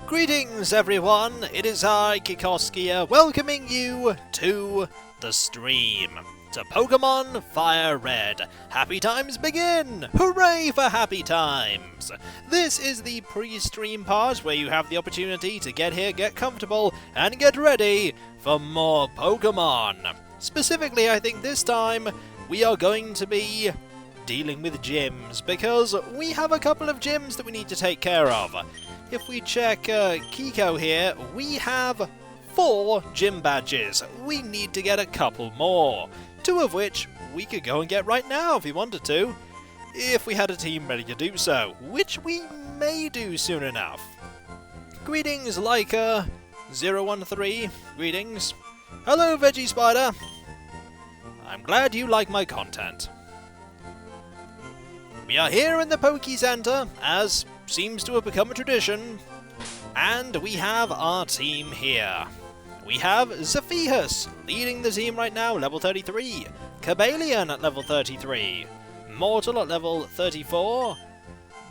Greetings everyone, it is I, Kikoskia, welcoming you to the stream, to Pokemon FireRed. Happy times begin! Hooray for happy times! This is the pre-stream part where you have the opportunity to get here, get comfortable, and get ready for more Pokemon. Specifically, I think this time, we are going to be dealing with gyms, because we have a couple of gyms that we need to take care of. If we check Kiko here, we have 4 gym badges. We need to get a couple more, 2 of which we could go and get right now if we wanted to, if we had a team ready to do so, which we may do soon enough. Greetings, Leica013, greetings. Hello, Veggie Spider. I'm glad you like my content. We are here in the Poke Center, as seems to have become a tradition, and we have our team here. We have Zephyrus leading the team right now, level 33, Cabalion at level 33, Mortal at level 34,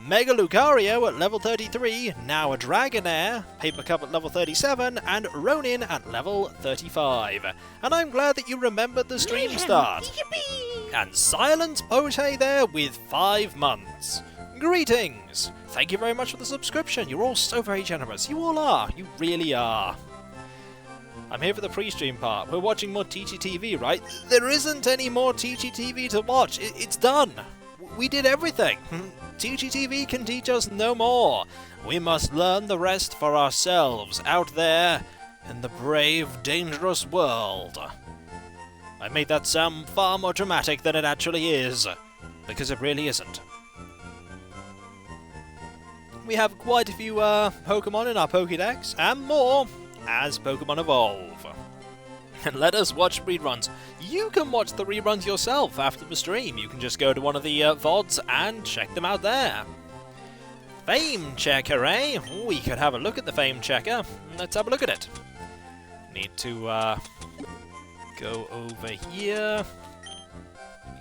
Mega Lucario at level 33, now a Dragonair, Paper Cup at level 37, and Ronin at level 35. And I'm glad that you remembered the stream start. And Silent Pote there with 5 months. Greetings! Thank you very much for the subscription. You're all so very generous. You all are. You really are. I'm here for the pre-stream part. We're watching more TGTV, right? There isn't any more TGTV to watch. It's done. We did everything. TGTV can teach us no more. We must learn the rest for ourselves out there in the brave, dangerous world. I made that sound far more dramatic than it actually is, because it really isn't. We have quite a few Pokemon in our Pokédex, and more as Pokemon evolve. And let us watch reruns. You can watch the reruns yourself after the stream. You can just go to one of the VODs and check them out there. Fame Checker, eh? We could have a look at the Fame Checker. Let's have a look at it. Need to go over here.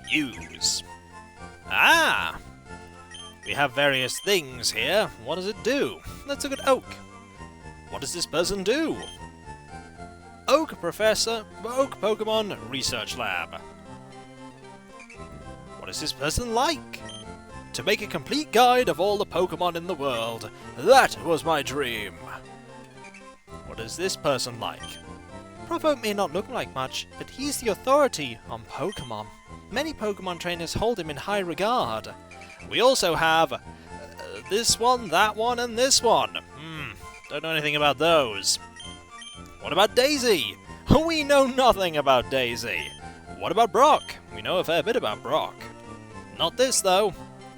Use. Ah! We have various things here. What does it do? Let's look at Oak. What does this person do? Oak Professor, Oak Pokemon Research Lab. What is this person like? To make a complete guide of all the Pokemon in the world. That was my dream. What is this person like? Prof Oak may not look like much, but he's the authority on Pokemon. Many Pokemon trainers hold him in high regard. We also have this one, that one, and this one. Don't know anything about those. What about Daisy? We know nothing about Daisy. What about Brock? We know a fair bit about Brock. Not this, though.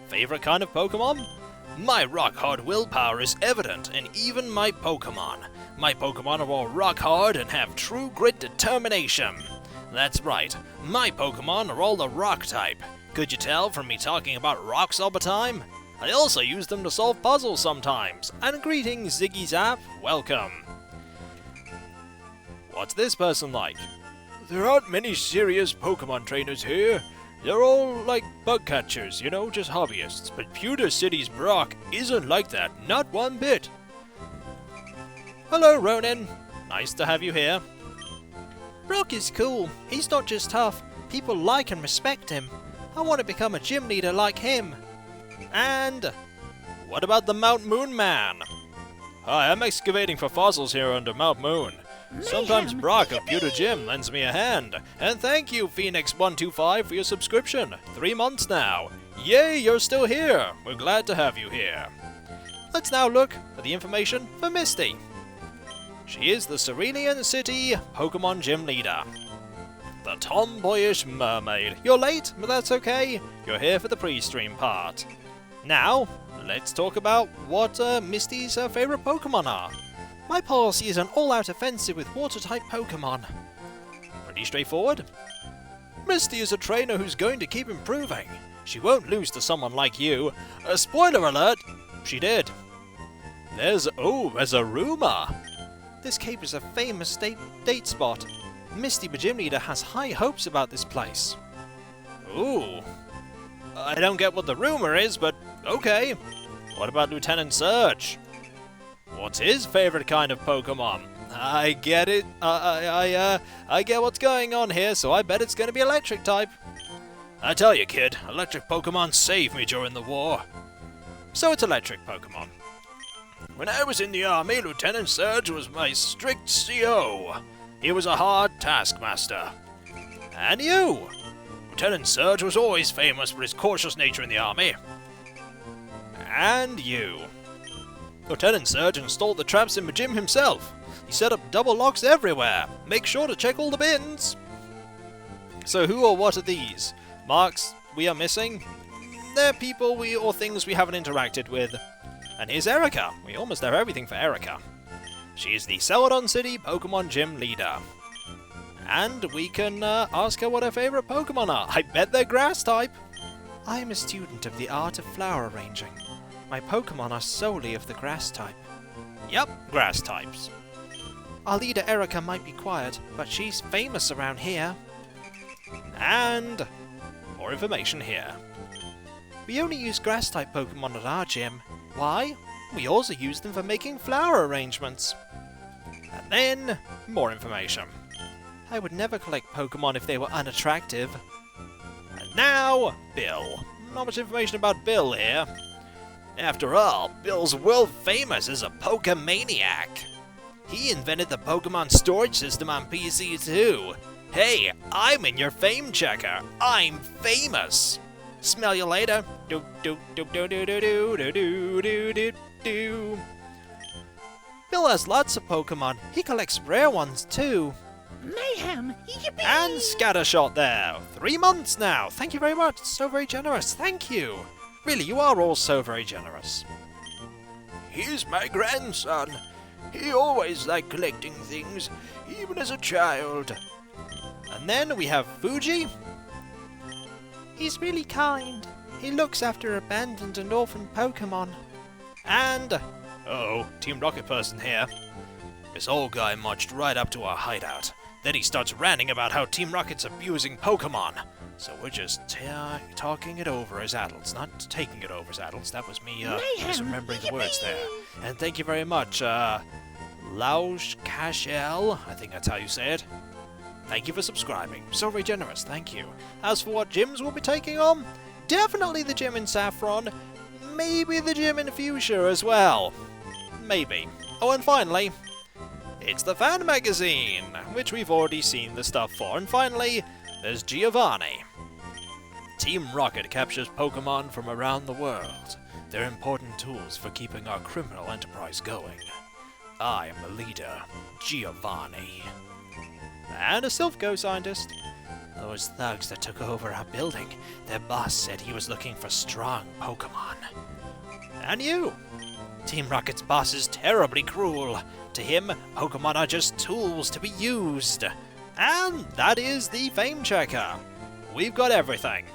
Favorite kind of Pokemon? My rock-hard willpower is evident in even my Pokemon. My Pokemon are all rock-hard and have true grit determination. That's right, my Pokemon are all the rock type. Could you tell from me talking about rocks all the time? I also use them to solve puzzles sometimes. And greetings, Ziggy Zap, welcome. What's this person like? There aren't many serious Pokemon trainers here. They're all like bug catchers, you know, just hobbyists. But Pewter City's Brock isn't like that, not one bit. Hello, Ronin. Nice to have you here. Brock is cool. He's not just tough. People like and respect him. I want to become a gym leader like him. And what about the Mount Moon Man? Hi, I'm excavating for fossils here under Mount Moon. Sometimes Brock of Pewter Gym lends me a hand. And thank you, Phoenix125, for your subscription. 3 months now. Yay, you're still here. We're glad to have you here. Let's now look at the information for Misty. She is the Cerulean City Pokemon Gym Leader. The tomboyish mermaid. You're late, but that's okay. You're here for the pre-stream part. Now, let's talk about what Misty's favorite Pokemon are. My policy is an all-out offensive with water-type Pokemon. Pretty straightforward. Misty is a trainer who's going to keep improving. She won't lose to someone like you. Spoiler alert, she did. There's a rumor. This cape is a famous date spot. Misty, the gym leader, has high hopes about this place. Ooh. I don't get what the rumor is, but okay. What about Lieutenant Surge? What's his favorite kind of Pokemon? I get it. I get what's going on here, so I bet it's going to be electric type. I tell you, kid, electric Pokemon saved me during the war. So it's electric Pokemon. When I was in the army, Lieutenant Surge was my strict CO. He was a hard taskmaster. And you? Lieutenant Surge was always famous for his cautious nature in the army. And you? Lieutenant Surge installed the traps in the gym himself. He set up double locks everywhere. Make sure to check all the bins. So who or what are these? Marks we are missing? They're people or things we haven't interacted with. And here's Erica. We almost have everything for Erica. She's the Celadon City Pokemon Gym leader. And we can ask her what her favorite Pokemon are. I bet they're grass type. I am a student of the art of flower arranging. My Pokemon are solely of the grass type. Yep, grass types. Our leader Erica might be quiet, but she's famous around here. And more information here. We only use grass-type Pokemon at our gym. Why? We also use them for making flower arrangements. And then, more information. I would never collect Pokemon if they were unattractive. And now, Bill. Not much information about Bill here. After all, Bill's world famous as a Pokemaniac. He invented the Pokemon storage system on PC too. Hey, I'm in your fame checker. I'm famous. Smell you later. Do do do do do do do do do do do do. Bill has lots of Pokemon. He collects rare ones too. Mayhem! Yippee! And Scattershot there. 3 months now. Thank you very much. So very generous. Thank you. Really, you are all so very generous. He's my grandson. He always liked collecting things, even as a child. And then we have Fuji. He's really kind. He looks after abandoned and orphaned Pokemon. And, Team Rocket person here. This old guy marched right up to our hideout. Then he starts ranting about how Team Rocket's abusing Pokemon. So we're just talking it over as adults, not taking it over as adults. That was me misremembering the words there. And thank you very much, Lausch Cashel, I think that's how you say it. Thank you for subscribing. So very generous, thank you. As for what gyms we'll be taking on, definitely the gym in Saffron, maybe the gym in Fuchsia as well. Maybe. Oh, and finally, it's the fan magazine, which we've already seen the stuff for. And finally, there's Giovanni. Team Rocket captures Pokemon from around the world. They're important tools for keeping our criminal enterprise going. I am the leader, Giovanni. And a Silph-Go scientist. Those thugs that took over our building, their boss said he was looking for strong Pokemon. And you! Team Rocket's boss is terribly cruel. To him, Pokemon are just tools to be used. And that is the Fame Checker. We've got everything.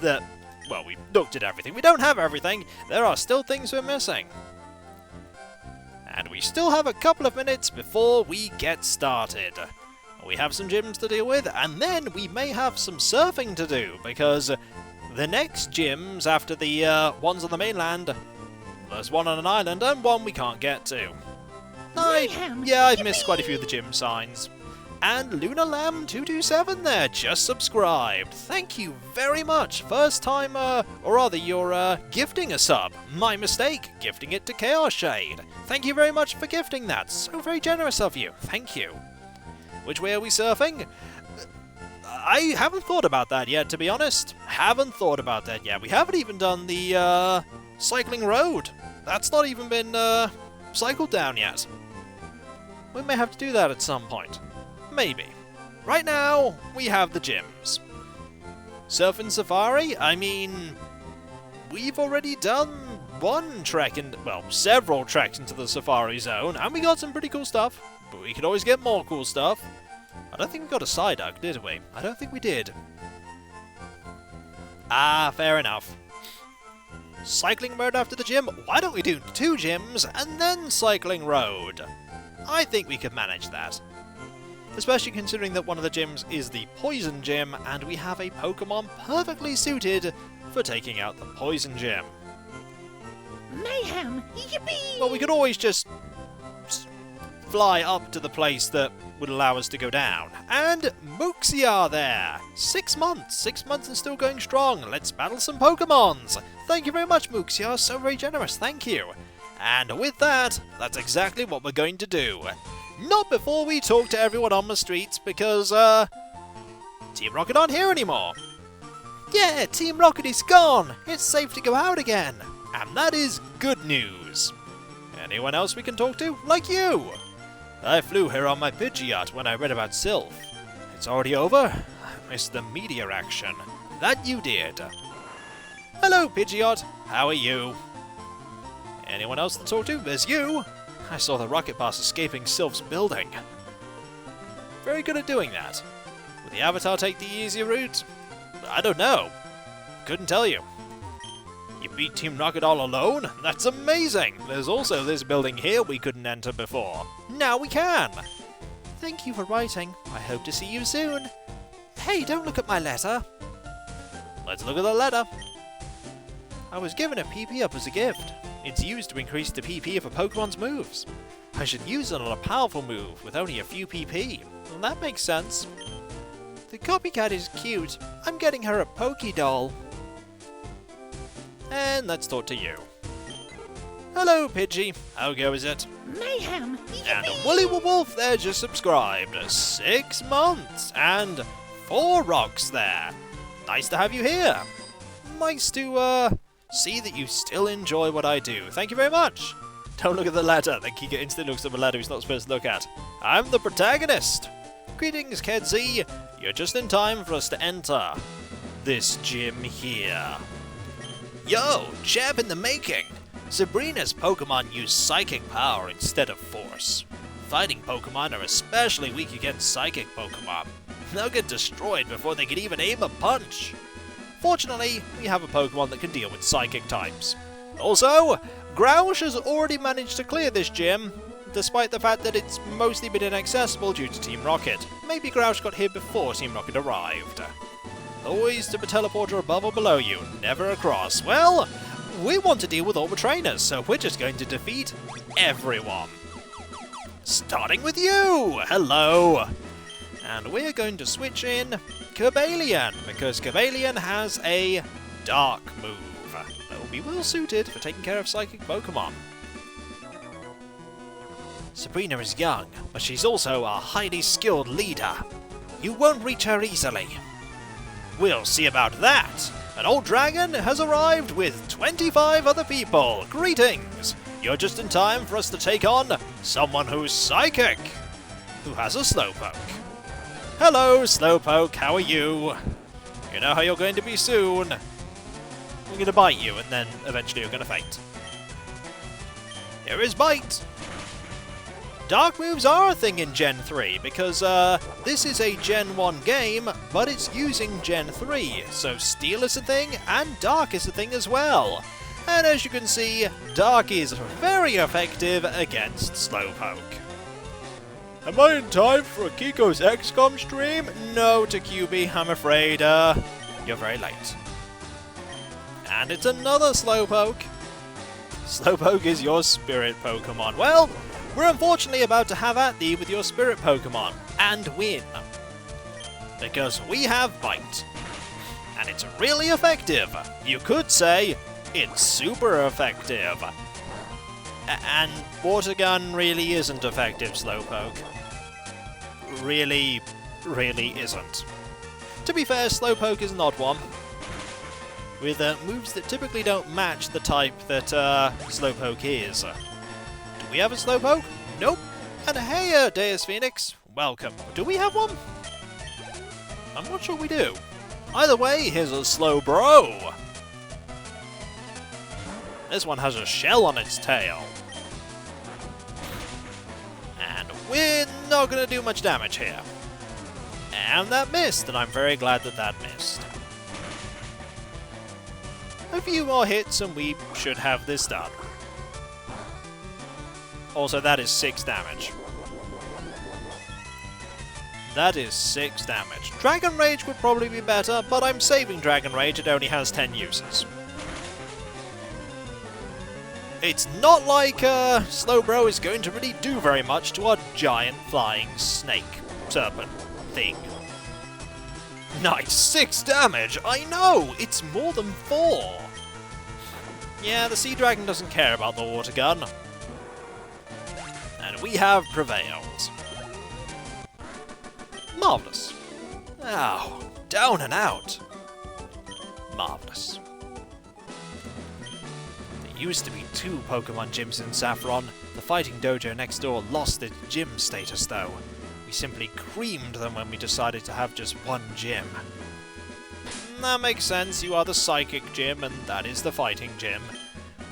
Well, we looked at everything. We don't have everything. There are still things we're missing. And we still have a couple of minutes before we get started. We have some gyms to deal with, and then we may have some surfing to do, because the next gyms after the ones on the mainland, there's one on an island and one we can't get to. I've missed quite a few of the gym signs. And Luna Lamb 227 there just subscribed. Thank you very much. First time, or rather, you're gifting a sub. My mistake, gifting it to Chaos Shade. Thank you very much for gifting that. So very generous of you. Thank you. Which way are we surfing? I haven't thought about that yet, to be honest. Haven't thought about that yet. We haven't even done the cycling road. That's not even been cycled down yet. We may have to do that at some point. Maybe. Right now, we have the gyms. Surfing Safari? I mean, we've already done one trek, several treks into the Safari Zone, and we got some pretty cool stuff. But we could always get more cool stuff. I don't think we got a Psyduck, did we? I don't think we did. Ah, fair enough. Cycling road after the gym? Why don't we do 2 gyms and then cycling road? I think we could manage that. Especially considering that one of the gyms is the Poison Gym, and we have a Pokemon perfectly suited for taking out the Poison Gym. Mayhem! Yippee! Well, we could always just fly up to the place that would allow us to go down. And Muxia there! 6 months! 6 months and still going strong. Let's battle some Pokemons! Thank you very much, Muxia. So very generous. Thank you. And with that, that's exactly what we're going to do. Not before we talk to everyone on the streets, because, Team Rocket aren't here anymore. Yeah, Team Rocket is gone! It's safe to go out again! And that is good news. Anyone else we can talk to? Like you! I flew here on my Pidgeot when I read about Sylph. It's already over? I missed the meteor action. That you did. Hello, Pidgeot. How are you? Anyone else to talk to? There's you! I saw the rocket pass escaping Sylph's building. Very good at doing that. Will the Avatar take the easier route? I don't know. Couldn't tell you. You beat Team Rocket all alone? That's amazing! There's also this building here we couldn't enter before. Now we can! Thank you for writing. I hope to see you soon. Hey, don't look at my letter. Let's look at the letter. I was given a PP up as a gift. It's used to increase the PP of a Pokemon's moves. I should use it on a powerful move with only a few PP. Well, that makes sense. The copycat is cute. I'm getting her a Pokédoll. And let's talk to you. Hello, Pidgey. How goes it? Mayhem! And Woolly Wolf there just subscribed. 6 months and 4 rocks there. Nice to have you here. Nice to see that you still enjoy what I do. Thank you very much. Don't look at the ladder. Then Kika instantly looks at the ladder he's not supposed to look at. I'm the protagonist. Greetings, Kedzi. You're just in time for us to enter this gym here. Yo, champ in the making! Sabrina's Pokemon use Psychic power instead of Force. Fighting Pokemon are especially weak against Psychic Pokemon. They'll get destroyed before they can even aim a punch. Fortunately, we have a Pokemon that can deal with Psychic types. Also, Grouch has already managed to clear this gym, despite the fact that it's mostly been inaccessible due to Team Rocket. Maybe Grouch got here before Team Rocket arrived. Always to the teleporter above or below you, never across. Well, we want to deal with all the trainers, so we're just going to defeat everyone. Starting with you! Hello! And we're going to switch in Cobalion, because Cobalion has a Dark move that will be well suited for taking care of Psychic Pokemon. Sabrina is young, but she's also a highly skilled leader. You won't reach her easily. We'll see about that! An old dragon has arrived with 25 other people! Greetings! You're just in time for us to take on someone who's psychic! Who has a Slowpoke. Hello, Slowpoke, how are you? You know how you're going to be soon. We're going to bite you, and then eventually you're going to faint. Here is Bite! Dark moves are a thing in Gen 3, because this is a Gen 1 game, but it's using Gen 3, so Steel is a thing, and Dark is a thing as well. And as you can see, Dark is very effective against Slowpoke. Am I in time for a Kiko's XCOM stream? No, Takubi, I'm afraid, you're very late. And it's another Slowpoke. Slowpoke is your spirit Pokemon. Well, we're unfortunately about to have at thee with your spirit Pokemon, and win. Because we have Bite. And it's really effective. You could say it's super effective. And Water Gun really isn't effective, Slowpoke. Really isn't. To be fair, Slowpoke is an odd one. With moves that typically don't match the type that Slowpoke is. Do we have a Slowpoke? Nope. And hey, Deus Phoenix. Welcome. Do we have one? I'm not sure we do. Either way, here's a Slowbro. This one has a shell on its tail. And we're not going to do much damage here. And that missed, and I'm very glad that that missed. A few more hits and we should have this done. Also, that is 6 damage. That is 6 damage. Dragon Rage would probably be better, but I'm saving Dragon Rage, it only has 10 uses. It's not like Slowbro is going to really do very much to our giant flying snake serpent thing. Nice, 6 damage! I know! It's more than 4! Yeah, the Sea Dragon doesn't care about the water gun. And we have prevailed. Marvellous. Ow, down and out. Marvellous. There used to be 2 Pokemon gyms in Saffron. The fighting dojo next door lost its gym status though. We simply creamed them when we decided to have just 1 gym. That makes sense, you are the psychic gym and that is the fighting gym.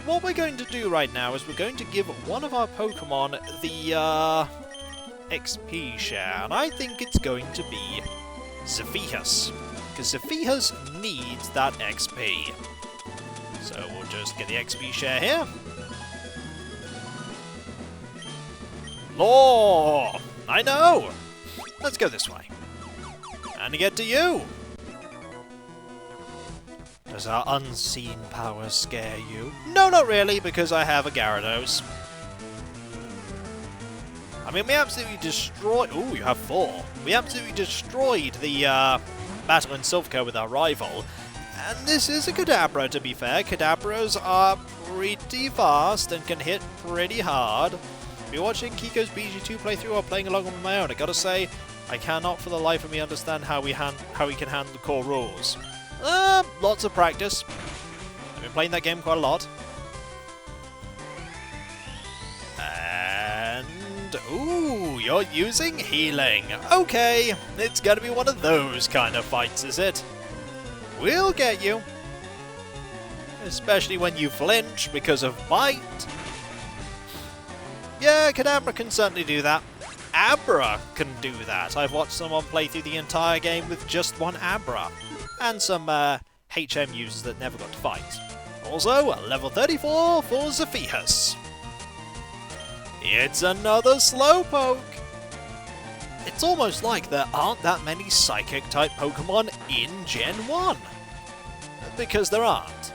What we're going to do right now is we're going to give one of our Pokemon the XP share, and I think it's going to be Zephyhus, because Zephyhus needs that XP. So we'll just get the XP share here. Law! I know! Let's go this way. And to get to you! Does our unseen power scare you? No, not really, because I have a Gyarados. I mean, we absolutely destroyed... Ooh, you have 4. We absolutely destroyed the battle in Silphco with our rival. And this is a Kadabra, to be fair. Kadabras are pretty fast and can hit pretty hard. If you're watching Kiko's BG2 playthrough or playing along on my own, I gotta say, I cannot for the life of me understand how we can handle the core rules. Lots of practice. I've been playing that game quite a lot. And... ooh, you're using healing. Okay, it's gonna be one of those kind of fights, is it? We'll get you. Especially when you flinch because of bite. Yeah, Kadabra can certainly do that. Abra can do that. I've watched someone play through the entire game with just 1 Abra. And some HM users that never got to fight. Also, level 34 for Zephyhus. It's another Slowpoke! It's almost like there aren't that many Psychic-type Pokemon in Gen 1. Because there aren't.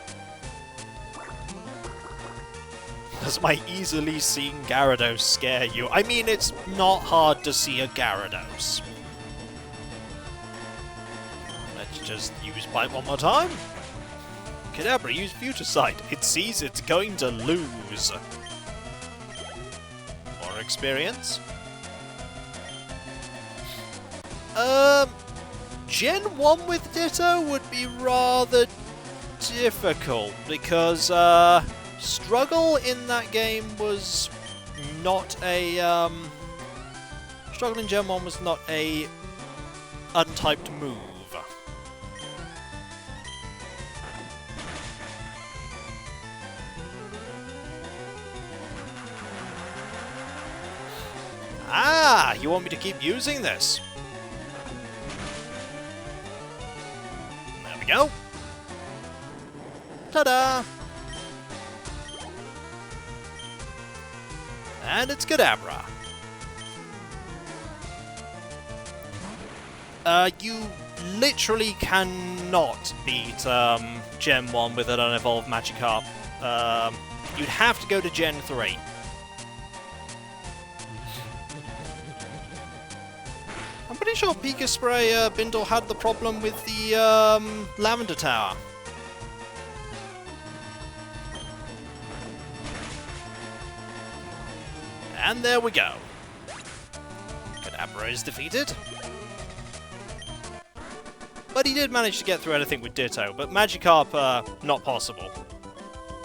Does my easily seen Gyarados scare you? I mean, it's not hard to see a Gyarados. Let's just use Bite one more time. Kadabra, use Future Sight. It sees it's going to lose. More experience. Gen 1 with Ditto would be rather difficult because Struggle in that game was not a Struggle in Gen 1 was not a untyped move. Ah, you want me to keep using this? There we go. Ta-da! And it's Kadabra. You literally cannot beat Gen 1 with an unevolved Magikarp. You'd have to go to Gen 3. I'm pretty sure Pika Spray Bindle had the problem with the Lavender Tower. And there we go. Kadabra is defeated. But he did manage to get through anything with Ditto, but Magikarp, not possible.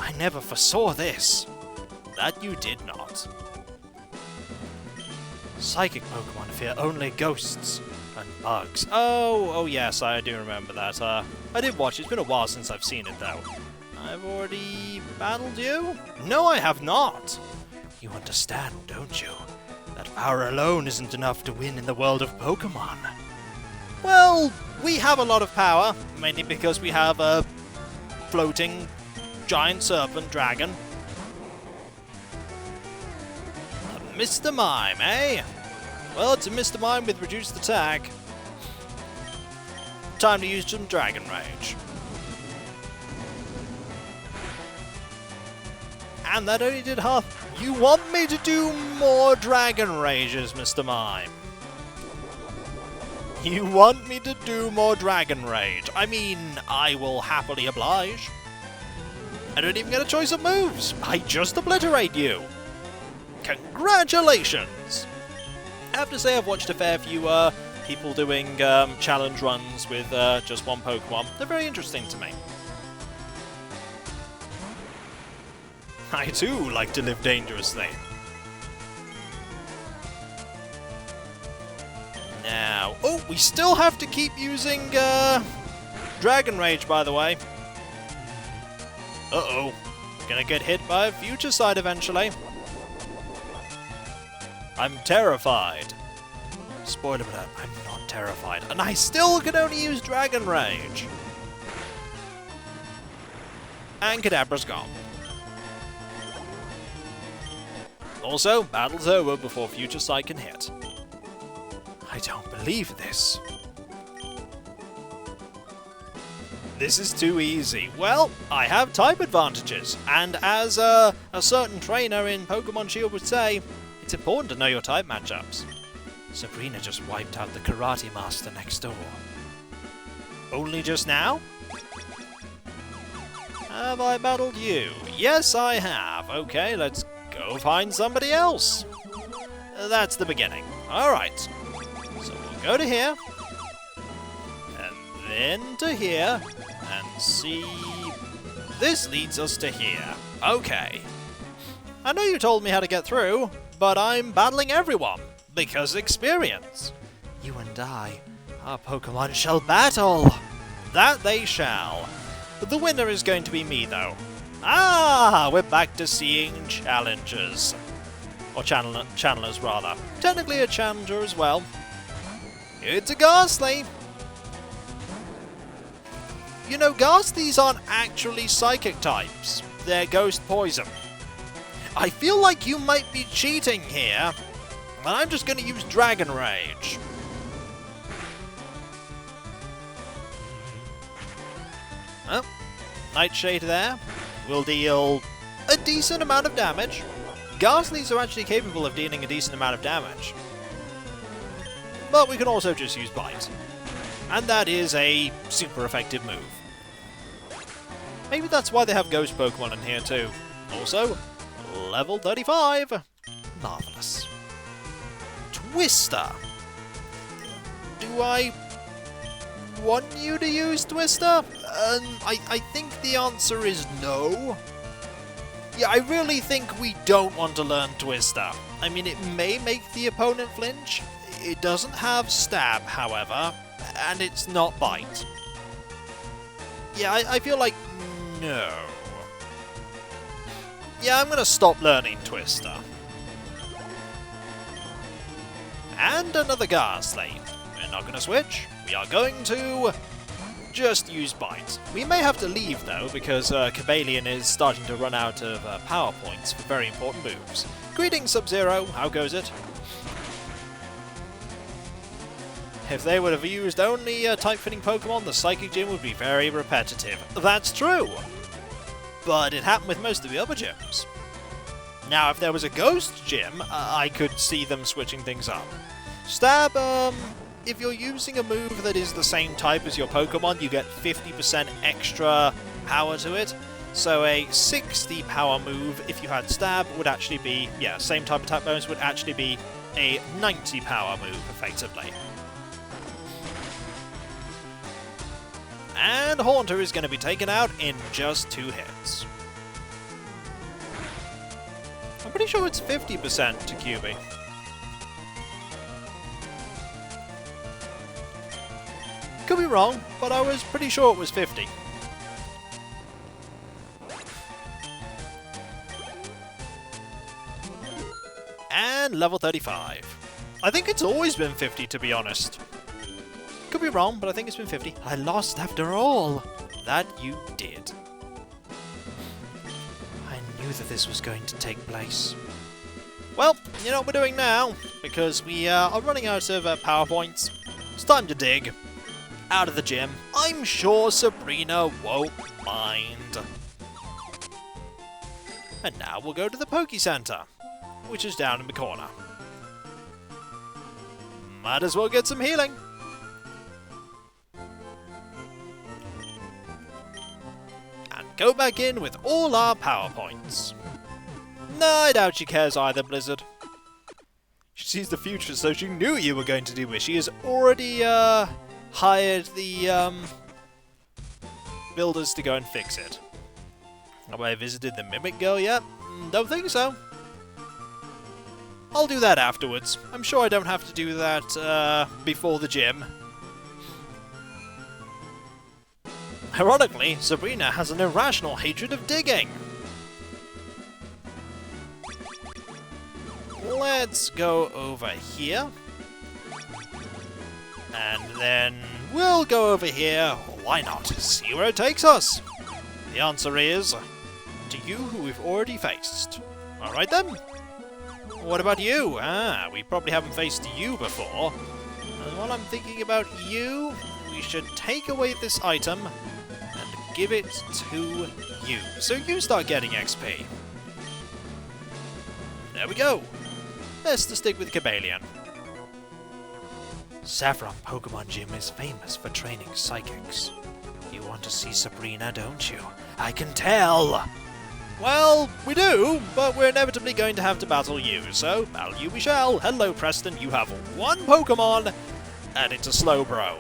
I never foresaw this. That you did not. Psychic Pokemon fear only ghosts and bugs. Oh yes, I do remember that. I did watch it. It's been a while since I've seen it, though. I've already battled you? No, I have not. You understand, don't you? That power alone isn't enough to win in the world of Pokemon. Well, we have a lot of power, mainly because we have a floating giant serpent dragon. A Mr. Mime, eh? Well, it's a Mr. Mime with reduced attack. Time to use some Dragon Rage. And that only did half. You want me to do more Dragon Rages, Mr. Mime? You want me to do more Dragon Rage? I mean, I will happily oblige. I don't even get a choice of moves. I just obliterate you. Congratulations! I have to say I've watched a fair few people doing challenge runs with just one Pokemon. They're very interesting to me. I too like to live dangerously. Now, oh, we still have to keep using Dragon Rage, by the way. Uh-oh, gonna get hit by a future side eventually. I'm terrified. Spoiler alert, I'm not terrified. And I still can only use Dragon Rage. And Kadabra's gone. Also, battle's over before future sight can hit. I don't believe this. This is too easy. Well, I have type advantages, and as a certain trainer in Pokemon Shield would say, it's important to know your type matchups. Sabrina just wiped out the Karate Master next door. Only just now? Have I battled you? Yes, I have. Okay, let's go find somebody else. That's the beginning. Alright. So we'll go to here. And then to here. And see... This leads us to here. Okay. I know you told me how to get through, but I'm battling everyone. Because experience. You and I, our Pokemon shall battle. That they shall. The winner is going to be me, though. Ah, we're back to seeing challengers. Or channelers, rather. Technically a challenger as well. It's a Ghastly. You know, Ghastlys aren't actually psychic types. They're ghost poison. I feel like you might be cheating here. And I'm just going to use Dragon Rage. Oh, Nightshade there will deal a decent amount of damage. Ghastlys are actually capable of dealing a decent amount of damage. But we can also just use Bite. And that is a super effective move. Maybe that's why they have Ghost Pokemon in here too. Also, level 35. Marvelous. Twister. Do I want you to use Twister? I think the answer is no. Yeah, I really think we don't want to learn Twister. I mean, it may make the opponent flinch. It doesn't have Stab, however, and it's not Bite. Yeah, I feel like no. Yeah, I'm gonna stop learning Twister. And another Ghastly. We're not gonna switch. We are going to just use Bite. We may have to leave though, because Cobalion is starting to run out of power points for very important moves. Greetings, Sub-Zero. How goes it? If they would have used only type-fitting Pokemon, the Psychic Gym would be very repetitive. That's true! But it happened with most of the other gyms. Now, if there was a Ghost Gym, I could see them switching things up. Stab, if you're using a move that is the same type as your Pokemon, you get 50% extra power to it. So a 60 power move, if you had Stab, would actually be, yeah, same type of type bonus, would actually be a 90 power move, effectively. And Haunter is going to be taken out in just 2 hits. I'm pretty sure it's 50% to QB. Could be wrong, but I was pretty sure it was 50. And level 35. I think it's always been 50, to be honest. Could be wrong, but I think it's been 50. I lost after all. That you did. I knew that this was going to take place. Well, you know what we're doing now, because we are running out of power points. It's time to dig. Out of the gym. I'm sure Sabrina won't mind. And now we'll go to the Poke Center, which is down in the corner. Might as well get some healing. And go back in with all our power points. No, I doubt she cares either, Blizzard. She sees the future, so she knew you were going to do this. She has already hired the builders to go and fix it. Have I visited the Mimic Girl yet? Don't think so. I'll do that afterwards. I'm sure I don't have to do that before the gym. Ironically, Sabrina has an irrational hatred of digging. Let's go over here. And then we'll go over here. Why not? See where it takes us. The answer is to you who we've already faced. Alright then. What about you? We probably haven't faced you before. And while I'm thinking about you, we should take away this item and give it to you. So you start getting XP. There we go. Best to stick with Cabalion. Saffron Pokemon Gym is famous for training psychics. You want to see Sabrina, don't you? I can tell! Well, we do, but we're inevitably going to have to battle you, so battle you we shall. Hello, Preston, you have one Pokemon, and it's a Slowbro.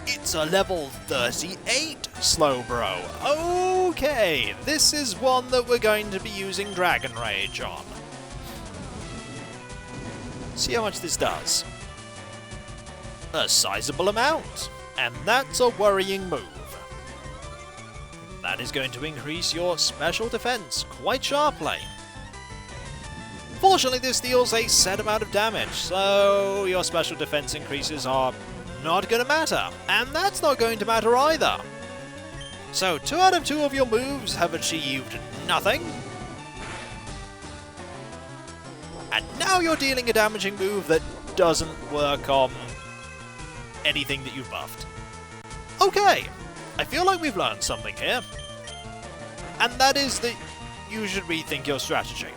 It's a level 38 Slowbro. Okay, this is one that we're going to be using Dragon Rage on. See how much this does. A sizable amount, and that's a worrying move. That is going to increase your special defense quite sharply. Fortunately, this deals a set amount of damage, so your special defense increases are not going to matter, and that's not going to matter either. So 2 out of 2 of your moves have achieved nothing. And now you're dealing a damaging move that doesn't work on anything that you've buffed. Okay, I feel like we've learned something here. And that is that you should rethink your strategy.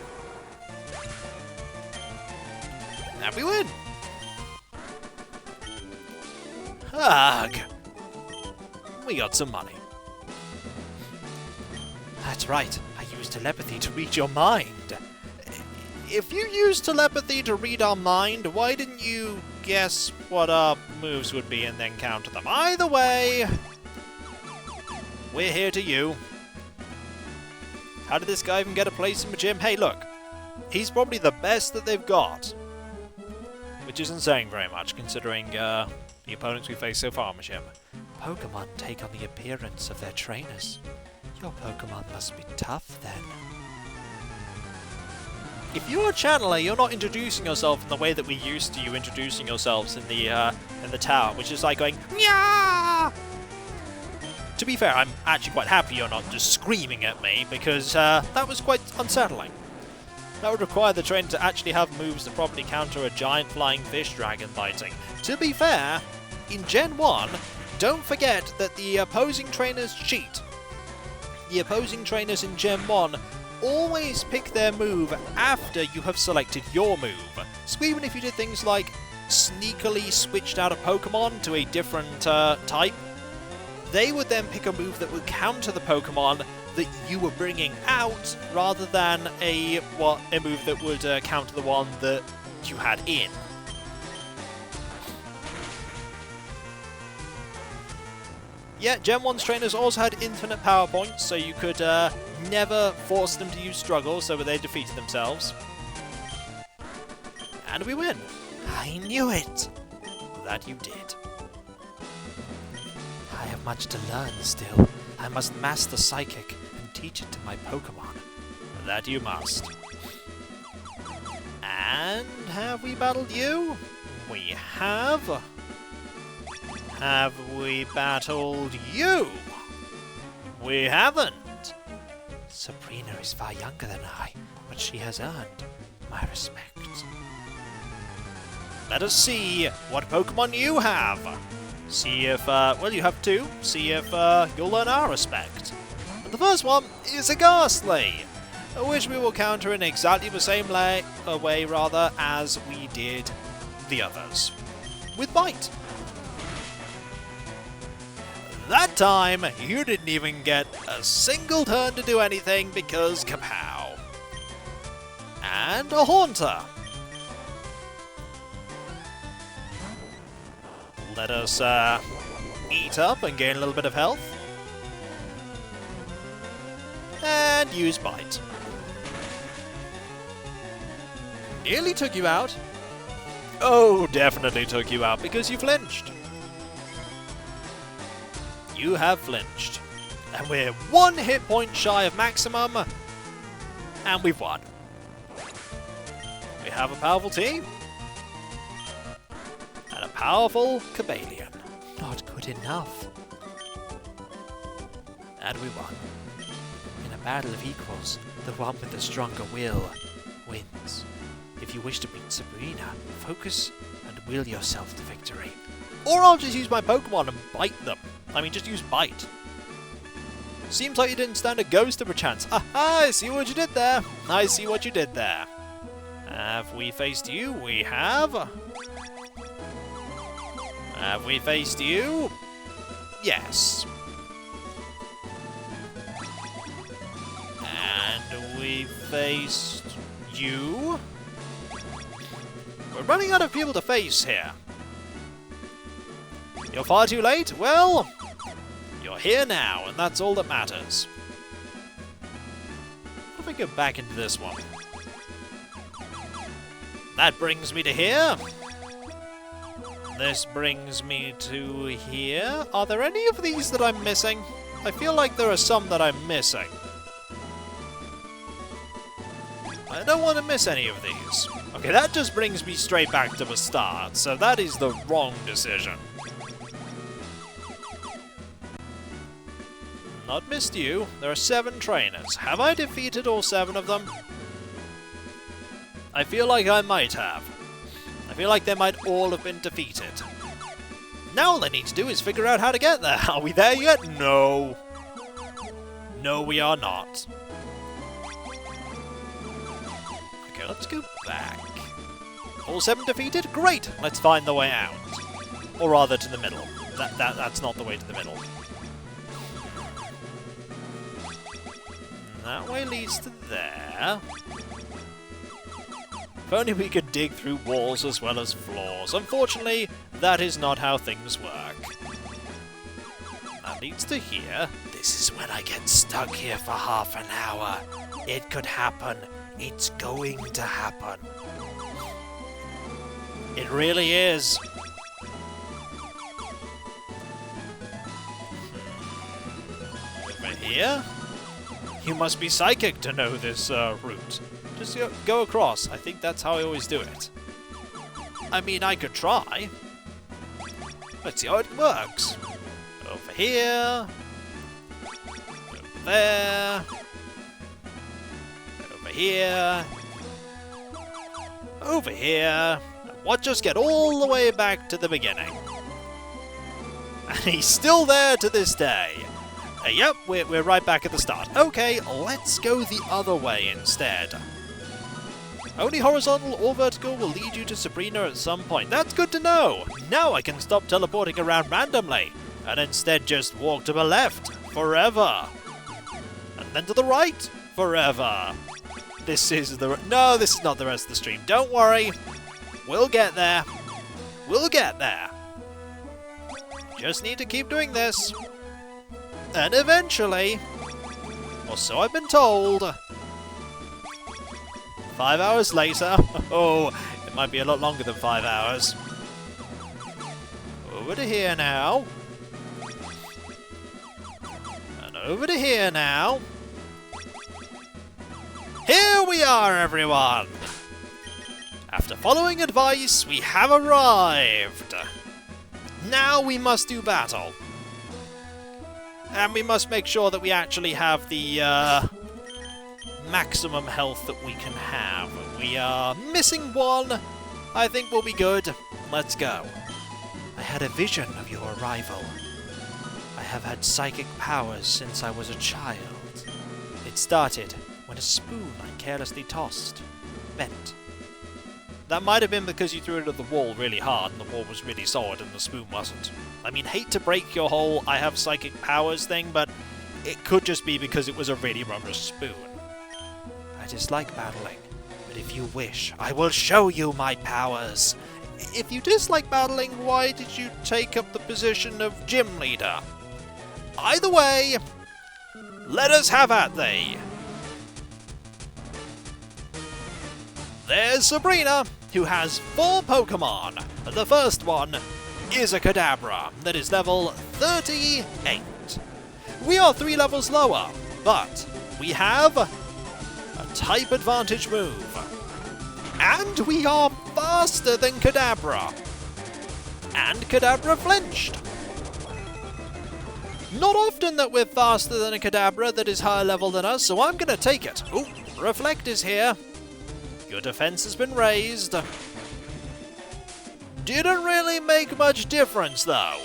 And we win! Ugh! We got some money. That's right, I used telepathy to read your mind. If you used telepathy to read our mind, why didn't you guess what our moves would be and then counter them? Either way, we're here to you. How did this guy even get a place in the gym? Hey, look, he's probably the best that they've got. Which isn't saying very much, considering the opponents we face so far in the gym. Pokemon take on the appearance of their trainers. Your Pokemon must be tough, then. If you're a channeler, you're not introducing yourself in the way that we used to you introducing yourselves in the tower, which is like going, Nya! To be fair, I'm actually quite happy you're not just screaming at me, because that was quite unsettling. That would require the trainer to actually have moves that probably counter a giant flying fish dragon biting. To be fair, in Gen 1, don't forget that the opposing trainers cheat. The opposing trainers in Gen 1 always pick their move after you have selected your move. So even if you did things like sneakily switched out a Pokemon to a different type, they would then pick a move that would counter the Pokemon that you were bringing out, rather than a move that would counter the one that you had in. Yeah, Gen 1's trainers also had infinite power points, so you could never force them to use struggle so that they defeated themselves. And we win. I knew it! That you did. I have much to learn still. I must master Psychic and teach it to my Pokemon. That you must. And have we battled you? We have. Have we battled you? We haven't. Sabrina is far younger than I, but she has earned my respect. Let us see what Pokemon you have. See if, well, you have 2. See if you'll earn our respect. And the first one is a Ghastly. which we will counter in exactly the same way as we did the others, with Bite. That time, you didn't even get a single turn to do anything because kapow. And a Haunter. Let us eat up and gain a little bit of health. And use Bite. Nearly took you out. Oh, definitely took you out because you flinched. You have flinched. And we're 1 hit point shy of maximum. And we've won. We have a powerful team. And a powerful Cobalion. Not good enough. And we won. In a battle of equals, the one with the stronger will wins. If you wish to beat Sabrina, focus and will yourself to victory. Or I'll just use my Pokemon and bite them. I mean, just use Bite. Seems like you didn't stand a ghost of a chance. Aha, I see what you did there. I see what you did there. Have we faced you? We have. Have we faced you? Yes. And we faced you? We're running out of people to face here. You're far too late? Well, you're here now, and that's all that matters. What if I go back into this one? That brings me to here. This brings me to here. Are there any of these that I'm missing? I feel like there are some that I'm missing. I don't want to miss any of these. Okay, that just brings me straight back to the start, so that is the wrong decision. Not missed you. There are 7 trainers. Have I defeated all 7 of them? I feel like I might have. I feel like they might all have been defeated. Now all I need to do is figure out how to get there. Are we there yet? No. No, we are not. Okay, let's go back. All 7 defeated? Great! Let's find the way out. Or rather, to the middle. That's not the way to the middle. That way leads to there. If only we could dig through walls as well as floors. Unfortunately, that is not how things work. That leads to here. This is when I get stuck here for half an hour. It could happen. It's going to happen. It really is. Over here? You must be psychic to know this route. Just go across. I think that's how I always do it. I mean, I could try. Let's see how it works. Over here. Over there. Over here. Over here. Watch us get all the way back to the beginning. And he's still there to this day. Yep, we're right back at the start. Okay, let's go the other way instead. Only horizontal or vertical will lead you to Sabrina at some point. That's good to know! Now I can stop teleporting around randomly, and instead just walk to the left, forever. And then to the right, forever. This is the... No, this is not the rest of the stream. Don't worry. We'll get there. We'll get there. Just need to keep doing this. And eventually, or so I've been told, 5 hours later, oh, it might be a lot longer than 5 hours. Over to here now. And over to here now. Here we are, everyone! After following advice, we have arrived. Now we must do battle. And we must make sure that we actually have the maximum health that we can have. We are missing 1. I think we'll be good. Let's go. I had a vision of your arrival. I have had psychic powers since I was a child. It started when a spoon I carelessly tossed bent. That might have been because you threw it at the wall really hard and the wall was really solid and the spoon wasn't. I mean, hate to break your whole I have psychic powers thing, but it could just be because it was a really rubber spoon. I dislike battling, but if you wish, I will show you my powers. If you dislike battling, why did you take up the position of gym leader? Either way, let us have at thee. There's Sabrina, who has 4 Pokemon. The first one is a Kadabra that is level 38. We are 3 levels lower, but we have a type advantage move. And we are faster than Kadabra. And Kadabra flinched. Not often that we're faster than a Kadabra that is higher level than us, so I'm gonna take it. Ooh, Reflect is here. Your defense has been raised. Didn't really make much difference, though.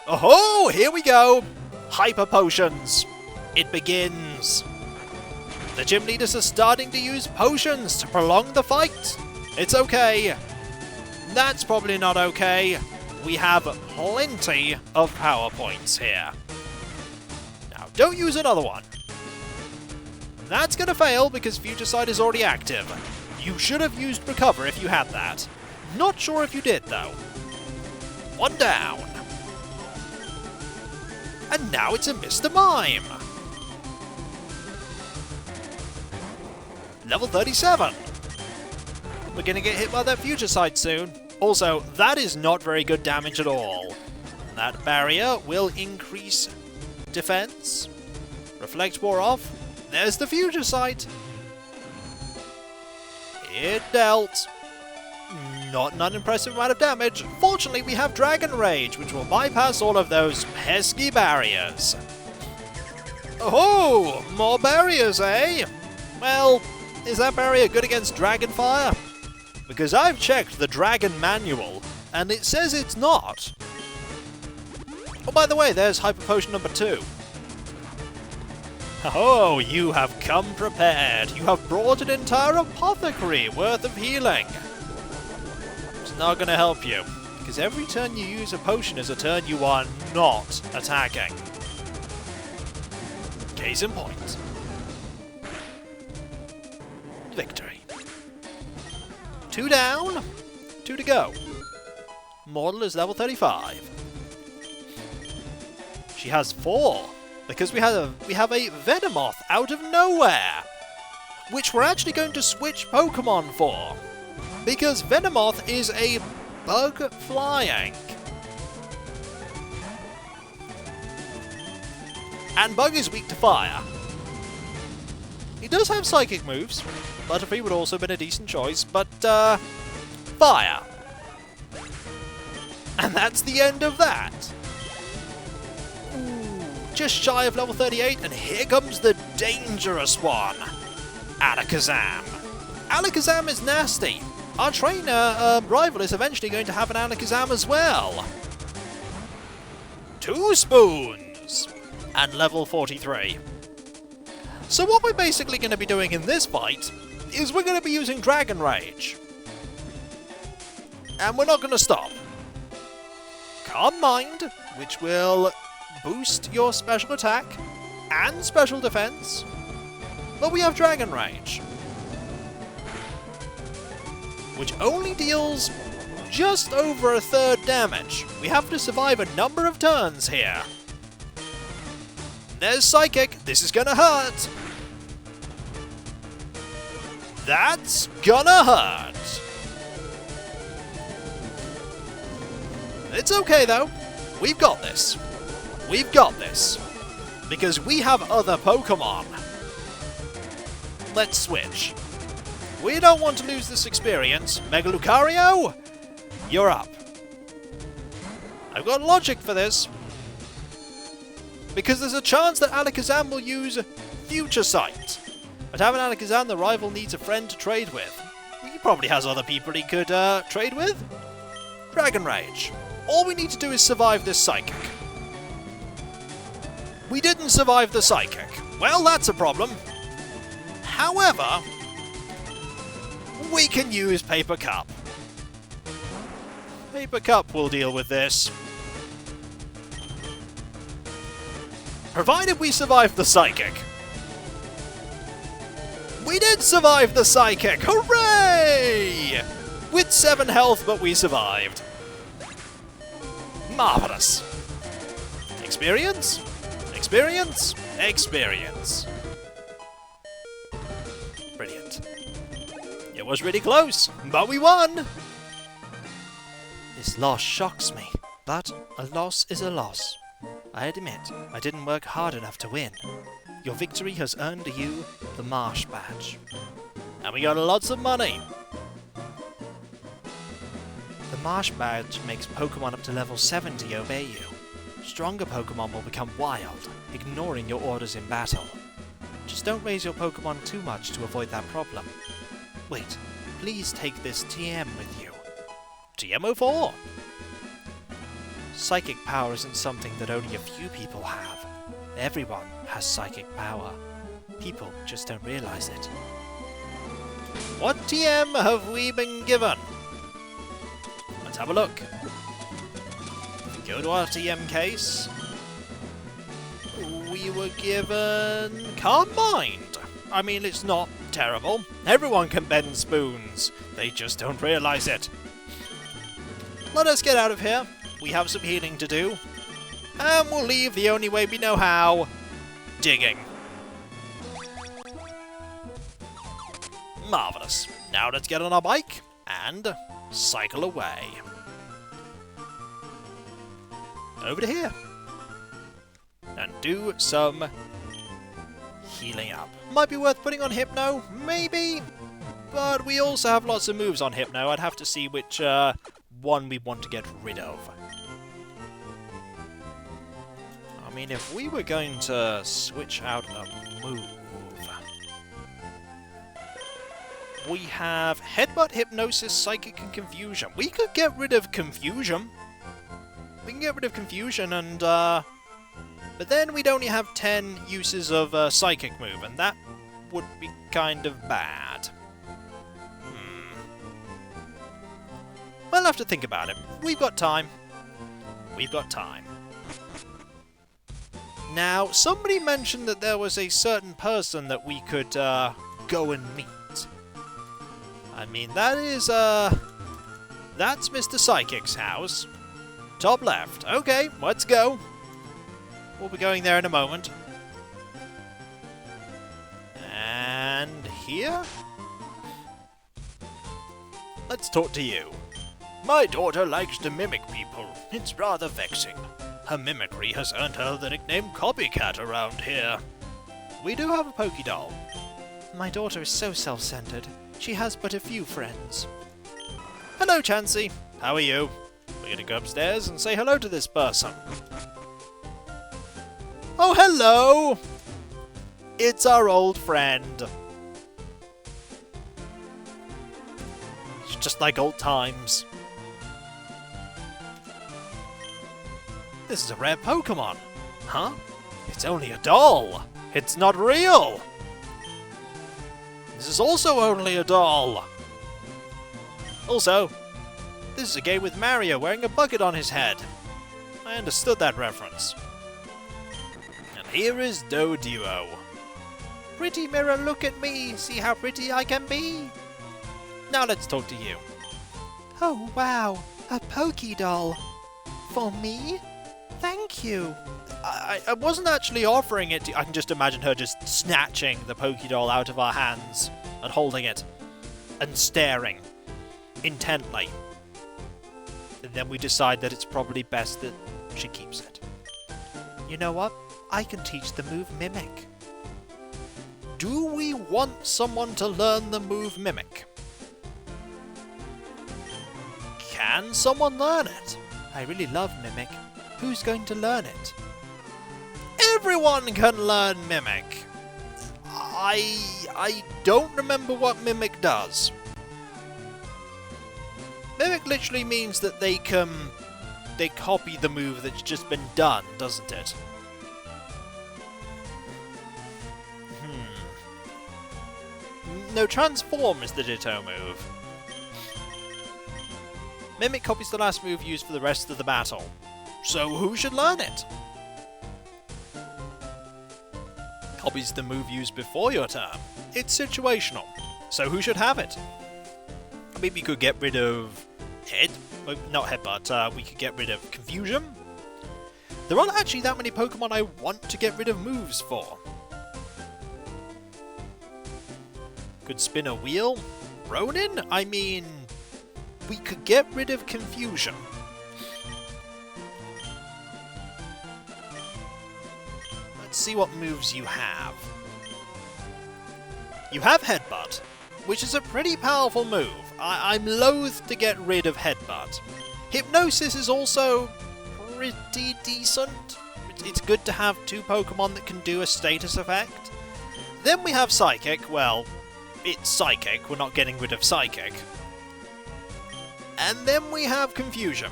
Oh, here we go! Hyper Potions. It begins. The gym leaders are starting to use potions to prolong the fight. It's okay. That's probably not okay. We have plenty of power points here. Now, don't use another one. That's gonna fail because Future Sight is already active. You should have used Recover if you had that. Not sure if you did, though. 1 down. And now it's a Mr. Mime. Level 37. We're gonna get hit by that Future Sight soon. Also, that is not very good damage at all. That barrier will increase defense. Reflect wore off. There's the Future Sight. It dealt not an unimpressive amount of damage. Fortunately, we have Dragon Rage, which will bypass all of those pesky barriers. Oh, more barriers, eh? Well, is that barrier good against Dragon Fire? Because I've checked the Dragon Manual, and it says it's not. Oh, by the way, there's Hyper Potion number 2. Oh, you have come prepared. You have brought an entire apothecary worth of healing. It's not going to help you, because every turn you use a potion is a turn you are not attacking. Case in point. Victory. 2 down, 2 to go. Mortal is level 35. She has 4. Because we have a Venomoth out of nowhere, which we're actually going to switch Pokemon for, because Venomoth is a bug flying, and Bug is weak to fire. He does have psychic moves. Butterfree would also have been a decent choice, but fire, and that's the end of that. Just shy of level 38, and here comes the dangerous one, Alakazam. Alakazam is nasty. Our trainer rival is eventually going to have an Alakazam as well. 2 spoons, and level 43. So what we're basically going to be doing in this fight is we're going to be using Dragon Rage. And we're not going to stop. Calm Mind, which will boost your special attack and special defense, but we have Dragon Rage, which only deals just over a third damage. We have to survive a number of turns here. There's Psychic. This is gonna hurt. That's gonna hurt. It's okay though. We've got this. We've got this, because we have other Pokemon. Let's switch. We don't want to lose this experience. Mega Lucario, you're up. I've got logic for this, because there's a chance that Alakazam will use Future Sight. But having Alakazam, the rival needs a friend to trade with. He probably has other people he could trade with. Dragon Rage. All we need to do is survive this Psychic. We didn't survive the Psychic. Well, that's a problem. However, we can use Paper Cup. Paper Cup will deal with this. Provided we survive the Psychic. We did survive the Psychic! Hooray! With 7 health, but we survived. Marvellous. Experience? Experience? Experience. Brilliant. It was really close, but we won! This loss shocks me, but a loss is a loss. I admit, I didn't work hard enough to win. Your victory has earned you the Marsh Badge. And we got lots of money! The Marsh Badge makes Pokemon up to level 70 obey you. Stronger Pokemon will become wild, ignoring your orders in battle. Just don't raise your Pokemon too much to avoid that problem. Wait, please take this TM with you. TM04! Psychic power isn't something that only a few people have. Everyone has psychic power. People just don't realize it. What TM have we been given? Let's have a look. Go to our TM case. We were given Calm Mind. I mean, it's not terrible. Everyone can bend spoons. They just don't realize it. Let us get out of here. We have some healing to do. And we'll leave the only way we know how. Digging. Marvellous. Now let's get on our bike and cycle away. Over to here. And do some healing up. Might be worth putting on Hypno, maybe? But we also have lots of moves on Hypno. I'd have to see which one we want to get rid of. I mean, if we were going to switch out a move... We have Headbutt, Hypnosis, Psychic, and Confusion. We could get rid of Confusion. We can get rid of Confusion and, but then we'd only have 10 uses of Psychic move, and that would be kind of bad. We'll have to think about it. We've got time. We've got time. Now, somebody mentioned that there was a certain person that we could, go and meet. I mean, that is, that's Mr. Psychic's house. Top left. Okay, let's go. We'll be going there in a moment. And here? Let's talk to you. My daughter likes to mimic people. It's rather vexing. Her mimicry has earned her the nickname Copycat around here. We do have a Pokédoll. My daughter is so self-centered. She has but a few friends. Hello, Chansey. How are you? We're gonna go upstairs and say hello to this person. Oh, hello! It's our old friend. It's just like old times. This is a rare Pokemon. Huh? It's only a doll. It's not real. This is also only a doll. Also, this is a game with Mario wearing a bucket on his head. I understood that reference. And here is Doduo. Pretty mirror, look at me. See how pretty I can be. Now let's talk to you. Oh wow, a Pokédoll. For me? Thank you. I wasn't actually offering it to... I can just imagine her just snatching the Pokédoll out of our hands and holding it and staring intently. And then we decide that it's probably best that she keeps it. You know what? I can teach the move Mimic. Do we want someone to learn the move Mimic? Can someone learn it? I really love Mimic. Who's going to learn it? Everyone can learn Mimic. I don't remember what Mimic does. Mimic literally means that they copy the move that's just been done, doesn't it? No, Transform is the Ditto move. Mimic copies the last move used for the rest of the battle. So who should learn it? Copies the move used before your turn. It's situational. So who should have it? Maybe we could get rid of not Headbutt, we could get rid of Confusion. There aren't actually that many Pokemon I want to get rid of moves for. Could spin a wheel? Ronin? I mean, we could get rid of Confusion. Let's see what moves you have. You have Headbutt, which is a pretty powerful move. I'm loath to get rid of Headbutt. Hypnosis is also pretty decent. It's good to have two Pokemon that can do a status effect. Then we have Psychic. Well, it's Psychic. We're not getting rid of Psychic. And then we have Confusion.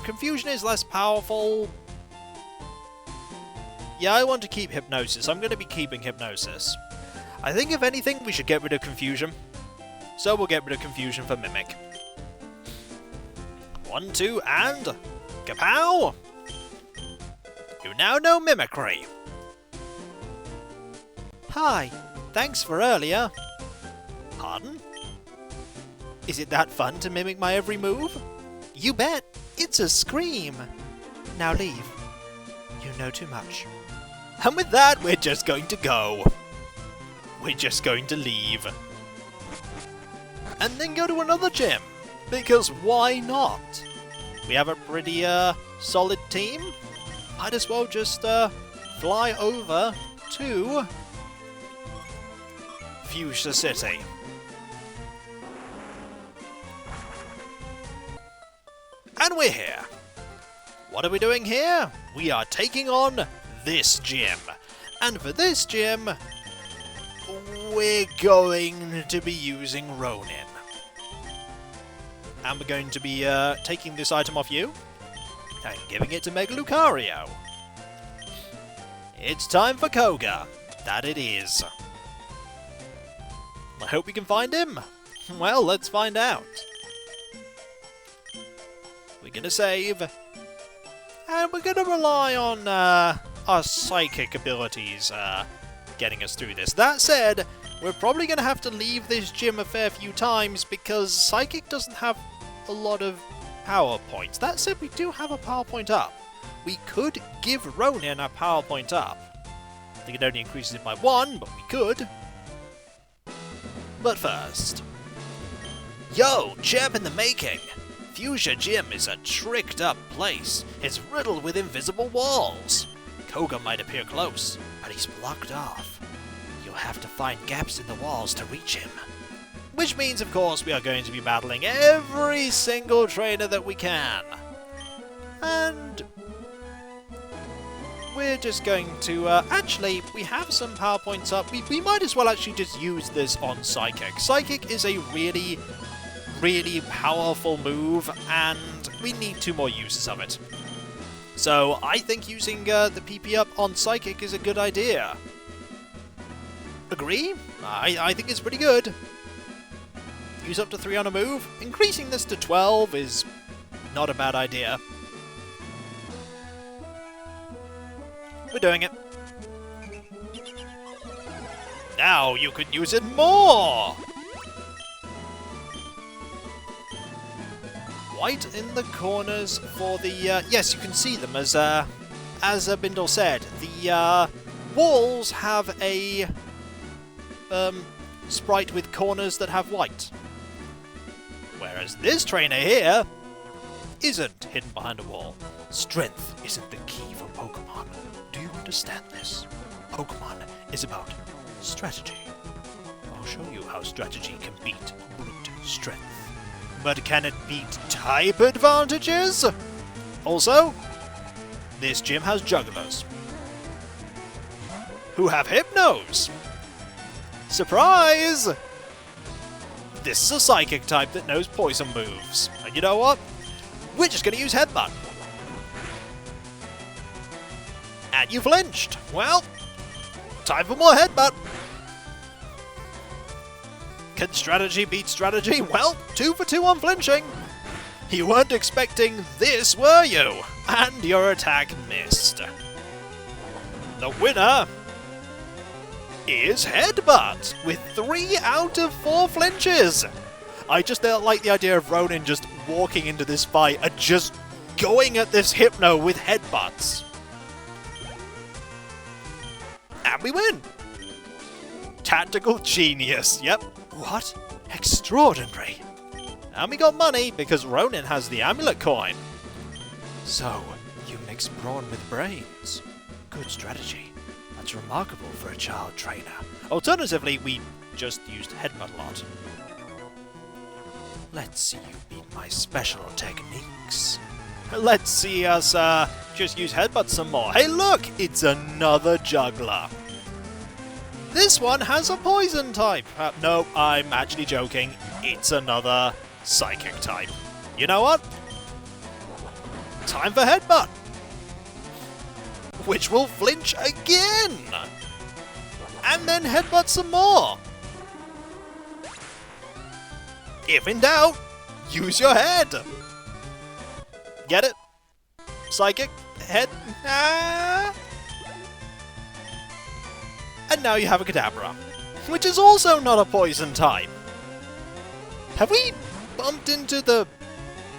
Confusion is less powerful. Yeah, I want to keep Hypnosis. I'm going to be keeping Hypnosis. I think if anything, we should get rid of Confusion. So we'll get rid of Confusion for Mimic. 1, 2, and... Kapow! You now know Mimicry. Hi, thanks for earlier. Pardon? Is it that fun to mimic my every move? You bet! It's a scream! Now leave. You know too much. And with that, we're just going to go. We're just going to leave. And then go to another gym. Because why not? We have a pretty, solid team. Might as well just, fly over to... Fuchsia City. And we're here. What are we doing here? We are taking on this gym. And for this gym, we're going to be using Ronin. And we're going to be taking this item off you and giving it to Mega Lucario. It's time for Koga. That it is. I hope we can find him. Well, let's find out. We're gonna save. And we're gonna rely on our psychic abilities getting us through this. That said, we're probably gonna have to leave this gym a fair few times because Psychic doesn't have a lot of power points. That said, we do have a power point up. We could give Ronin a power point up. I think it only increases it by 1, but we could. But first... Yo, champ in the making! Fuchsia Gym is a tricked up place. It's riddled with invisible walls. Koga might appear close, but he's blocked off. You'll have to find gaps in the walls to reach him. Which means, of course, we are going to be battling every single trainer that we can. And... we're just going to... actually, we have some power points up. We might as well actually just use this on Psychic. Psychic is a really, really powerful move, and we need 2 more uses of it. So, I think using the PP up on Psychic is a good idea. Agree? I think it's pretty good. Use up to 3 on a move. Increasing this to 12 is not a bad idea. We're doing it. Now you could use it more! White in the corners for the... yes, you can see them as Bindle said. The walls have a sprite with corners that have white. Whereas this trainer here isn't hidden behind a wall. Strength isn't the key for Pokemon. Do you understand this? Pokemon is about strategy. I'll show you how strategy can beat brute strength. But can it beat type advantages? Also, this gym has jugglers who have Hypnos. Surprise! This is a psychic type that knows poison moves. And you know what? We're just going to use Headbutt. And you flinched. Well, time for more Headbutt. Can strategy beat strategy? Well, 2 for 2 on flinching. You weren't expecting this, were you? And your attack missed. The winner is Headbutt, with 3 out of 4 flinches. I just like the idea of Ronin just walking into this fight and just going at this Hypno with headbutts. And we win! Tactical genius, yep. What? Extraordinary. And we got money because Ronin has the amulet coin. So, you mix brawn with brains. Good strategy. That's remarkable for a child trainer. Alternatively, we just used headbutt a lot. Let's see you beat my special techniques. Let's see us just use headbutt some more. Hey look! It's another juggler. This one has a poison type. No, I'm actually joking. It's another psychic type. You know what? Time for headbutt. Which will flinch again. And then headbutt some more. If in doubt, use your head. Get it? Psychic head. And now you have a Kadabra, which is also not a poison type. Have we bumped into the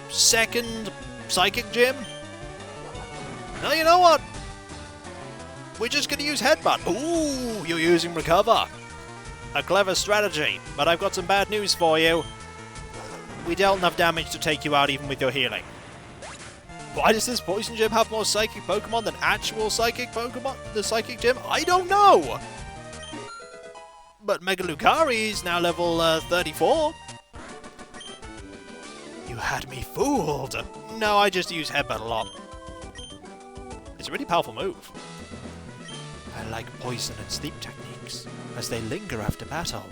second psychic gym? No, you know what? We're just going to use Headbutt. Ooh, you're using Recover. A clever strategy, but I've got some bad news for you. We dealt enough damage to take you out even with your healing. Why does this Poison Gym have more Psychic Pokemon than actual Psychic Pokemon? The Psychic Gym? I don't know! But Mega Lucario is now level 34. You had me fooled! No, I just use Headbutt a lot. It's a really powerful move. I like poison and sleep techniques, as they linger after battle.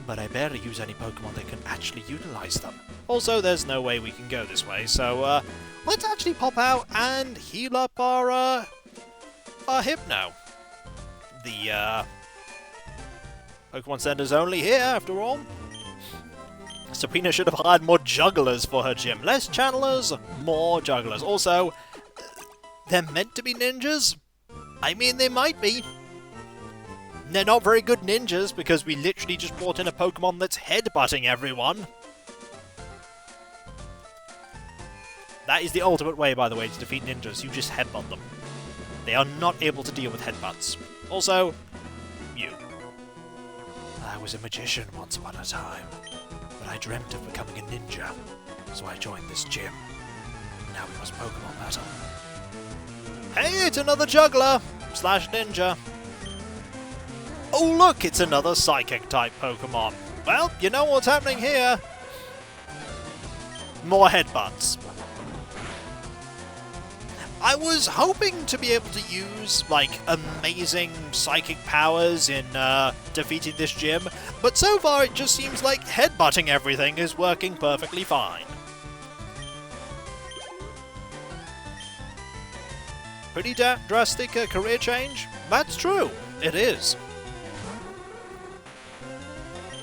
But I barely use any Pokemon that can actually utilize them. Also, there's no way we can go this way, so let's actually pop out and heal up our Hypno. The Pokemon Center's only here, after all. Sabrina should have hired more jugglers for her gym. Less channelers, more jugglers. Also, they're meant to be ninjas? I mean, they might be. They're not very good ninjas because we literally just brought in a Pokemon that's headbutting everyone. That is the ultimate way, by the way, to defeat ninjas. You just headbutt them. They are not able to deal with headbutts. Also, you. I was a magician once upon a time, but I dreamt of becoming a ninja, so I joined this gym. Now we must Pokemon battle. Hey, it's another juggler! Slash ninja. Oh look, it's another Psychic-type Pokemon. Well, you know what's happening here. More headbutts. I was hoping to be able to use, like, amazing psychic powers in defeating this gym, but so far it just seems like headbutting everything is working perfectly fine. Pretty drastic career change? That's true, it is.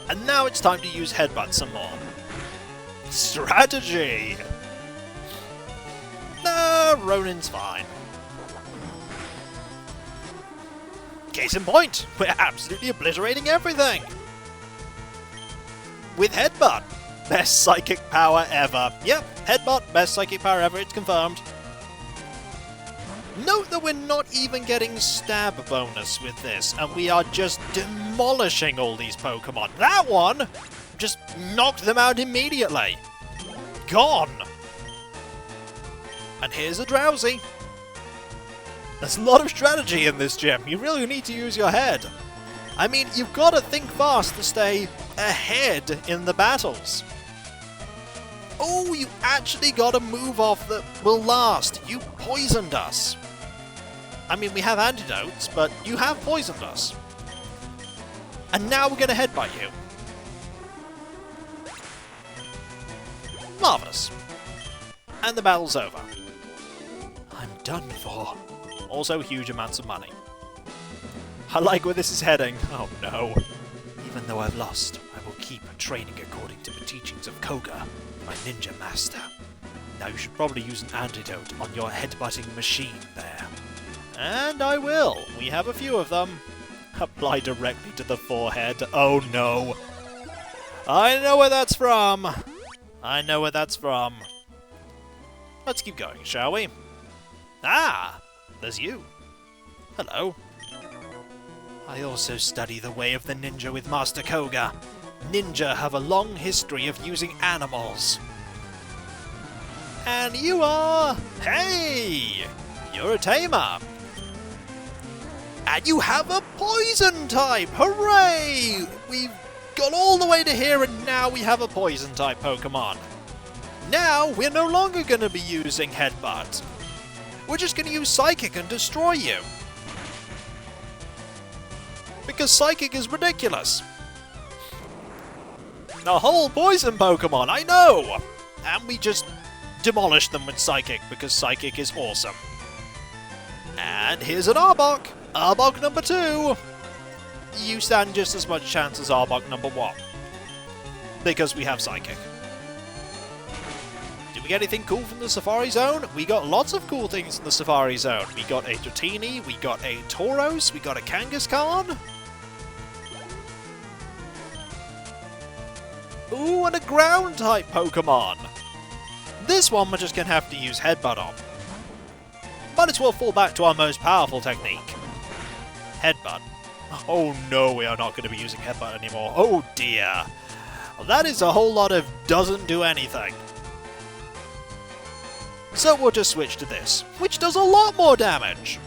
And now it's time to use Headbutt some more. Strategy! No, Ronin's fine. Case in point, we're absolutely obliterating everything! With Headbutt! Best psychic power ever. Yep, Headbutt, best psychic power ever, it's confirmed. Note that we're not even getting stab bonus with this, and we are just demolishing all these Pokemon. That one just knocked them out immediately. Gone. And here's a Drowsy. There's a lot of strategy in this gym. You really need to use your head. I mean, you've got to think fast to stay ahead in the battles. Oh, you actually got a move off that will last. You poisoned us. I mean, we have antidotes, but you have poisoned us. And now we're going to headbutt you. Marvellous. And the battle's over. I'm done for. Also, huge amounts of money. I like where this is heading. Oh no. Even though I've lost, I will keep training according to the teachings of Koga, my ninja master. Now you should probably use an antidote on your headbutting machine there. And I will. We have a few of them. Apply directly to the forehead. Oh no. I know where that's from. I know where that's from. Let's keep going, shall we? Ah! There's you. Hello. I also study the way of the ninja with Master Koga. Ninja have a long history of using animals. And you are... Hey! You're a tamer. And you have a poison type! Hooray! We've got all the way to here and now we have a poison type Pokemon. Now we're no longer going to be using Headbutt. We're just going to use Psychic and destroy you. Because Psychic is ridiculous. A whole poison Pokemon, I know! And we just demolish them with Psychic because Psychic is awesome. And here's an Arbok! Arbok number 2! You stand just as much chance as Arbok number 1. Because we have Psychic. Did we get anything cool from the Safari Zone? We got lots of cool things in the Safari Zone. We got a Dratini, we got a Tauros, we got a Kangaskhan. Ooh, and a Ground-type Pokemon! This one we're just going to have to use Headbutt on. Might as well fall back to our most powerful technique. Headbutt. Oh no, we are not going to be using Headbutt anymore. Oh dear. Well, that is a whole lot of doesn't do anything. So we'll just switch to this, which does a lot more damage.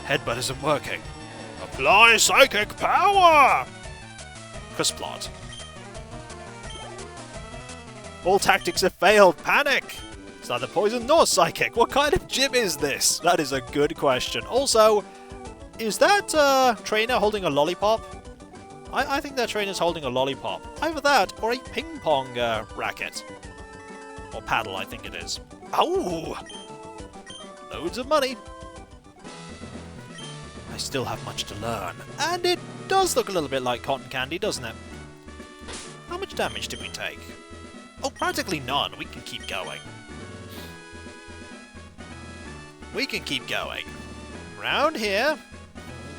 Headbutt isn't working. Apply Psychic Power! Crisplot. All tactics have failed. Panic! It's neither poison nor psychic. What kind of gym is this? That is a good question. Also, is that trainer holding a lollipop? I think that trainer's holding a lollipop. Either that or a ping pong racket. Or paddle, I think it is. Oh! Loads of money. I still have much to learn. And it does look a little bit like cotton candy, doesn't it? How much damage did we take? Oh, practically none. We can keep going. We can keep going. Round here.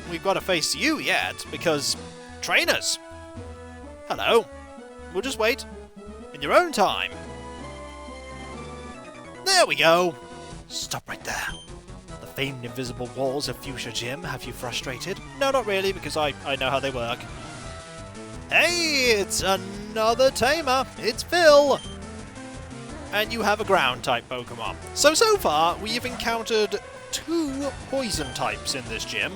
We've got to face you yet, because... trainers! Hello. We'll just wait. In your own time. There we go. Stop right there. The famed invisible walls of Fuchsia Gym have you frustrated? No, not really, because I know how they work. Hey, it's another tamer. It's Phil. And you have a ground-type Pokemon. So far, we've encountered 2 poison types in this gym.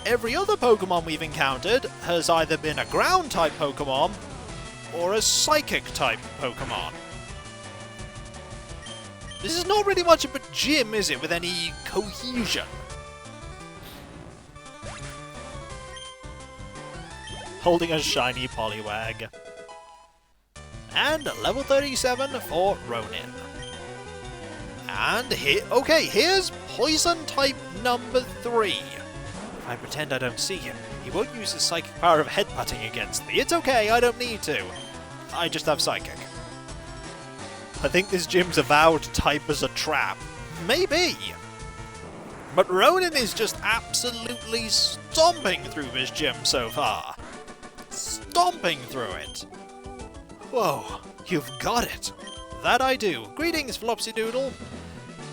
Every other Pokemon we've encountered has either been a ground-type Pokemon or a Psychic-type Pokemon. This is not really much of a gym, is it, with any cohesion? Holding a shiny Poliwag. And level 37 for Ronin. And here, okay, here's Poison type number 3. If I pretend I don't see him, he won't use his psychic power of headbutting against me. It's okay, I don't need to. I just have Psychic. I think this gym's avowed type as a trap. Maybe. But Ronin is just absolutely stomping through this gym so far. Stomping through it. Whoa, you've got it. That I do. Greetings, Flopsy-Doodle.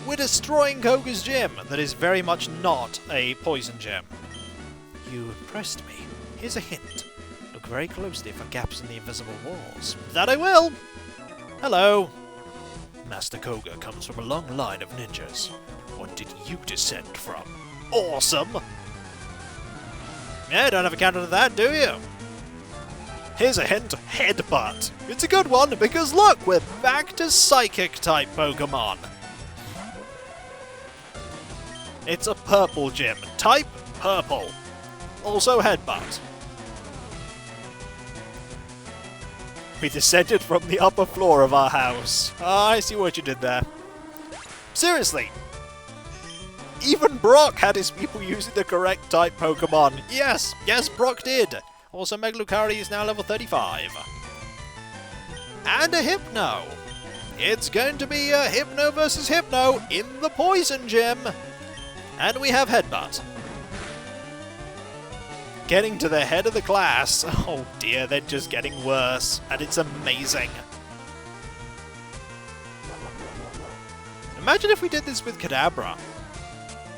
We're destroying Koga's gym. That is very much not a poison gym. You impressed me. Here's a hint. Look very closely for gaps in the invisible walls. That I will. Hello. Master Koga comes from a long line of ninjas. What did you descend from? Awesome! Yeah, don't have a counter to that, do you? Here's a hint, Headbutt. It's a good one, because look, we're back to Psychic-type Pokemon. It's a purple gym. Type, purple. Also Headbutt. We descended from the upper floor of our house. Ah, I see what you did there. Seriously. Even Brock had his people using the correct type Pokemon. Yes, Brock did. Also, Megalukari is now level 35. And a Hypno. It's going to be a Hypno versus Hypno in the Poison Gym. And we have Headbutt. Getting to the head of the class. Oh dear, they're just getting worse. And it's amazing. Imagine if we did this with Kadabra.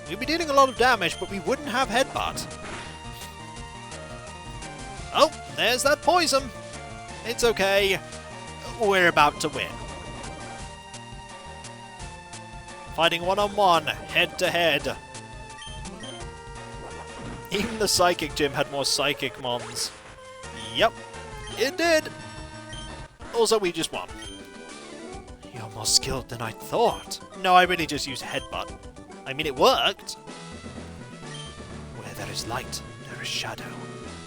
We'd be dealing a lot of damage, but we wouldn't have Headbutt. Oh, there's that poison. It's okay. We're about to win. Fighting one-on-one, head-to-head. Even the Psychic Gym had more Psychic Mons. Yep, it did. Also, we just won. You're more skilled than I thought. No, I really just used Headbutt. I mean, it worked. Where there is light, there is shadow.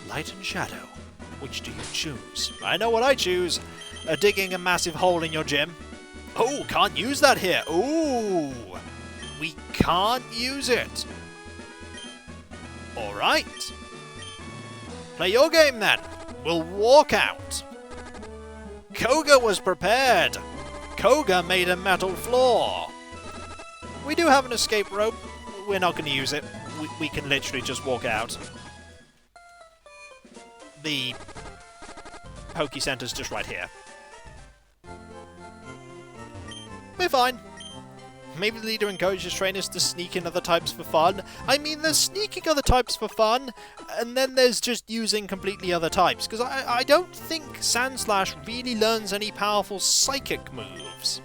Light and shadow. Which do you choose? I know what I choose. Digging a massive hole in your gym. Oh, can't use that here. Ooh. We can't use it. Alright. Play your game then. We'll walk out. Koga was prepared. Koga made a metal floor. We do have an escape rope. We're not going to use it. We can literally just walk out. The Poke Center's just right here. We're fine. Maybe the leader encourages trainers to sneak in other types for fun. I mean, there's sneaking other types for fun, and then there's just using completely other types. Because I don't think Sandslash really learns any powerful psychic moves.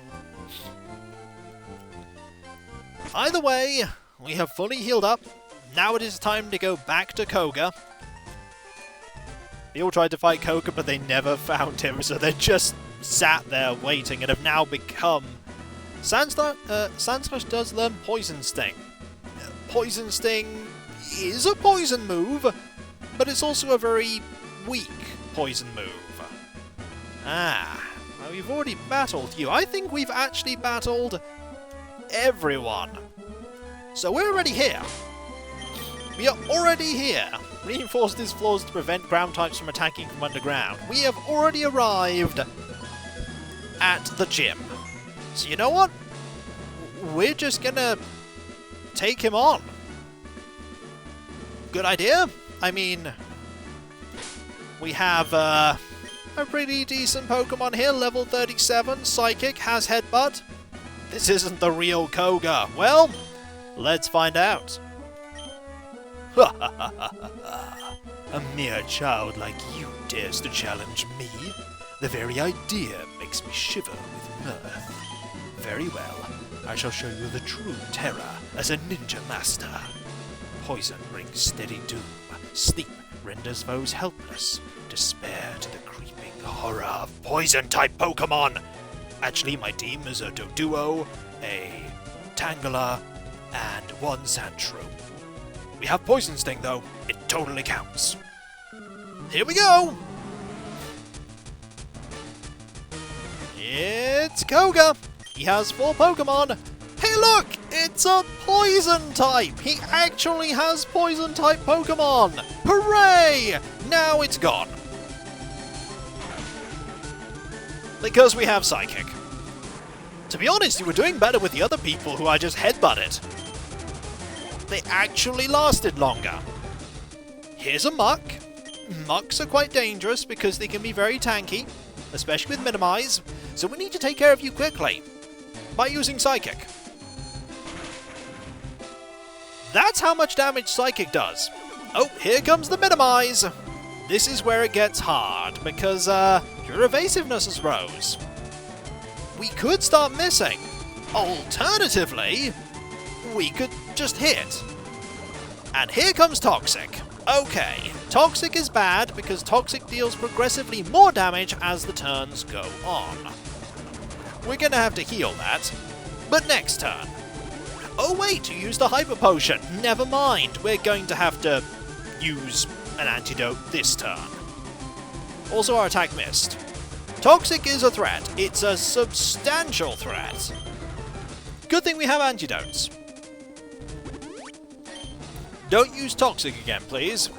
Either way, we have fully healed up. Now it is time to go back to Koga. They all tried to fight Koga, but they never found him, so they just sat there waiting and have now become... Sandslash does learn Poison Sting. Poison Sting is a poison move, but it's also a very weak poison move. Ah, well, we've already battled you. I think we've actually battled everyone. So we're already here. We are already here. Reinforce these floors to prevent ground types from attacking from underground. We have already arrived at the gym. So you know what? We're just gonna take him on. Good idea. I mean, we have a pretty decent Pokemon here, level 37. Psychic has Headbutt. This isn't the real Koga. Well, let's find out. A mere child like you dares to challenge me? The very idea makes me shiver with mirth. Very well, I shall show you the true terror as a ninja master. Poison brings steady doom. Sleep renders foes helpless. Despair to the creeping horror of poison-type Pokemon. Actually, my team is a Doduo, a Tangela, and one Sandshrew. We have Poison Sting, though. It totally counts. Here we go! It's Koga! He has 4 Pokemon! Hey look! It's a Poison type! He actually has Poison type Pokemon! Hooray! Now it's gone. Because we have Psychic. To be honest, you were doing better with the other people who I just headbutted. They actually lasted longer. Here's a Muck. Mucks are quite dangerous because they can be very tanky, especially with Minimize, so we need to take care of you quickly by using Psychic. That's how much damage Psychic does. Oh, here comes the Minimize. This is where it gets hard because your evasiveness has rose. We could start missing. Alternatively, we could just hit. And here comes Toxic. Okay, Toxic is bad because Toxic deals progressively more damage as the turns go on. We're gonna have to heal that, but next turn. Oh wait, you used a Hyper Potion. Never mind, we're going to have to use an antidote this turn. Also, our attack missed. Toxic is a threat. It's a substantial threat. Good thing we have antidotes. Don't use Toxic again, please.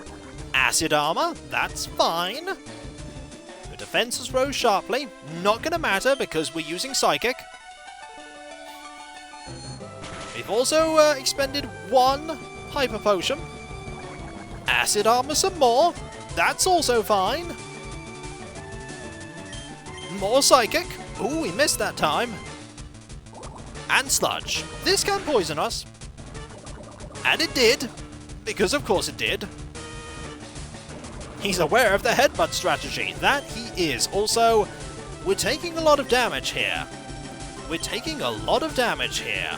Acid armor, that's fine. The defenses rose sharply. Not gonna matter because we're using Psychic. We've also expended one Hyper Potion. Acid armor some more. That's also fine. More Psychic. Ooh, we missed that time. And Sludge. This can poison us. And it did. Because of course it did. He's aware of the headbutt strategy. That he is. Also, we're taking a lot of damage here. We're taking a lot of damage here.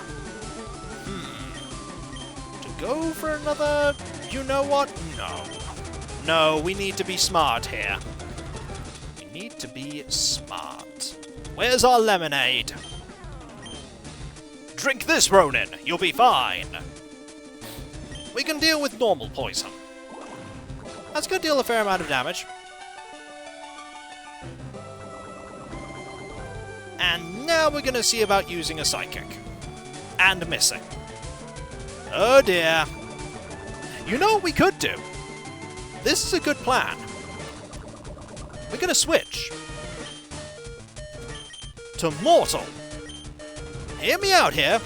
To go for another... You know what? No. No, we need to be smart here. We need to be smart. Where's our lemonade? Drink this, Ronin. You'll be fine. We can deal with normal poison. That's going to deal a fair amount of damage. And now we're going to see about using a Psychic. And missing. Oh dear. You know what we could do? This is a good plan. We're going to switch to Mortal. Hear me out here.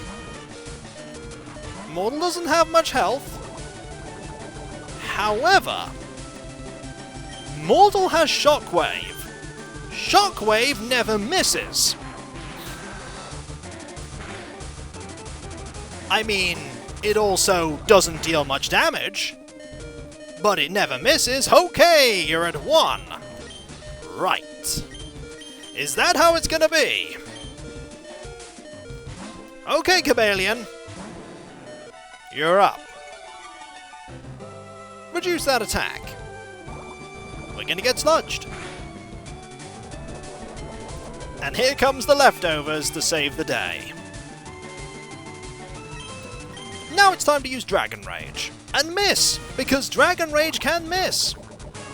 Mortal doesn't have much health. However, Mortal has Shockwave. Shockwave never misses. I mean, it also doesn't deal much damage, but it never misses. Okay, you're at 1. Right. Is that how it's gonna be? Okay, Cabalion. You're up. Reduce that attack. We're gonna get sludged. And here comes the leftovers to save the day. Now it's time to use Dragon Rage. And miss! Because Dragon Rage can miss!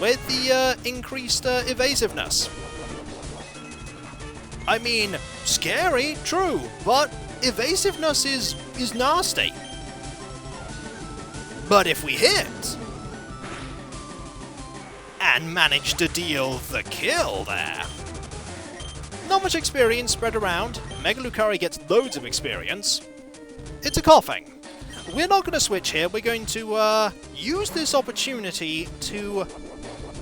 With the increased evasiveness. I mean, scary, true, but evasiveness is nasty. But if we hit... and manage to deal the kill there... Not much experience spread around. Mega Lucario gets loads of experience. It's a coughing. We're not going to switch here. We're going to use this opportunity to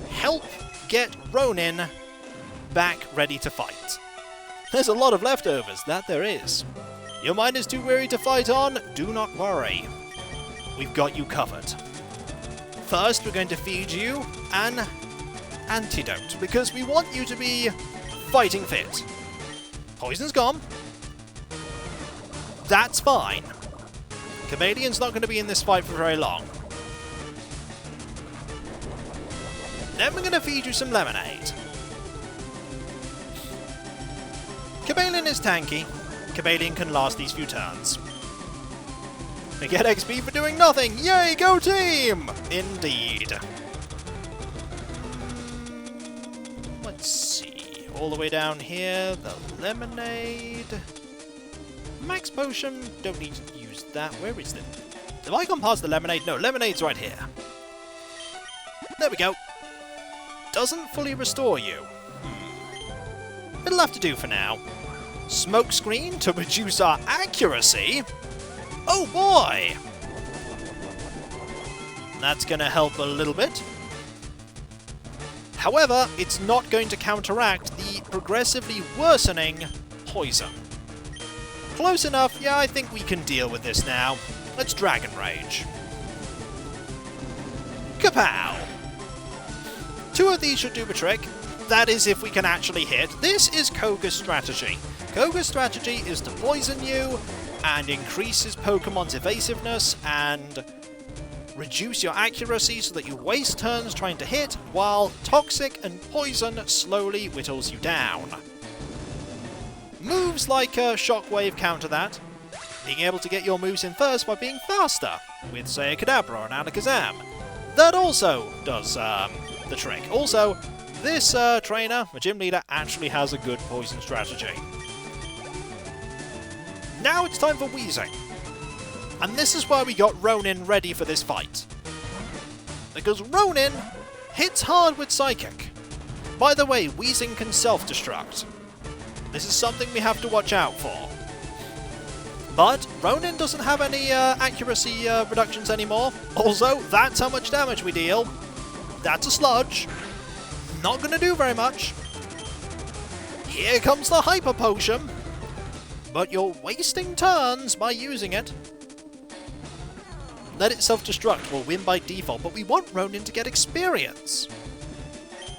help get Ronin back ready to fight. There's a lot of leftovers, that there is. Your mind is too weary to fight on? Do not worry. We've got you covered. First, we're going to feed you an antidote, because we want you to be fighting fit. Poison's gone. That's fine. Cabalion's not going to be in this fight for very long. Then we're going to feed you some lemonade. Cabalion is tanky. Cabalion can last these few turns. We get XP for doing nothing! Yay, go team! Indeed. Let's see. All the way down here, the lemonade. Max potion, don't need to use that. Where is it? Have I gone past the lemonade? No, lemonade's right here. There we go. Doesn't fully restore you. It'll have to do for now. Smoke screen to reduce our accuracy. Oh boy! That's going to help a little bit. However, it's not going to counteract the progressively worsening poison. Close enough, yeah, I think we can deal with this now. Let's Dragon Rage. Kapow! 2 of these should do the trick. That is if we can actually hit. This is Koga's strategy. Koga's strategy is to poison you and increase his Pokemon's evasiveness and reduce your accuracy so that you waste turns trying to hit, while Toxic and Poison slowly whittles you down. Moves like Shockwave counter that, being able to get your moves in first by being faster, with say a Kadabra and Alakazam. That also does the trick. Also, this trainer, the gym leader, actually has a good poison strategy. Now it's time for Weezing. And this is why we got Ronin ready for this fight. because Ronin hits hard with Psychic. By the way, Weezing can self-destruct. This is something we have to watch out for. But Ronin doesn't have any accuracy reductions anymore. Also, that's how much damage we deal. That's a sludge. Not gonna do very much. Here comes the Hyper Potion. But you're wasting turns by using it. Let it self-destruct. We'll win by default, but we want Ronin to get experience.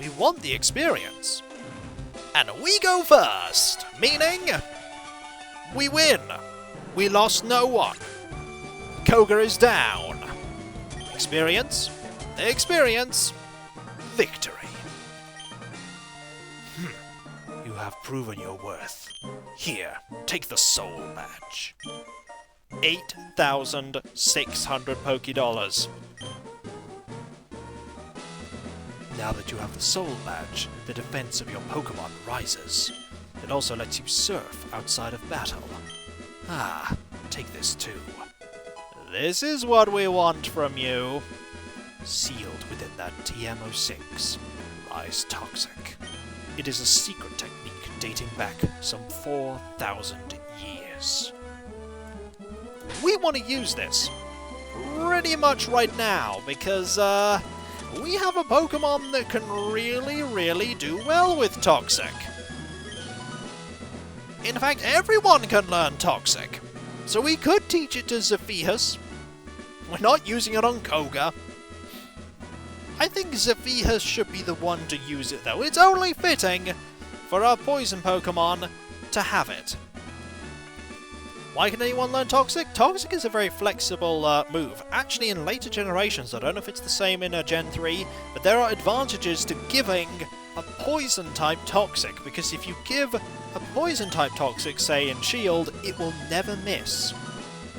We want the experience. And we go first, meaning we win. We lost no one. Koga is down. Experience. Experience. Victory. You have proven your worth. Here, take the Soul Badge. 8,600 Pokédollars. Now that you have the Soul Badge, the defense of your Pokemon rises. It also lets you surf outside of battle. Ah, take this too. This is what we want from you. Sealed within that TM06 lies Toxic. It is a secret technique dating back some 4,000 years. We want to use this pretty much right now because we have a Pokemon that can really do well with Toxic. In fact, everyone can learn Toxic. So we could teach it to Zephyrus. We're not using it on Koga. I think Zephyrus should be the one to use it though. It's only fitting for our poison Pokemon to have it. Why can anyone learn Toxic? Toxic is a very flexible move. Actually, in later generations, I don't know if it's the same in Gen 3, but there are advantages to giving a Poison-type Toxic, because if you give a Poison-type Toxic, say in Shield, it will never miss.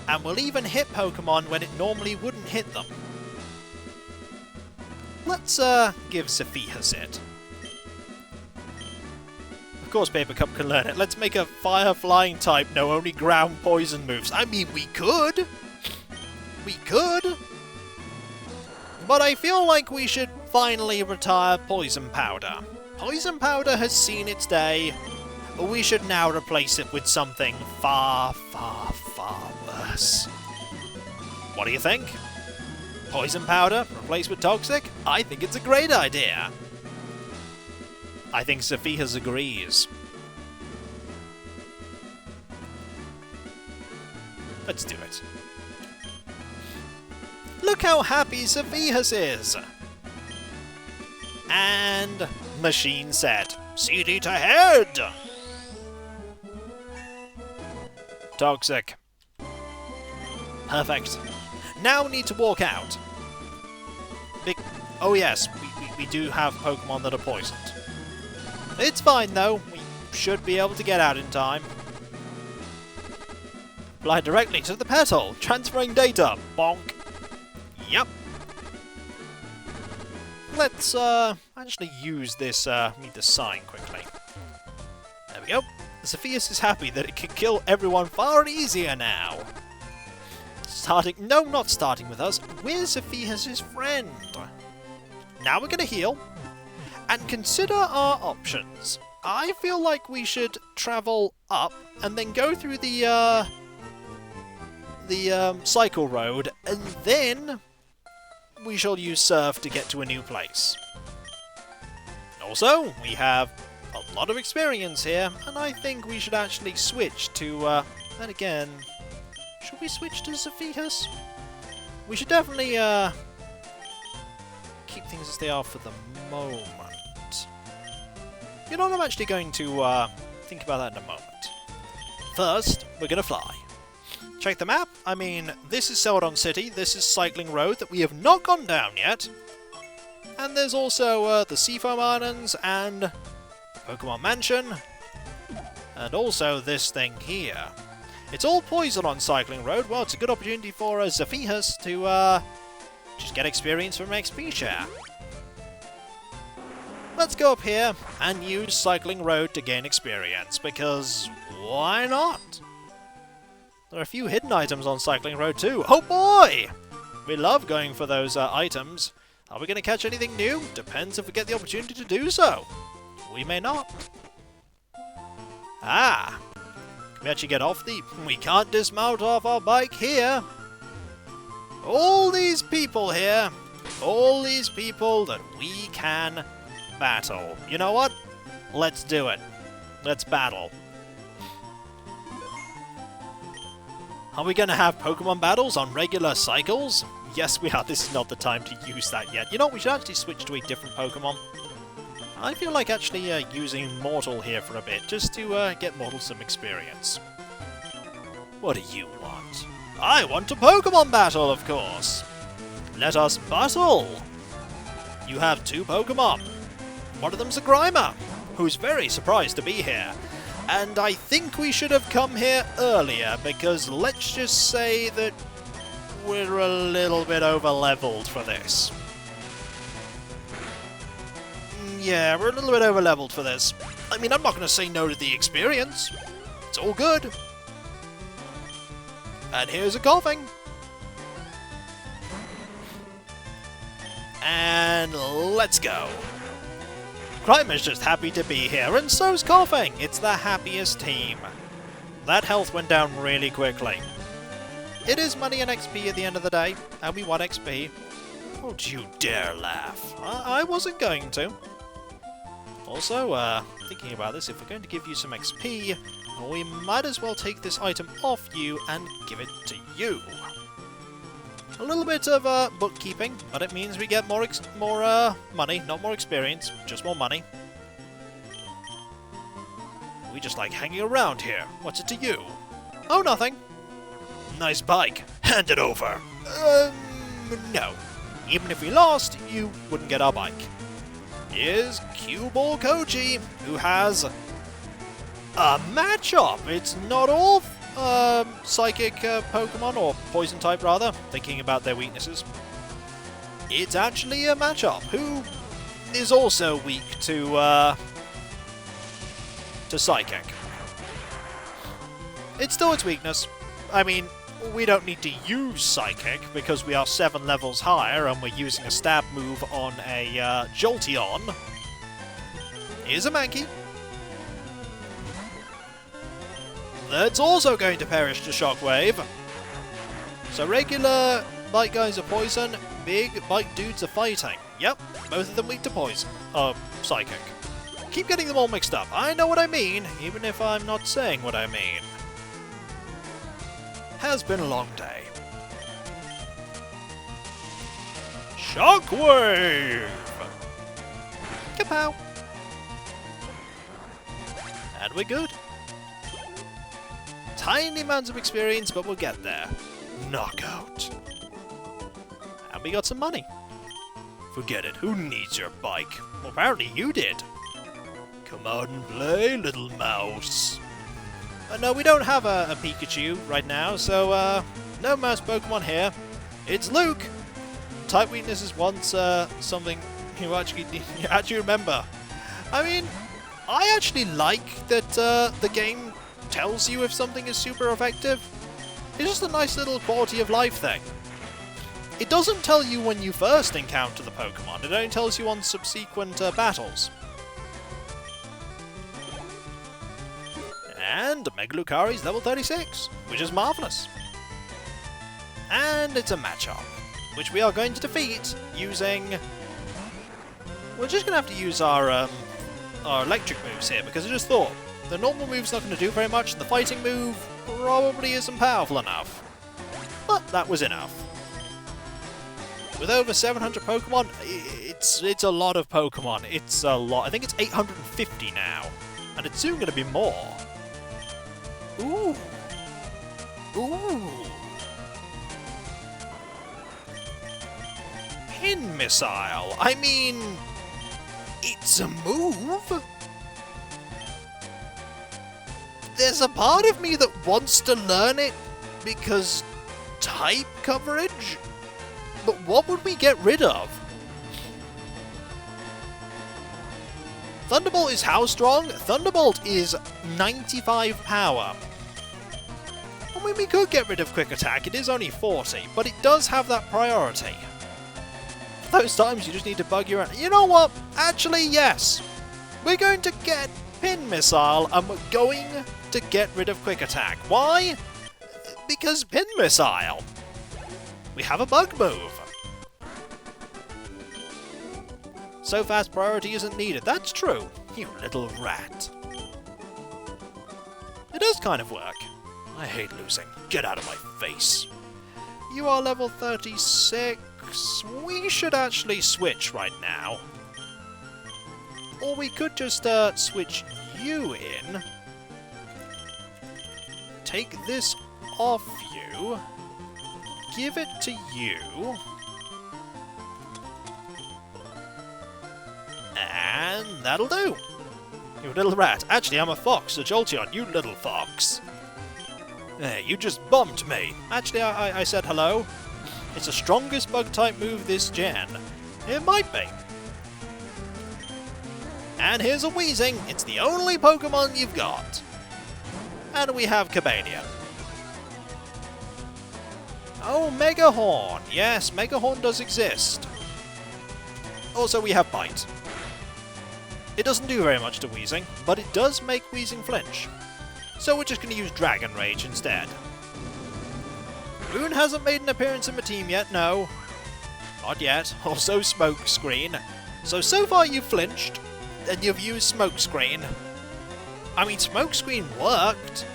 And will even hit Pokemon when it normally wouldn't hit them. Let's give Zephyrus it. Of course Paper Cup can learn it. Let's make a Fire Flying type, no, only ground poison moves. I mean, we could! We could! But I feel like we should finally retire Poison Powder. Poison Powder has seen its day. We should now replace it with something far worse. What do you think? Poison Powder replaced with Toxic? I think it's a great idea. I think Zephyrus agrees. Let's do it. Look how happy Zephyrus is! And machine set. CD to head! Toxic. Perfect. Now we need to walk out. Oh yes, we do have Pokemon that are poisoned. It's fine though, we should be able to get out in time. Fly directly to the petal, transferring data. Bonk. Yep. Let's actually use this meet the sign quickly. There we go. Zephyrus is happy that it can kill everyone far easier now. No, not starting with us. We're Zephyrus' friend. Now we're gonna heal. And consider our options. I feel like we should travel up and then go through the cycle road, and then we shall use Surf to get to a new place. Also, we have a lot of experience here, and I think we should actually switch to, then again, should we switch to Zephyrus? We should definitely, keep things as they are for the moment. You know what, I'm actually going to think about that in a moment. First, we're going to fly. Check the map. I mean, this is Celadon City, this is Cycling Road that we have not gone down yet. And there's also the Seafoam Islands and Pokemon Mansion. And also this thing here. It's all poison on Cycling Road. Well, it's a good opportunity for Zephyrus to just get experience from XP share. Let's go up here and use Cycling Road to gain experience, because why not? There are a few hidden items on Cycling Road too. Oh boy! We love going for those items. Are we going to catch anything new? Depends if we get the opportunity to do so. We may not. Ah! Can we actually get off the... We can't dismount off our bike here. All these people here. All these people that we can battle. You know what? Let's do it. Let's battle. Are we going to have Pokemon battles on regular cycles? Yes, we are. This is not the time to use that yet. You know what? We should actually switch to a different Pokemon. I feel like actually using Mortal here for a bit, just to get Mortal some experience. What do you want? I want a Pokemon battle, of course! Let us battle! You have 2 Pokemon. One of them's a Grimer, who's very surprised to be here. And I think we should have come here earlier, because let's just say that we're a little bit over-leveled for this. Yeah, we're a little bit over-leveled for this. I mean, I'm not going to say no to the experience. It's all good. And here's a Coughing. And let's go. Grimer's just happy to be here, and so's Coughing. It's the happiest team. That health went down really quickly. It is money and XP at the end of the day, and we want XP. Don't you dare laugh. I wasn't going to. Also, thinking about this, if we're going to give you some XP, we might as well take this item off you and give it to you. A little bit of bookkeeping, but it means we get more money, not more experience, just more money. We just like hanging around here. What's it to you? Oh, nothing. Nice bike. Hand it over. No. Even if we lost, you wouldn't get our bike. Here's Cue Ball Koji, who has a Machop. It's not all Psychic Pokemon, or Poison type rather, thinking about their weaknesses. It's actually a Machop, who is also weak to Psychic. It's still its weakness. I mean, we don't need to use Psychic because we are 7 levels higher and we're using a stab move on a Jolteon. Here's a Mankey. That's also going to perish to Shockwave. So regular bite guys are poison, big bite dudes are fighting. Yep, both of them weak to poison. Psychic. Keep getting them all mixed up. I know what I mean, even if I'm not saying what I mean. Has been a long day. Shockwave! Kapow! And we're good. Tiny amounts of experience, but we'll get there. Knockout. And we got some money. Forget it, who needs your bike? Well, apparently you did. Come out and play, little mouse. No, we don't have a Pikachu right now, so no mouse Pokemon here. It's Luke! Type weakness is once something you actually remember. I mean, I actually like that the game tells you if something is super effective. It's just a nice little quality of life thing. It doesn't tell you when you first encounter the Pokemon, it only tells you on subsequent battles. And Mega Lucari's level 36, which is marvellous. And it's a Machop, which we are going to defeat using... We're just going to have to use our electric moves here, because I just thought, the normal move's not going to do very much, and the fighting move probably isn't powerful enough. But that was enough. With over 700 Pokemon, it's a lot of Pokemon. It's a lot. I think it's 850 now, and it's soon going to be more. Ooh. Ooh. Pin Missile. I mean, it's a move. There's a part of me that wants to learn it because type coverage? But what would we get rid of? Thunderbolt is how strong? Thunderbolt is 95 power. I mean, we could get rid of Quick Attack, it is only 40, but it does have that priority. those times you just need to bug your... You know what? Actually, yes. We're going to get Pin Missile, and we're going to get rid of Quick Attack. Why? Because Pin Missile. We have a bug move. So fast priority isn't needed. That's true. You little rat. It does kind of work. I hate losing. Get out of my face. You are level 36. We should actually switch right now. Or we could just switch you in. Take this off you. Give it to you. And that'll do. You little rat. Actually, I'm a fox, so Jolteon, you little fox. Hey, you just bumped me. Actually, I said hello. It's the strongest bug-type move this gen. It might be. And here's a Weezing. It's the only Pokemon you've got. And we have Cobalion. Oh, Mega Horn. Yes, Mega Horn does exist. Also, we have Bite. It doesn't do very much to Weezing, but it does make Weezing flinch. So we're just going to use Dragon Rage instead. Rune hasn't made an appearance in my team yet, no. Not yet. Also Smoke Screen. So far you've flinched, and you've used Smoke Screen. I mean, Smoke Screen worked.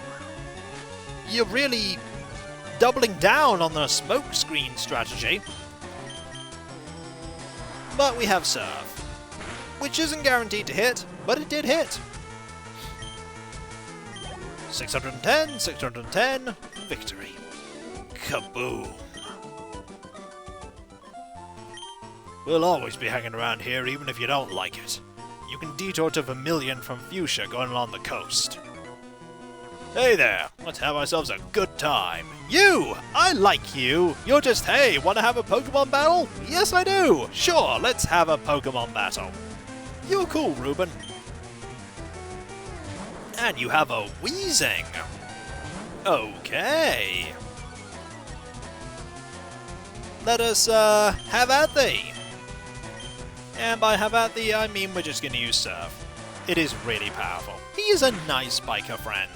You're really doubling down on the Smoke Screen strategy. But we have Surf, which isn't guaranteed to hit, but it did hit. 610, 610, victory. Kaboom. We'll always be hanging around here even if you don't like it. You can detour to Vermilion from Fuchsia going along the coast. Hey there, let's have ourselves a good time. You! I like you! You're just, hey, wanna have a Pokemon battle? Yes, I do! Sure, let's have a Pokemon battle. You're cool, Ruben. And you have a Weezing. Okay. Let us, have at thee. And by have at thee, I mean we're just gonna use Surf. It is really powerful. He is a nice biker friend.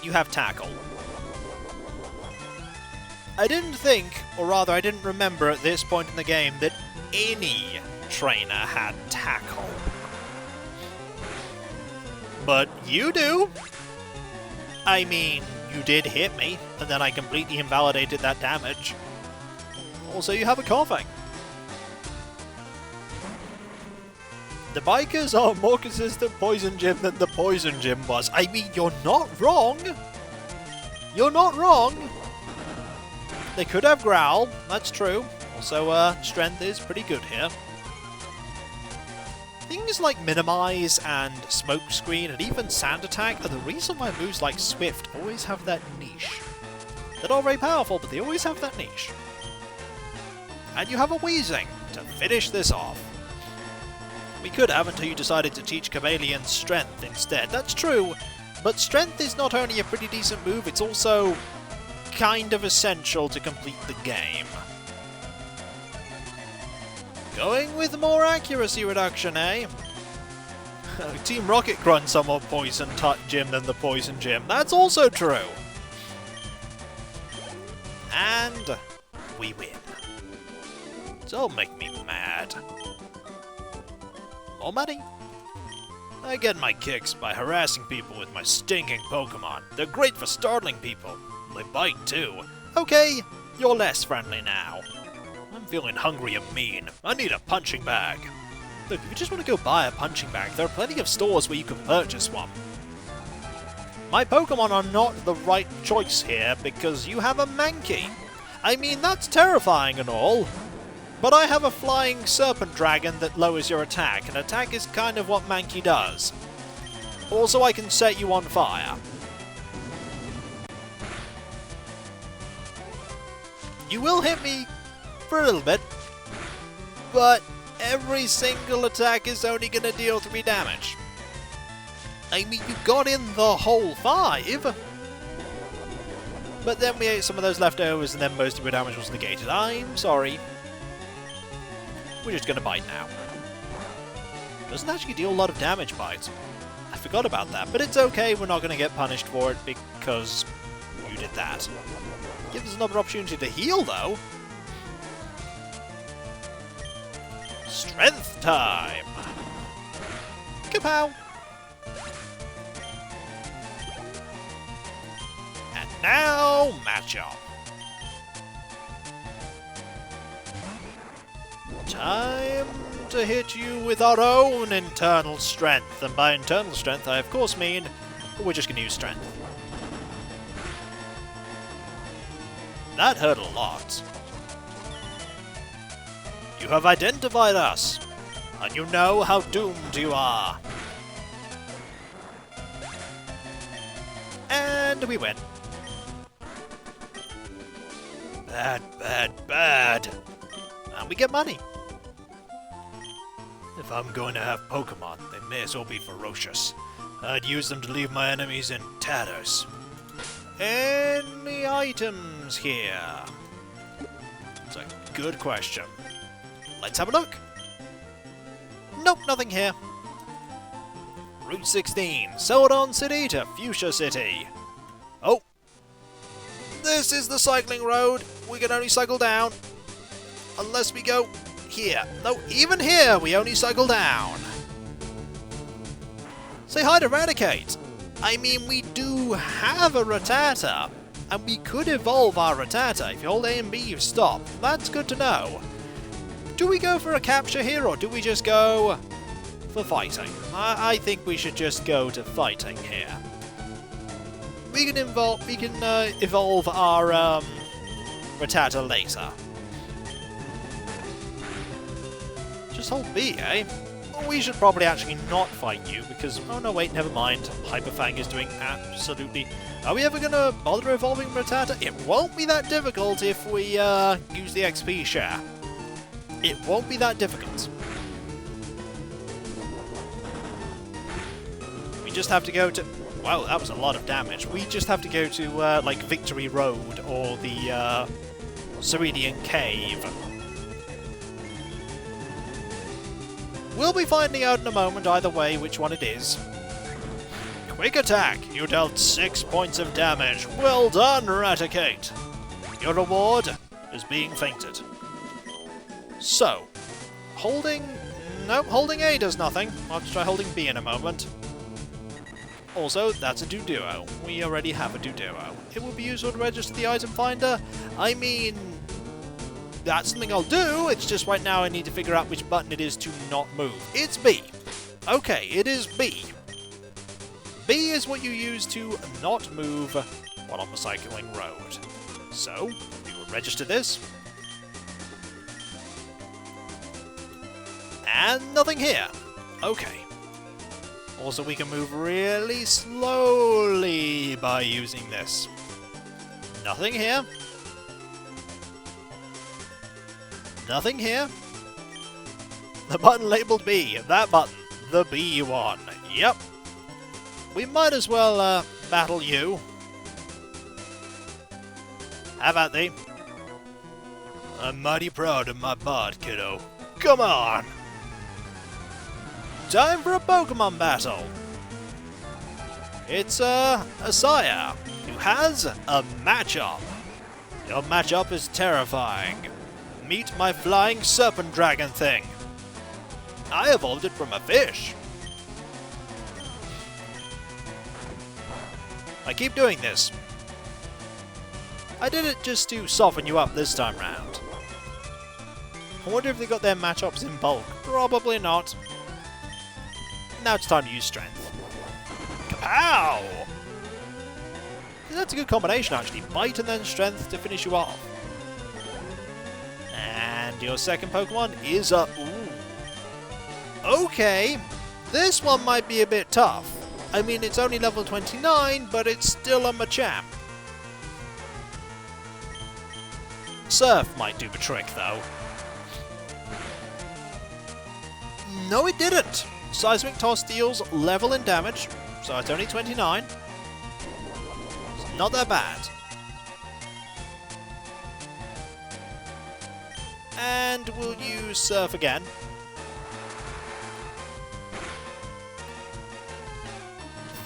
You have Tackle. I didn't think, or rather I didn't remember at this point in the game, that any trainer had Tackle. But you do! I mean, you did hit me, and then I completely invalidated that damage. Also, you have a Coughing. The bikers are a more consistent Poison Gym than the Poison Gym was. I mean, you're not wrong! You're not wrong! They could have Growl, that's true. Also, Strength is pretty good here. Things like Minimize and Smoke Screen and even Sand Attack are the reason why moves like Swift always have that niche. They're not very powerful, but they always have that niche. And you have a Weezing to finish this off. We could have until you decided to teach Cobalion Strength instead. That's true, but Strength is not only a pretty decent move, it's also kind of essential to complete the game. Going with more accuracy reduction, eh? Team Rocket runs somewhat Poison Gym than the Poison Gym. That's also true. And we win. Don't make me mad. More money. I get my kicks by harassing people with my stinking Pokemon. They're great for startling people. They bite too. Okay, you're less friendly now. I'm feeling hungry and mean. I need a punching bag. Look, if you just want to go buy a punching bag, there are plenty of stores where you can purchase one. My Pokemon are not the right choice here because you have a Mankey. I mean, that's terrifying and all. But I have a flying serpent dragon that lowers your attack, and attack is kind of what Mankey does. Also, I can set you on fire. You will hit me for a little bit, but every single attack is only going to deal 3 damage. I mean, you got in the whole 5, but then we ate some of those leftovers and then most of your damage was negated. I'm sorry. We're just gonna bite now. Doesn't actually deal a lot of damage, bite. I forgot about that, but it's okay, we're not gonna get punished for it because you did that. Gives us another opportunity to heal, though. Strength time! Kapow! And now, match-up. Time to hit you with our own internal strength. And by internal strength, I of course mean we're just going to use strength. That hurt a lot. You have identified us, and you know how doomed you are. And we win. Bad, bad, bad. And we get money. If I'm going to have Pokemon, they may as well be ferocious. I'd use them to leave my enemies in tatters. Any items here? It's a good question. Let's have a look. Nope, nothing here. Route 16, Celadon City to Fuchsia City. Oh! This is the cycling road. We can only cycle down. Unless we go here. No, even here we only cycle down. Say hi to Raticate. I mean, we do have a Rattata, and we could evolve our Rattata. If you hold A and B, you stop. That's good to know. Do we go for a capture here, or do we just go for fighting? I think we should just go to fighting here. We can evolve our Rattata later. Just hold B, eh? We should probably actually not fight you, because... Oh no, wait, never mind. Hyperfang is doing absolutely... Are we ever gonna bother evolving Rattata? It won't be that difficult if we use the XP share. It won't be that difficult. We just have to go to... Wow, that was a lot of damage. We just have to go to, like, Victory Road or the, Ceridian Cave. We'll be finding out in a moment either way which one it is. Quick attack! You dealt 6 points of damage. Well done, Raticate! Your reward is being fainted. So, holding... Nope, holding A does nothing. I'll have to try holding B in a moment. Also, that's a Doduo. We already have a Doduo. It will be useful to register the item finder. I mean... That's something I'll do, it's just right now I need to figure out which button it is to not move. It's B. Okay, it is B. B is what you use to not move while on the cycling road. So, we will register this. And nothing here. Okay. Also, we can move really slowly by using this. Nothing here. Nothing here. The button labelled B. That button. The B one. Yep. We might as well, battle you. Have at thee. I'm mighty proud of my bod, kiddo. Come on! Time for a Pokemon battle. It's, a Sire, who has a matchup. Your matchup is terrifying. Meet my flying serpent dragon thing. I evolved it from a fish. I keep doing this. I did it just to soften you up this time round. I wonder if they got their matchups in bulk. Probably not. Now it's time to use strength. Kapow! That's a good combination actually. Bite and then strength to finish you off. And your second Pokemon is a... Ooh. Okay, this one might be a bit tough. I mean, it's only level 29, but it's still a Machamp. Surf might do the trick, though. No, it didn't. Seismic Toss deals level in damage, so it's only 29. It's not that bad. And we'll use Surf again.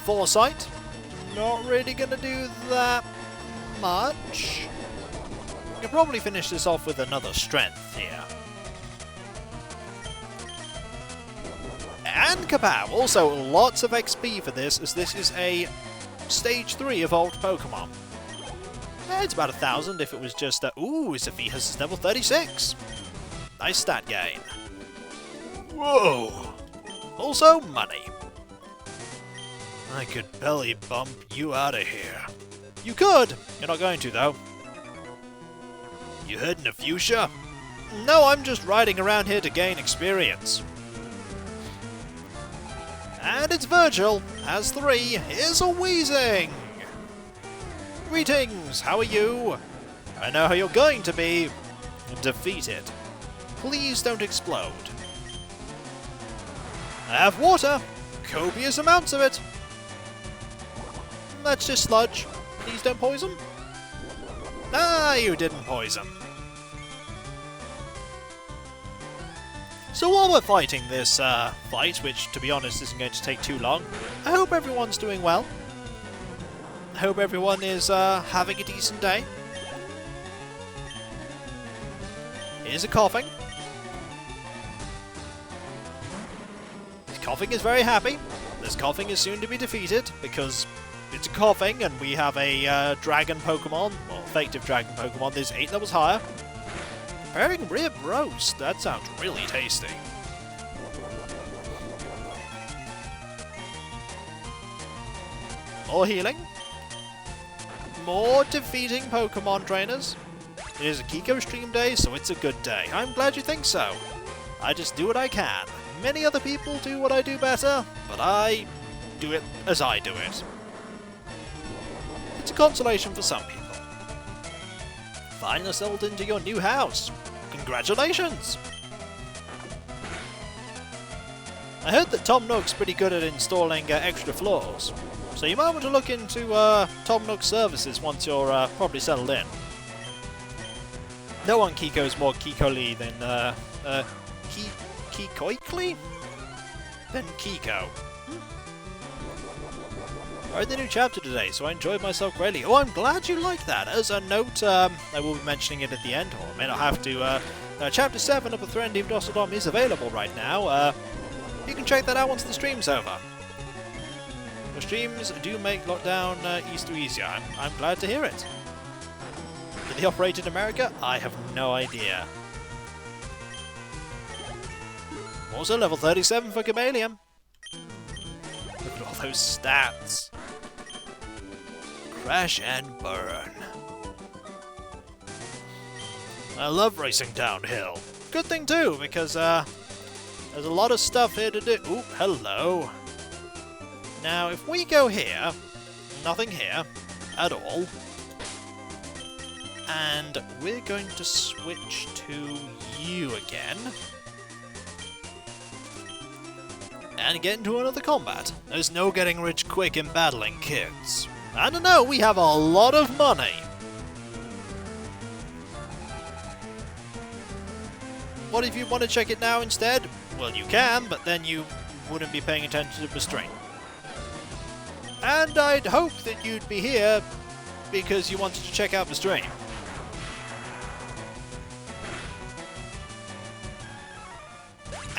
Foresight. Not really going to do that much. We can probably finish this off with another Strength here. And kapow! Also, lots of XP for this, as this is a Stage 3 evolved Pokemon. It's about 1,000 if it was just ooh, Zephyr is level 36! Nice stat gain. Whoa! Also, money. I could belly bump you out of here. You could! You're not going to, though. You heading to Fuchsia? No, I'm just riding around here to gain experience. And it's Virgil, has 3. Here's a Weezing! Greetings, how are you? I know how you're going to be. Defeated. Please don't explode. I have water. Copious amounts of it. That's just sludge. Please don't poison. Ah, you didn't poison. So while we're fighting this fight, which to be honest isn't going to take too long, I hope everyone's doing well. I hope everyone is having a decent day. Here's a coughing. This coughing is very happy. This coughing is soon to be defeated because it's a coughing and we have a dragon Pokemon, or effective dragon Pokemon, that's 8 levels higher. Preparing rib roast, that sounds really tasty. More healing. More defeating Pokemon trainers. It is a Kiko stream day, so it's a good day. I'm glad you think so. I just do what I can. Many other people do what I do better, but I do it as I do it. It's a consolation for some people. Finally settled into your new house. Congratulations! I heard that Tom Nook's pretty good at installing extra floors, so you might want to look into Tom Nook's services once you're properly settled in. No one Kiko's more Kiko-ly than Kikoikly? Than Kiko. I read the new chapter today, so I enjoyed myself greatly. Oh, I'm glad you like that. As a note, I will be mentioning it at the end, or I may not have to. Chapter 7 of the Threndy of Dossadom is available right now. You can check that out once the stream's over. The streams do make lockdown easier. Easier. I'm glad to hear it. Do they operate in America? I have no idea. Also level 37 for Chameleon. Look at all those stats. Crash and burn. I love racing downhill. Good thing too, because there's a lot of stuff here to do. Ooh, hello. Now, if we go here, nothing here at all, and we're going to switch to you again, and get into another combat. There's no getting rich quick in battling kids. I don't know, we have a lot of money. What if you want to check it now instead? Well, you can, but then you wouldn't be paying attention to the stream. And I'd hope that you'd be here because you wanted to check out the stream.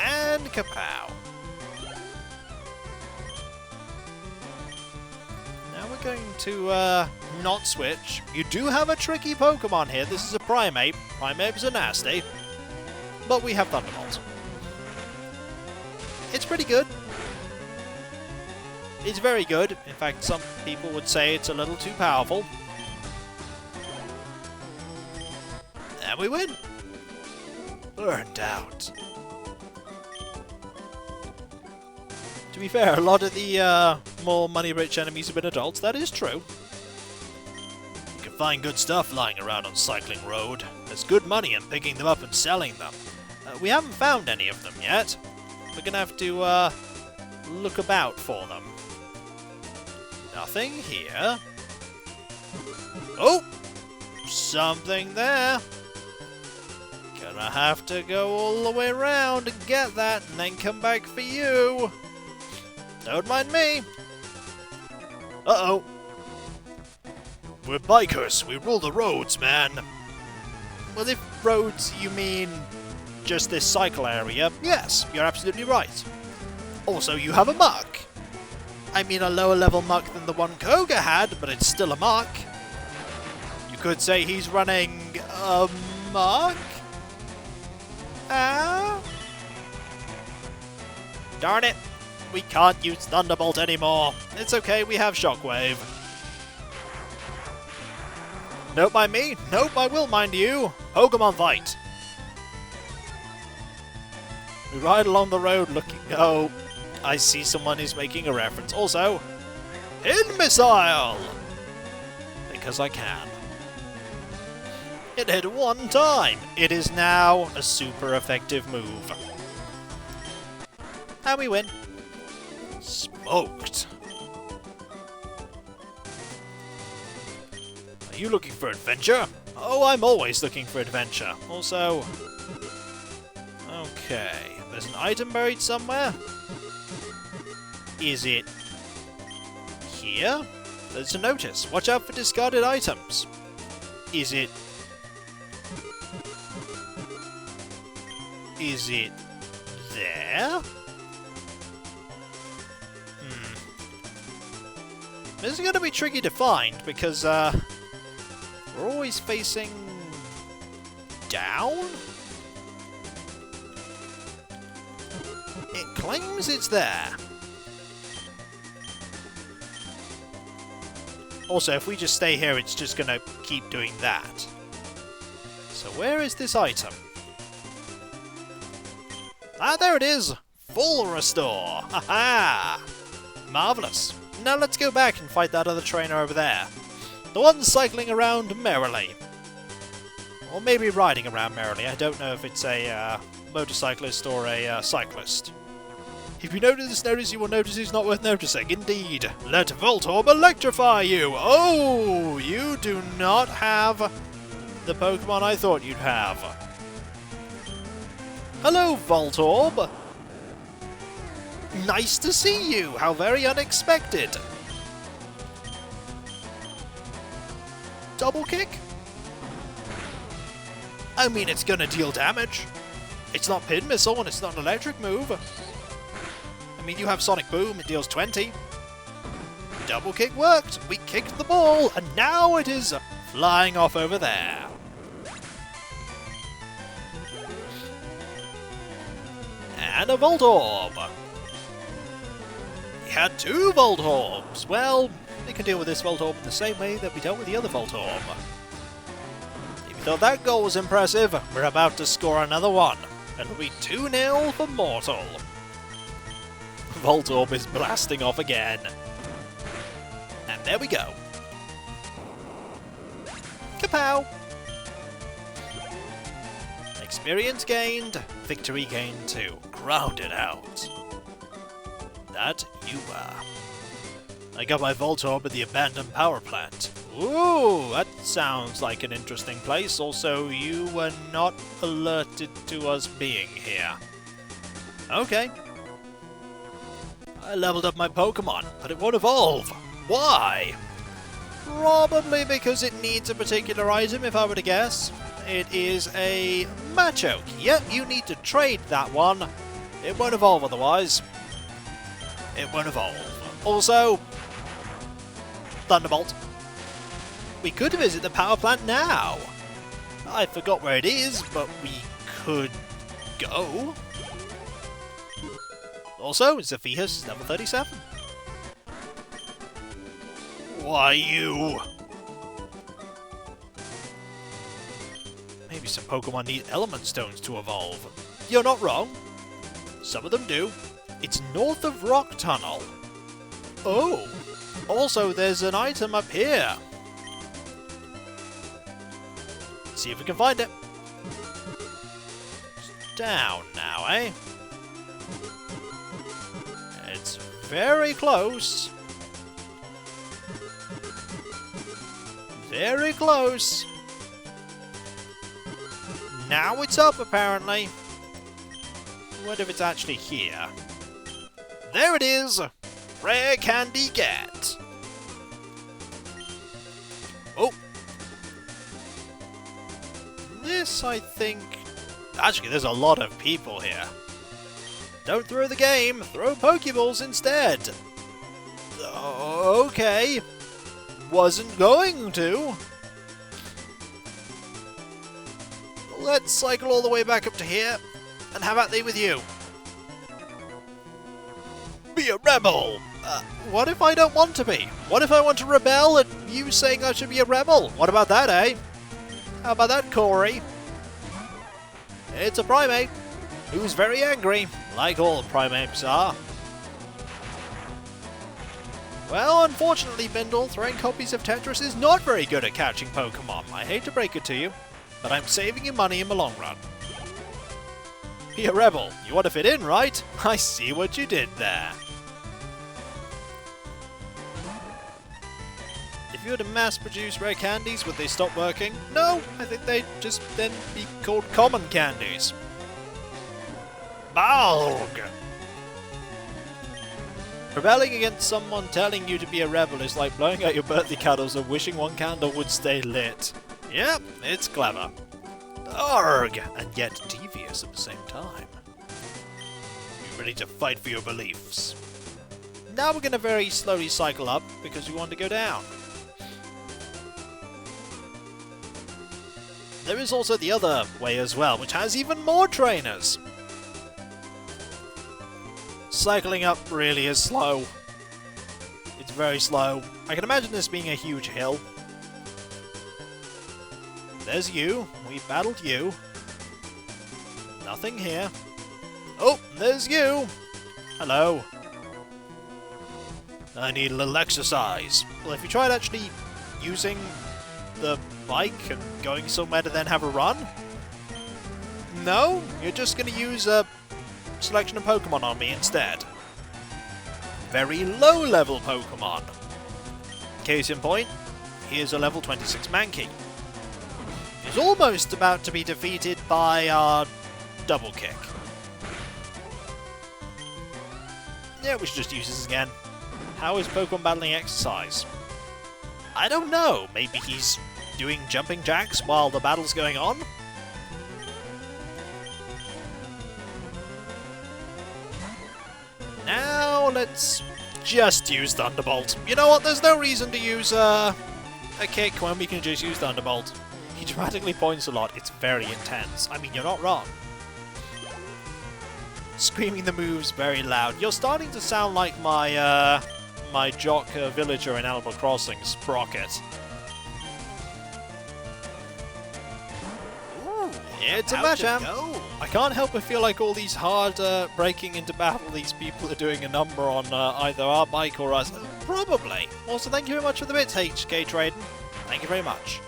And kapow. Now we're going to not switch. You do have a tricky Pokemon here. This is a Primeape. Primeapes are nasty. But we have Thunderbolt. It's pretty good. It's very good. In fact, some people would say it's a little too powerful. And we win. Burned out. To be fair, a lot of the more money-rich enemies have been adults. That is true. You can find good stuff lying around on Cycling Road. There's good money in picking them up and selling them. We haven't found any of them yet. We're going to have to look about for them. Nothing here. Oh! Something there. Gonna have to go all the way around and get that, and then come back for you. Don't mind me. Uh-oh. We're bikers. We rule the roads, man. Well, if roads you mean just this cycle area, yes, you're absolutely right. Also, you have a muck. I mean, a lower level muck than the one Koga had, but it's still a muck. You could say he's running a muck? Darn it. We can't use Thunderbolt anymore. It's okay, we have Shockwave. Nope, mind me. Nope, I will mind you. Pokemon fight. We ride along the road looking... Oh, I see someone who's making a reference. Also, Pin Missile! Because I can. It hit one time. It is now a super effective move. And we win. Smoked. Are you looking for adventure? Oh, I'm always looking for adventure. Also... Okay, there's an item buried somewhere. Is it here? There's a notice. Watch out for discarded items. Is it... Is it there? This is going to be tricky to find because we're always facing down. It claims it's there. Also, if we just stay here, it's just going to keep doing that. So where is this item? Ah, there it is! Full restore! Haha! Marvellous. Now let's go back and fight that other trainer over there. The one cycling around merrily. Or maybe riding around merrily. I don't know if it's a motorcyclist or a cyclist. If you notice this notice, you will notice it's not worth noticing. Indeed. Let Voltorb electrify you! Oh! You do not have the Pokemon I thought you'd have. Hello, Voltorb! Nice to see you! How very unexpected! Double kick? I mean, it's gonna deal damage. It's not Pin Missile and it's not an electric move. I mean, you have Sonic Boom, it deals 20. Double kick worked! We kicked the ball, and now it is flying off over there. And a Voltorb! We had two Voltorbs! Well, we can deal with this Voltorb in the same way that we dealt with the other Voltorb. If you thought that goal was impressive, we're about to score another one. It'll be 2-0 for Mortal. Voltorb is blasting off again. And there we go. Kapow! Experience gained, victory gained too. Grounded out. That you are. I got my Voltorb at the abandoned power plant. Ooh, that sounds like an interesting place. Also, you were not alerted to us being here. Okay. I leveled up my Pokemon, but it won't evolve. Why? Probably because it needs a particular item, if I were to guess. It is a Machoke. Yep, you need to trade that one. It won't evolve otherwise. It won't evolve. Also, Thunderbolt. We could visit the power plant now. I forgot where it is, but we could go. Also, Zephyr is level 37. Why you? Maybe some Pokemon need Element Stones to evolve. You're not wrong. Some of them do. It's north of Rock Tunnel. Oh! Also, there's an item up here. Let's see if we can find it. It's down now, eh? It's very close. Very close. Now it's up, apparently. What if it's actually here? There it is! Rare candy get! Oh! This, I think... Actually, there's a lot of people here. Don't throw the game, throw Pokeballs instead! Okay. Wasn't going to. Let's cycle all the way back up to here, and have at thee with you. Be a rebel! What if I don't want to be? What if I want to rebel at you saying I should be a rebel? What about that, eh? How about that, Corey? It's a primate who's very angry, like all primates are. Well, unfortunately, Bindle, throwing copies of Tetris is not very good at catching Pokemon. I hate to break it to you, but I'm saving you money in the long run. Be a rebel. You want to fit in, right? I see what you did there. If you were to mass-produce rare candies, would they stop working? No, I think they'd just then be called common candies. Balg! Rebelling against someone telling you to be a rebel is like blowing out your birthday candles and wishing one candle would stay lit. Yep, it's clever. Arg! And yet devious at the same time. You ready to fight for your beliefs? Now we're going to very slowly cycle up because we want to go down. There is also the other way as well, which has even more trainers. Cycling up really is slow. It's very slow. I can imagine this being a huge hill. There's you. We battled you. Nothing here. Oh, there's you. Hello. I need a little exercise. Well, if you tried actually using the bike and going somewhere to then have a run? No? You're just going to use a selection of Pokemon on me instead. Very low-level Pokemon. Case in point, here's a level 26 Mankey. He's almost about to be defeated by our double kick. Yeah, we should just use this again. How is Pokemon battling exercise? I don't know. Maybe he's doing jumping jacks while the battle's going on? Now let's just use Thunderbolt. You know what? There's no reason to use a kick when we can just use Thunderbolt. He dramatically points a lot. It's very intense. I mean, you're not wrong. Screaming the moves very loud. You're starting to sound like my my jock villager in Animal Crossing, Sprocket. It's a match, I can't help but feel like all these hard breaking into battle these people are doing a number on either our bike or us. Probably. Also, thank you very much for the bits, HK Traden. Thank you very much.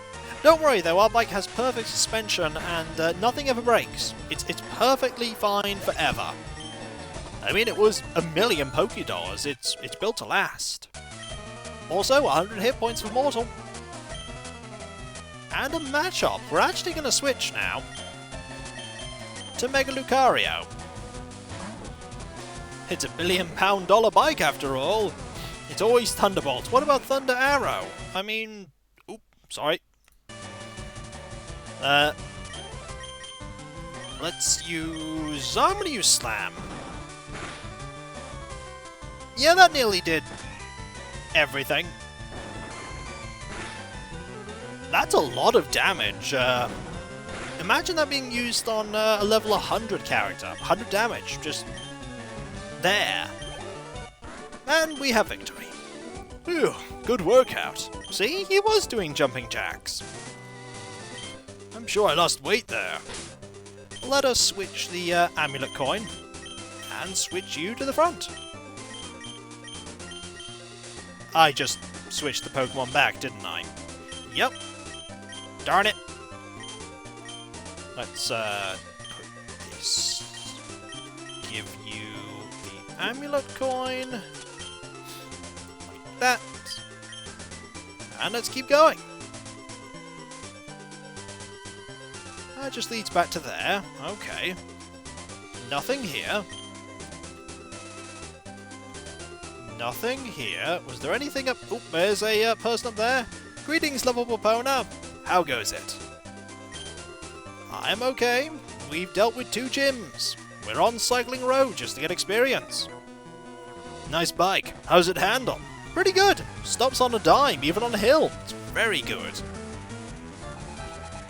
Don't worry though, our bike has perfect suspension and nothing ever breaks. It's perfectly fine forever. I mean, it was a million Pokédollars. It's built to last. Also, 100 hit points for Mortal. And a matchup. We're actually going to switch now to Mega Lucario. It's $1 billion bike after all. It's always Thunderbolt. What about Thunder Arrow? I mean... Oop, sorry. Let's use... I'm going to use Slam. Yeah, that nearly did everything. That's a lot of damage. Imagine that being used on a level 100 character. 100 damage, just there. And we have victory. Phew, good workout. See, he was doing jumping jacks. I'm sure I lost weight there. Let us switch the amulet coin and switch you to the front. I just switched the Pokemon back, didn't I? Yep. Darn it. Let's put this. Give you the amulet coin. Like that. And let's keep going. That just leads back to there. Okay. Nothing here. Nothing here. Was there anything up... Oh, there's a person up there. Greetings, lovable Pona. How goes it? I'm okay. We've dealt with 2 gyms. We're on Cycling Road just to get experience. Nice bike. How's it handle? Pretty good. Stops on a dime, even on a hill. It's very good.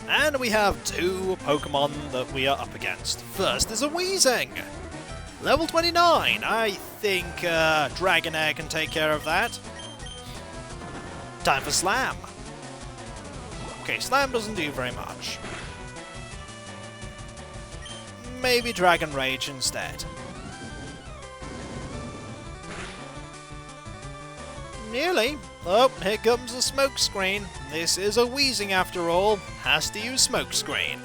And we have 2 Pokemon that we are up against. First is a Weezing. Level 29. I think Dragonair can take care of that. Time for Slam. Okay, Slam doesn't do very much. Maybe Dragon Rage instead. Nearly. Oh, here comes the smoke screen. This is a Weezing after all. Has to use smoke screen.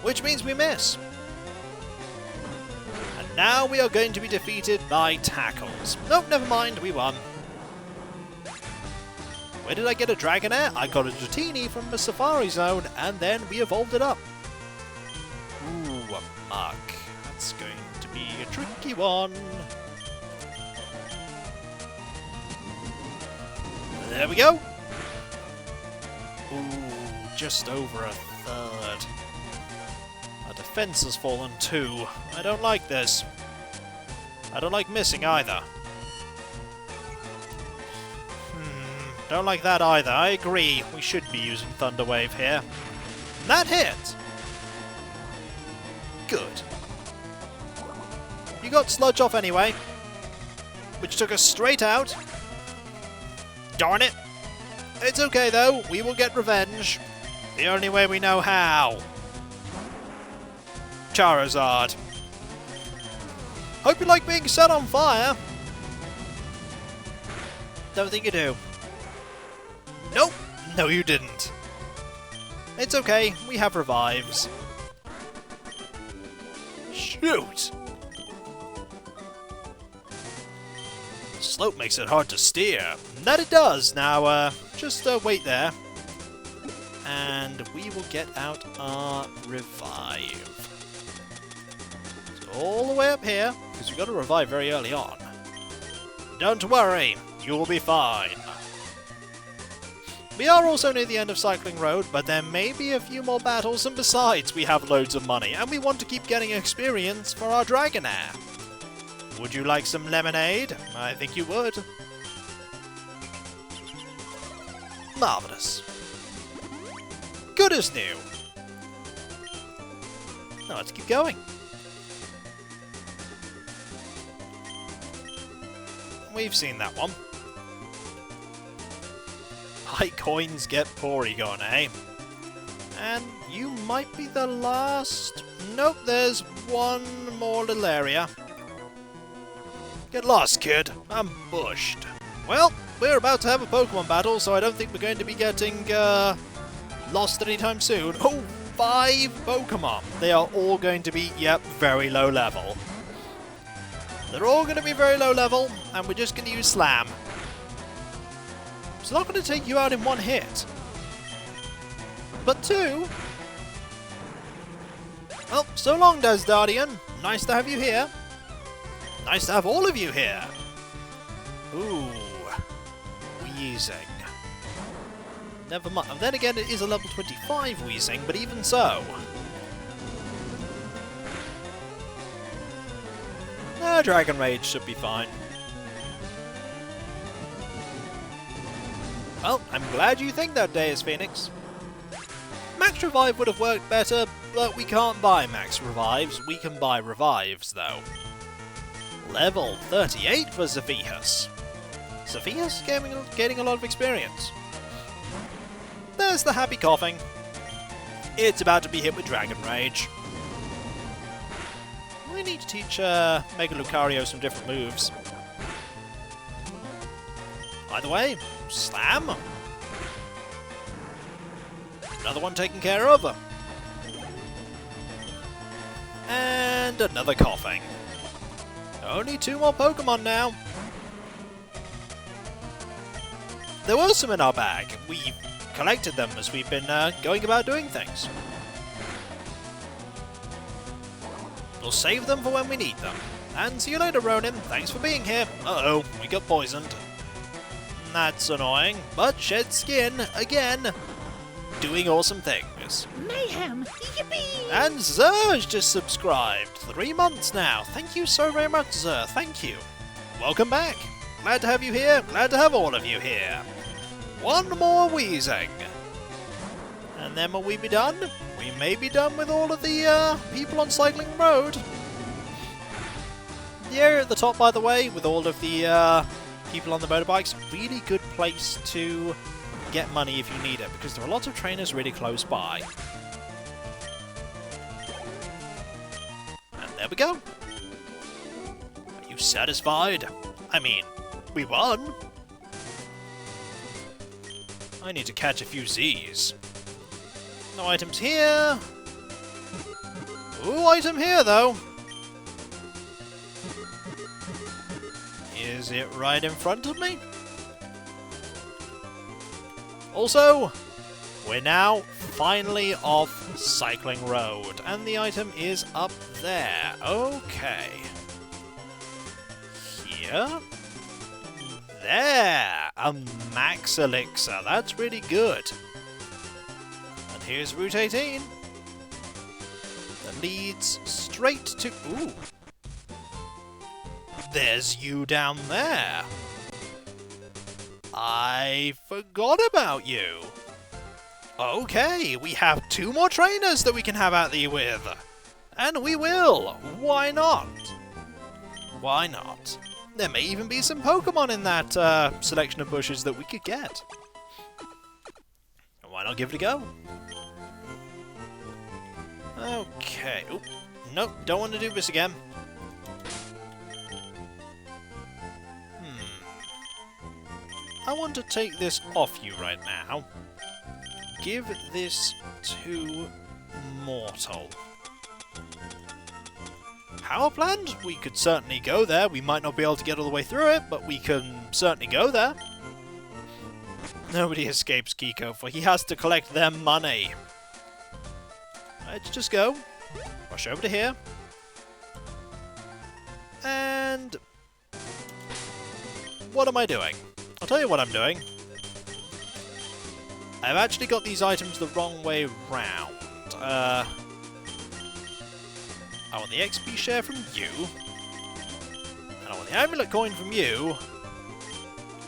Which means we miss. And now we are going to be defeated by Tackles. Nope, never mind, we won. Where did I get a Dragonair? I got a Dratini from the Safari Zone, and then we evolved it up. Ooh, a Muk. That's going to be a tricky one. There we go. Ooh, just over a third. Our defense has fallen too. I don't like this. I don't like missing either. Don't like that either. I agree. We should be using Thunder Wave here. And that hit. Good. You got Sludge off anyway, which took us straight out. Darn it! It's okay though, we will get revenge. The only way we know how. Charizard. Hope you like being set on fire. Don't think you do. Nope, no you didn't. It's okay, we have revives. Shoot! Slope makes it hard to steer. That it does. Now, just wait there. And we will get out our revive. It's all the way up here, because we got to revive very early on. Don't worry, you'll be fine. We are also near the end of Cycling Road, but there may be a few more battles, and besides, we have loads of money, and we want to keep getting experience for our Dragonair. Would you like some lemonade? I think you would. Marvellous. Good as new. Now let's keep going. We've seen that one. High coins get Porygon, eh? And you might be the last... Nope, there's one more little area. Get lost, kid. I'm bushed. Well, we're about to have a Pokemon battle, so I don't think we're going to be getting lost anytime soon. Oh, 5 Pokemon. They are all going to be, yep, very low level. They're all going to be very low level, and we're just going to use Slam. It's not going to take you out in 1 hit. But 2... Well, so long, Desdardian. Nice to have you here. Nice to have all of you here. Ooh. Weezing. Never mind. And then again, it is a level 25 Weezing, but even so. Dragon Rage should be fine. Well, I'm glad you think that, Deus Phoenix. Max Revive would have worked better, but we can't buy Max Revives. We can buy Revives, though. Level 38 for Zephyhus. Zephyhus gaining a lot of experience. There's the happy coughing. It's about to be hit with Dragon Rage. We need to teach Mega Lucario some different moves. Either way, Slam. Another one taken care of. And another coughing. Only 2 more Pokemon now. There were some in our bag. We collected them as we've been going about doing things. We'll save them for when we need them. And see you later, Ronin. Thanks for being here. Uh-oh, we got poisoned. That's annoying, but shed skin again. Doing awesome things. Mayhem! Yippee! And Zerge just subscribed. 3 months now. Thank you so very much, Zer. Thank you. Welcome back. Glad to have you here. Glad to have all of you here. One more wheezing. And then will we be done? We may be done with all of the people on Cycling Road. The area at the top, by the way, with all of the people on the motorbikes, really good place to get money if you need it, because there are lots of trainers really close by. And there we go. Are you satisfied? I mean, we won. I need to catch a few Z's. No items here. Ooh, item here, though. Is it right in front of me? Also, we're now finally off Cycling Road, and the item is up there. Okay. Here. There! A max elixir. That's really good. And here's Route 18. That leads straight to... Ooh. There's you down there. I forgot about you. Okay, we have 2 more trainers that we can have at the with. And we will. Why not? Why not? There may even be some Pokemon in that selection of bushes that we could get. Why not give it a go? Okay. Oop. Nope, don't want to do this again. I want to take this off you right now. Give this to Mortal. Power plant? We could certainly go there. We might not be able to get all the way through it, but we can certainly go there. Nobody escapes Kiko, for he has to collect their money. Let's just go. Rush over to here. And... what am I doing? I'll tell you what I'm doing. I've actually got these items the wrong way round. I want the XP share from you. And I want the amulet coin from you.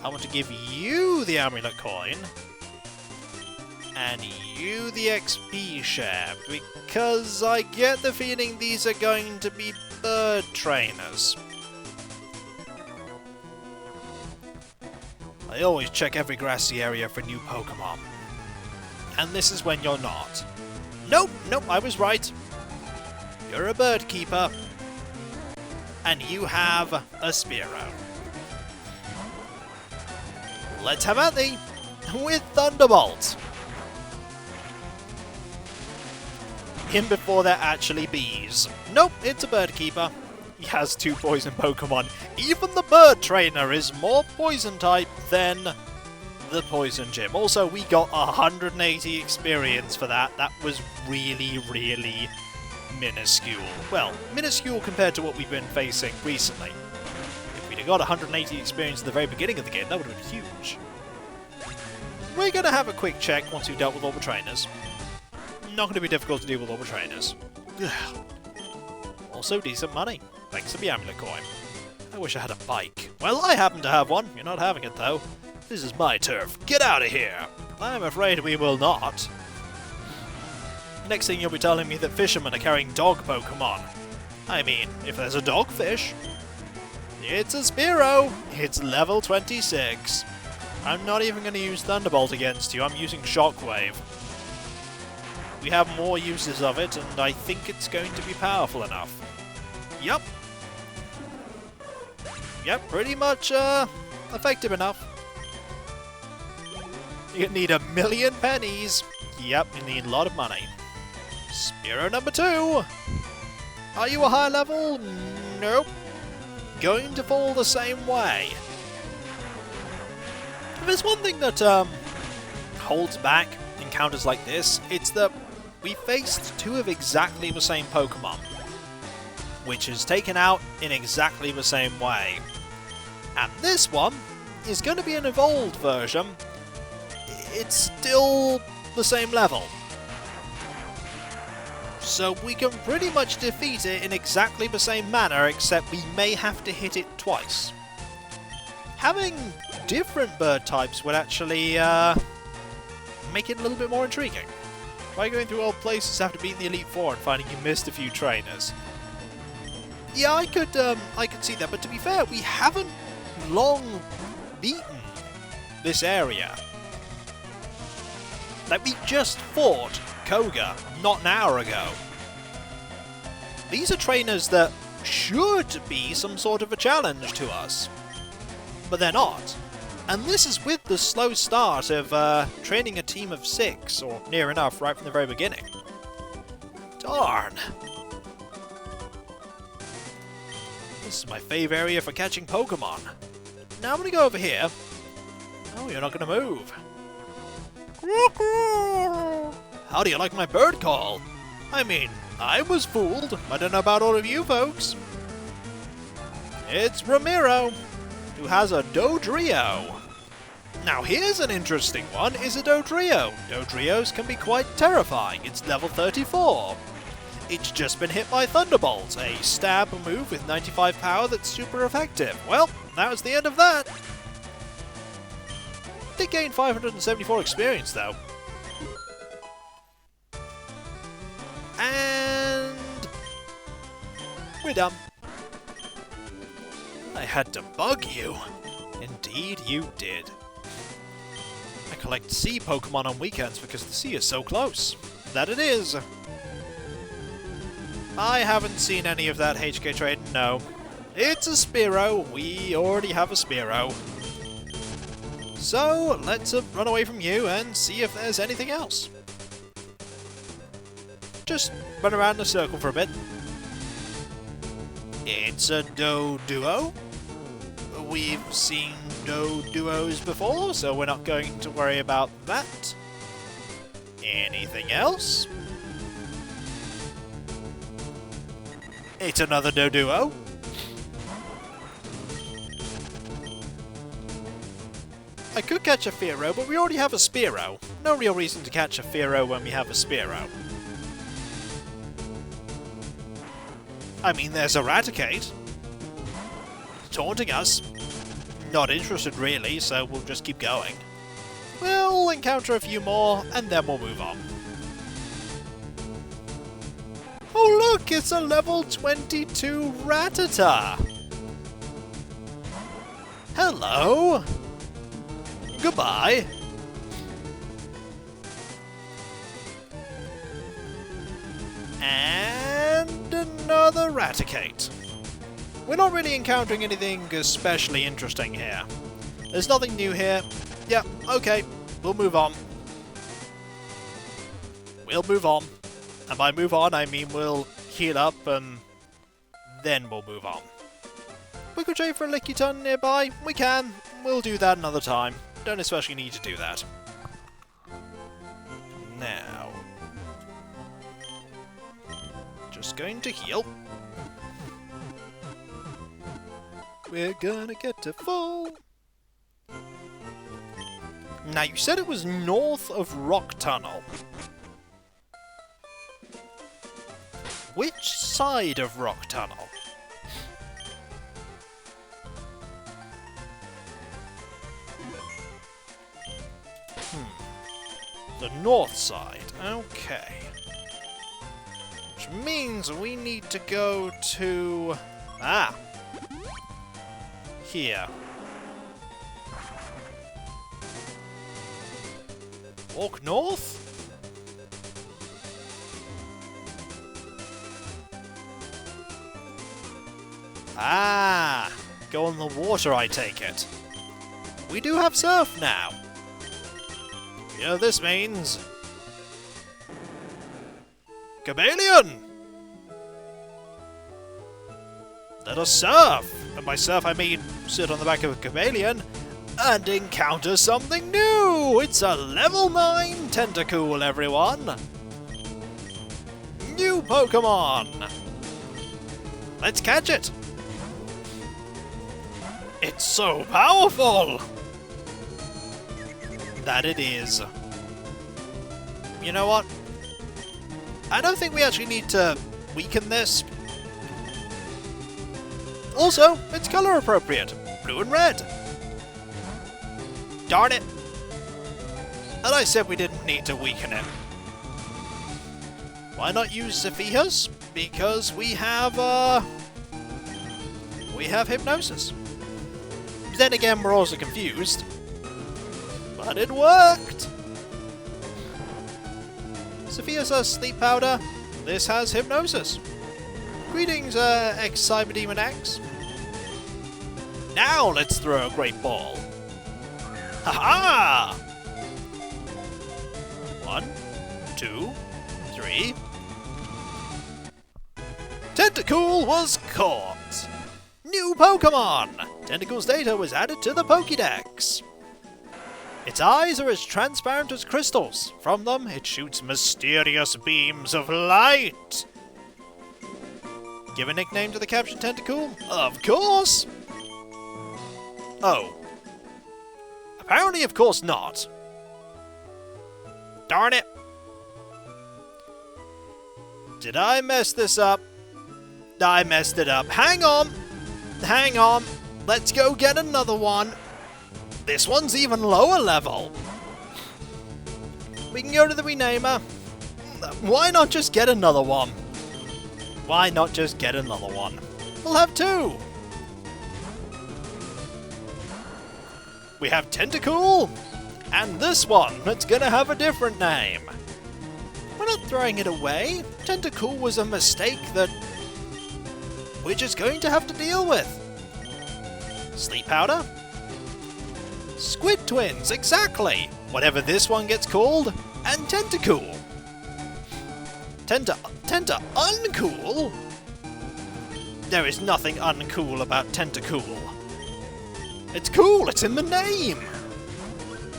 I want to give you the amulet coin. And you the XP share. Because I get the feeling these are going to be bird trainers. I always check every grassy area for new Pokemon. And this is when you're not. Nope, nope, I was right. You're a bird keeper. And you have a Spearow. Let's have at thee with Thunderbolt. In before they're actually bees. Nope, it's a bird keeper. He has 2 poison Pokemon. Even the bird trainer is more poison type than the poison gym. Also, we got 180 experience for that. That was really, really minuscule. Well, minuscule compared to what we've been facing recently. If we'd have got 180 experience at the very beginning of the game, that would have been huge. We're going to have a quick check once we've dealt with all the trainers. Not going to be difficult to deal with all the trainers. Also, decent money. Thanks to the amulet coin. I wish I had a bike. Well, I happen to have one. You're not having it, though. This is my turf. Get out of here! I'm afraid we will not. Next thing you'll be telling me that fishermen are carrying dog Pokemon. I mean, if there's a dogfish. It's a Spearow! It's level 26. I'm not even going to use Thunderbolt against you. I'm using Shockwave. We have more uses of it, and I think it's going to be powerful enough. Yup. Yep, pretty much effective enough. You need 1,000,000 pennies. Yep, you need a lot of money. Spearow number 2. Are you a high level? Nope. Going to fall the same way. There's one thing that holds back encounters like this, it's that we faced two of exactly the same Pokemon, which is taken out in exactly the same way. And this one is going to be an evolved version. It's still the same level. So we can pretty much defeat it in exactly the same manner, except we may have to hit it twice. Having different bird types would actually make it a little bit more intriguing. Try going through old places after beating the Elite Four and finding you missed a few trainers. Yeah, I could see that, but to be fair, we haven't long beaten this area. Like, we just fought Koga not an hour ago. These are trainers that should be some sort of a challenge to us, but they're not. And this is with the slow start of training a team of 6, or near enough, right from the very beginning. Darn. This is my fave area for catching Pokemon. Now I'm going to go over here. Oh, you're not going to move. How do you like my bird call? I mean, I was fooled. I don't know about all of you folks. It's Ramiro, who has a Dodrio. Now here's an interesting one, is a Dodrio. Dodrios can be quite terrifying. It's level 34. It's just been hit by Thunderbolt, a stab move with 95 power that's super effective. Well, that was the end of that. Did gain 574 experience though. And we're done. I had to bug you. Indeed you did. I collect sea Pokemon on weekends because the sea is so close. That it is. I haven't seen any of that HK trade, no. It's a Spearow. We already have a Spearow. So, let's run away from you and see if there's anything else. Just run around in a circle for a bit. It's a Doduo. We've seen Doduos before, so we're not going to worry about that. Anything else? It's another Doduo. I could catch a Fearow, but we already have a Spearow. No real reason to catch a Fearow when we have a Spearow. I mean, there's Eradicate. Taunting us. Not interested really, so we'll just keep going. We'll encounter a few more, and then we'll move on. Oh look, it's a level 22 Rattata! Hello! Goodbye! And another Raticate. We're not really encountering anything especially interesting here. There's nothing new here. Yeah, okay, we'll move on. We'll move on. And by move on, I mean we'll heal up and then we'll move on. We could trade for a Lickitung nearby. We can. We'll do that another time. Don't especially need to do that. Now. Just going to heal. We're gonna get to full. Now, you said it was north of Rock Tunnel. Which side of Rock Tunnel? The north side. Okay. Which means we need to go to... here. Walk north? Go on the water, I take it. We do have surf now. You know this means... Cobalion! Let us surf! And by surf I mean sit on the back of a Cobalion and encounter something new! It's a level 9 Tentacool, everyone! New Pokemon! Let's catch it! It's so powerful! That it is. You know what? I don't think we actually need to weaken this. Also, it's color appropriate. Blue and red. Darn it. And I said we didn't need to weaken it. Why not use Zephyrs? Because we have Hypnosis. Then again, we're also confused. But it worked! Zephyrs has Sleep Powder. This has Hypnosis. Greetings, ex-Cyberdemon X. Now let's throw a Great Ball. Ha-ha! 1, 2, 3. Tentacool was caught! New Pokemon! Tentacool's data was added to the Pokédex. Its eyes are as transparent as crystals. From them, it shoots mysterious beams of light. Give a nickname to the captured Tentacool? Of course! Oh. Apparently, of course not. Darn it! Did I mess this up? I messed it up. Hang on! Hang on! Let's go get another one. This one's even lower level. We can go to the renamer. Why not just get another one? Why not just get another one? We'll have two. We have Tentacool, and this one that's gonna have a different name. We're not throwing it away. Tentacool was a mistake that we're just going to have to deal with. Sleep Powder? Squid Twins, exactly! Whatever this one gets called, and Tentacool. Tenta uncool? There is nothing uncool about Tentacool. It's cool, it's in the name!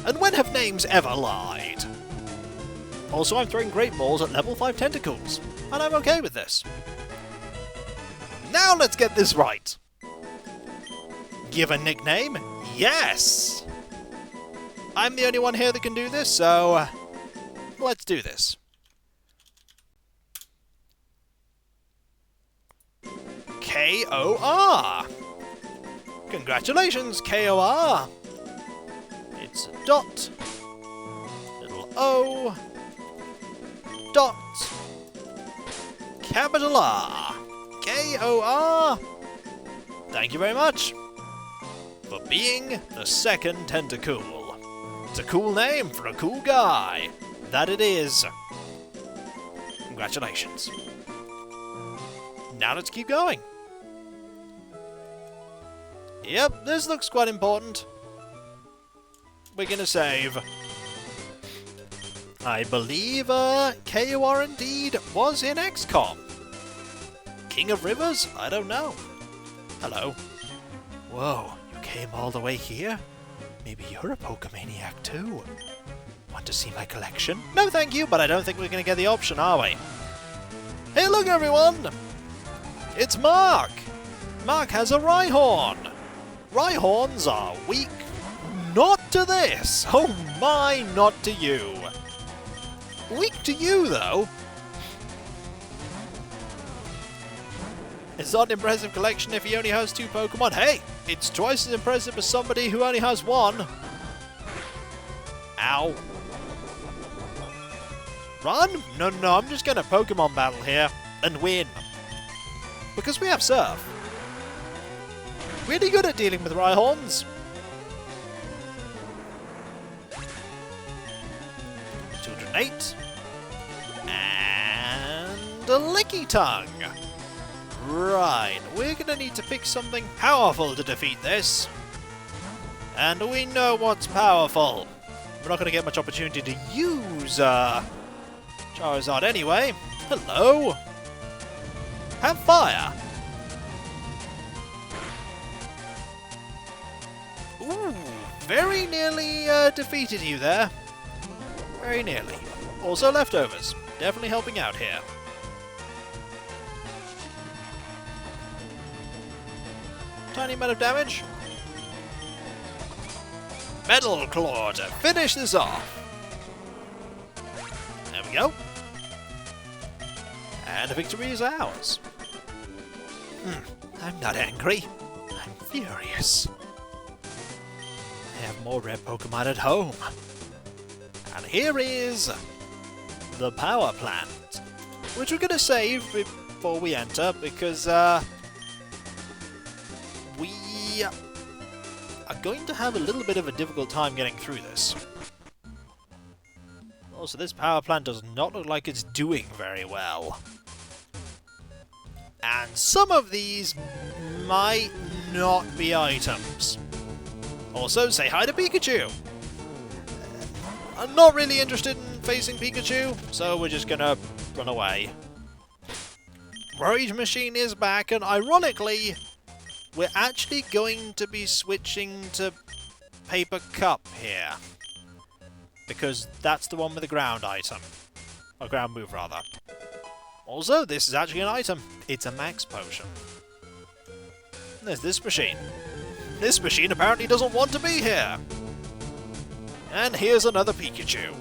And when have names ever lied? Also, I'm throwing Great Balls at level 5 Tentacools, and I'm okay with this. Now let's get this right! Give a nickname? Yes! I'm the only one here that can do this, so let's do this. K-O-R! Congratulations, K-O-R! It's a dot, little O, dot, capital R. K-O-R! Thank you very much for being the second Tentacool. It's a cool name for a cool guy. That it is. Congratulations. Now let's keep going. Yep, this looks quite important. We're gonna save. I believe KOR indeed was in XCOM. King of Rivers? I don't know. Hello. Whoa, you came all the way here? Maybe you're a Pokemaniac too. Want to see my collection? No thank you, but I don't think we're going to get the option, are we? Hey look everyone! It's Mark! Mark has a Rhyhorn! Rhyhorns are weak not to this! Oh my, not to you! Weak to you though! It's not an impressive collection if he only has 2 Pokemon. Hey! It's twice as impressive as somebody who only has 1. Ow. Run? No, I'm just gonna Pokemon battle here and win. Because we have Surf. Really good at dealing with Rhyhorns. 208. And a Licky Tongue. Right, we're gonna need to pick something powerful to defeat this. And we know what's powerful. We're not gonna get much opportunity to use Charizard anyway. Hello. Have fire. Ooh, very nearly defeated you there. Very nearly. Also leftovers. Definitely helping out here. Tiny amount of damage. Metal Claw to finish this off. There we go. And a victory is ours. I'm not angry. I'm furious. I have more red Pokemon at home. And here is the power plant, which we're going to save before we enter because we are going to have a little bit of a difficult time getting through this. Also, this power plant does not look like it's doing very well. And some of these might not be items. Also, say hi to Pikachu! I'm not really interested in facing Pikachu, so we're just gonna run away. Rage Machine is back, and ironically, we're actually going to be switching to Paper Cup here. Because that's the one with the ground item. Or ground move, rather. Also, this is actually an item. It's a max potion. And there's this machine. This machine apparently doesn't want to be here. And here's another Pikachu.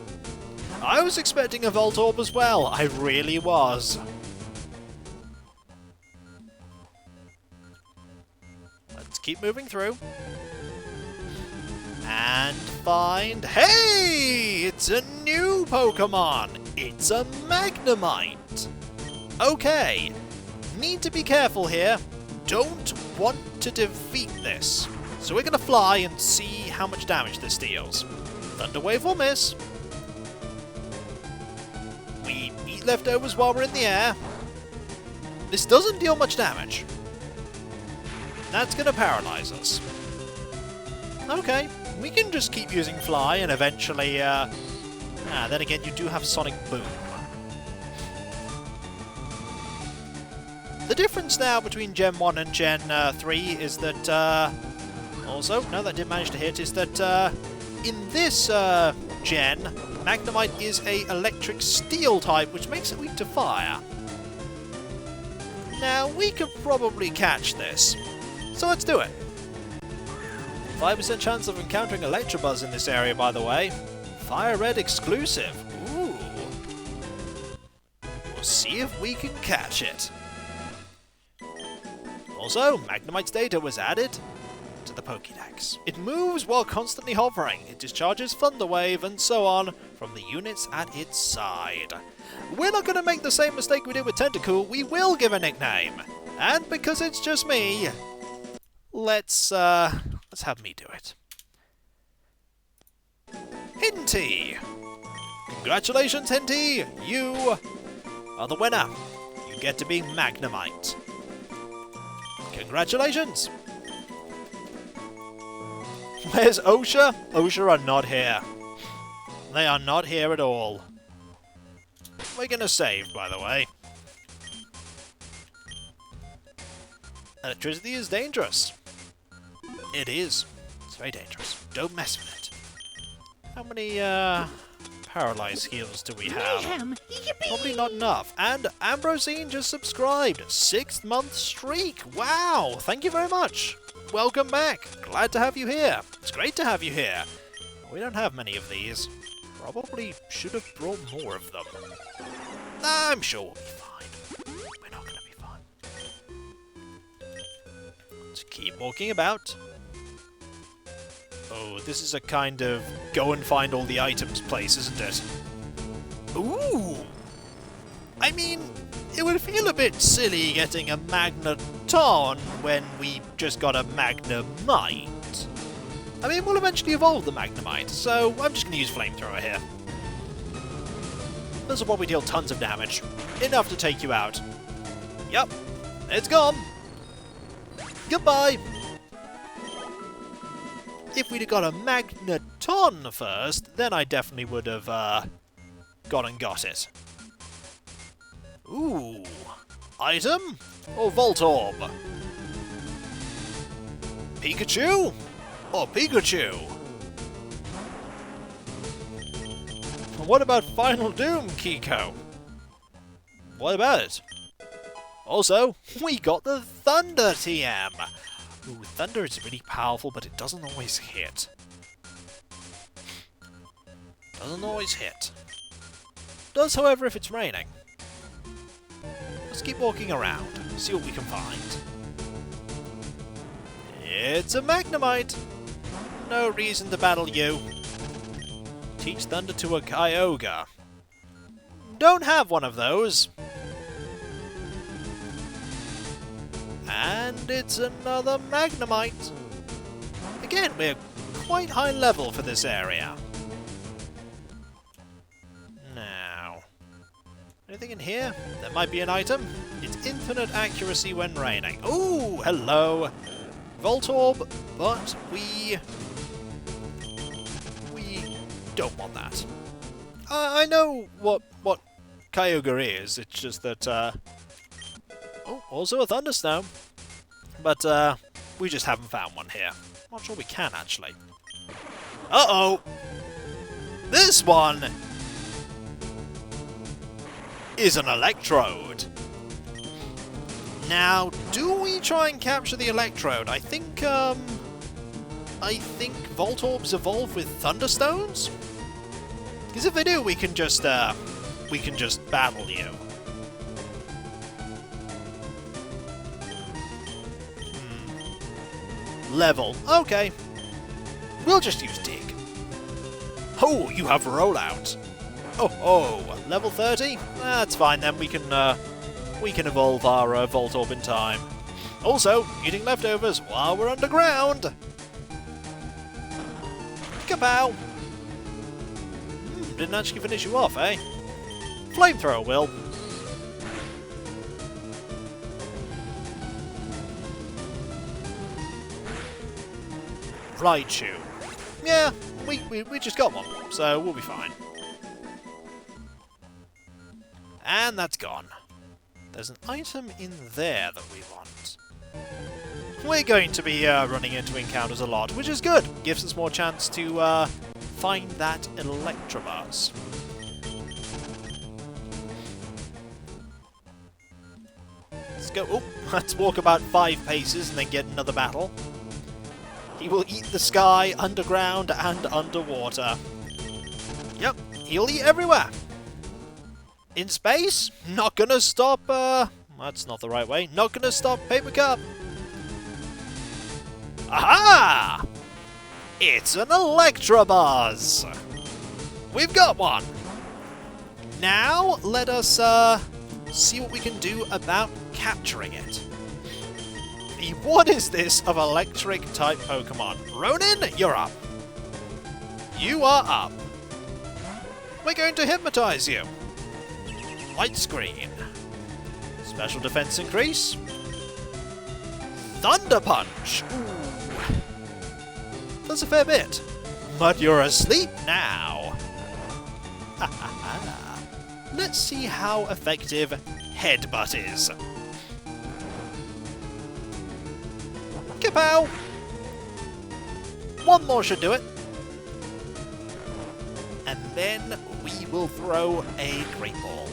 I was expecting a Voltorb as well. I really was. Let's keep moving through. And find... Hey! It's a new Pokemon! It's a Magnemite! Okay, need to be careful here. Don't want to defeat this. So we're going to fly and see how much damage this deals. Thunder Wave will miss. We eat leftovers while we're in the air. This doesn't deal much damage. That's going to paralyze us. Okay, we can just keep using Fly and eventually... then again, you do have Sonic Boom. The difference now between Gen 1 and Gen 3 is that... also, no, that did manage to hit, is that in this Gen, Magnemite is a electric steel type, which makes it weak to fire. Now, we could probably catch this. So let's do it. 5% chance of encountering Electabuzz in this area, by the way. FireRed exclusive. Ooh. We'll see if we can catch it. Also, Magnemite's data was added to the Pokédex. It moves while constantly hovering. It discharges Thunder Wave and so on from the units at its side. We're not going to make the same mistake we did with Tentacool. We will give a nickname. And because it's just me, let's have me do it. Hinty! Congratulations, Hinty! You are the winner. You get to be Magnemite. Congratulations! Where's Osha? Osha are not here. They are not here at all. We're gonna save, by the way. Electricity is dangerous. It is. It's very dangerous. Don't mess with it. How many, paralyzed heals do we have? Mayhem. Yippee! Probably not enough. And Ambrosine just subscribed. 6th month streak. Wow. Thank you very much. Welcome back. Glad to have you here. It's great to have you here. We don't have many of these. Probably should have brought more of them. I'm sure we'll be fine. We're not going to be fine. Let's keep walking about. Oh, this is a kind of go and find all the items place, isn't it? Ooh! I mean, it would feel a bit silly getting a Magneton when we just got a Magnemite. I mean, we'll eventually evolve the Magnemite, so I'm just going to use Flamethrower here. This will probably deal tons of damage. Enough to take you out. Yep, it's gone. Goodbye. If we'd have got a Magneton first, then I definitely would have gone and got it. Ooh. Item or Voltorb? Pikachu? Or Pikachu? What about Final Doom, Kiko? What about it? Also, we got the Thunder TM! Ooh, Thunder is really powerful, but it doesn't always hit. Doesn't always hit. Does, however, if it's raining. Let's keep walking around, see what we can find. It's a Magnemite! No reason to battle you. Teach Thunder to a Kyogre. Don't have one of those. And it's another Magnemite. Again, we're quite high level for this area. Now, anything in here? There might be an item. It's infinite accuracy when raining. Ooh, hello. Voltorb, but we don't want that. I know what Kyogre is. It's just that oh, also a Thunderstone. But we just haven't found one here. Not sure we can actually. Uh-oh! This one is an Electrode. Now, do we try and capture the Electrode? I think Voltorbs evolve with Thunderstones? Because if they do, we can just battle you. Level. Okay. We'll just use Dig. Oh, you have Rollout. Oh, level 30? That's fine then. We can evolve our Voltorb in time. Also, eating leftovers while we're underground. Kapow! Didn't actually finish you off, eh? Flamethrower will. Raichu. Yeah, we just got one, so we'll be fine. And that's gone. There's an item in there that we want. We're going to be running into encounters a lot, which is good. Gives us more chance to find that Electabuzz. Let's go. Oh, let's walk about 5 paces and then get another battle. He will eat the sky, underground, and underwater. Yep, he'll eat everywhere. In space, not gonna stop, that's not the right way. Not gonna stop Paper Cup. Aha! It's an Electabuzz! We've got one! Now, let us, see what we can do about capturing it. What is this of electric-type Pokemon? Ronin, you're up. You are up. We're going to hypnotize you. Light Screen. Special defense increase. Thunder Punch. Ooh. Does a fair bit. But you're asleep now. Let's see how effective Headbutt is. Kapow! One more should do it. And then we will throw a Great Ball.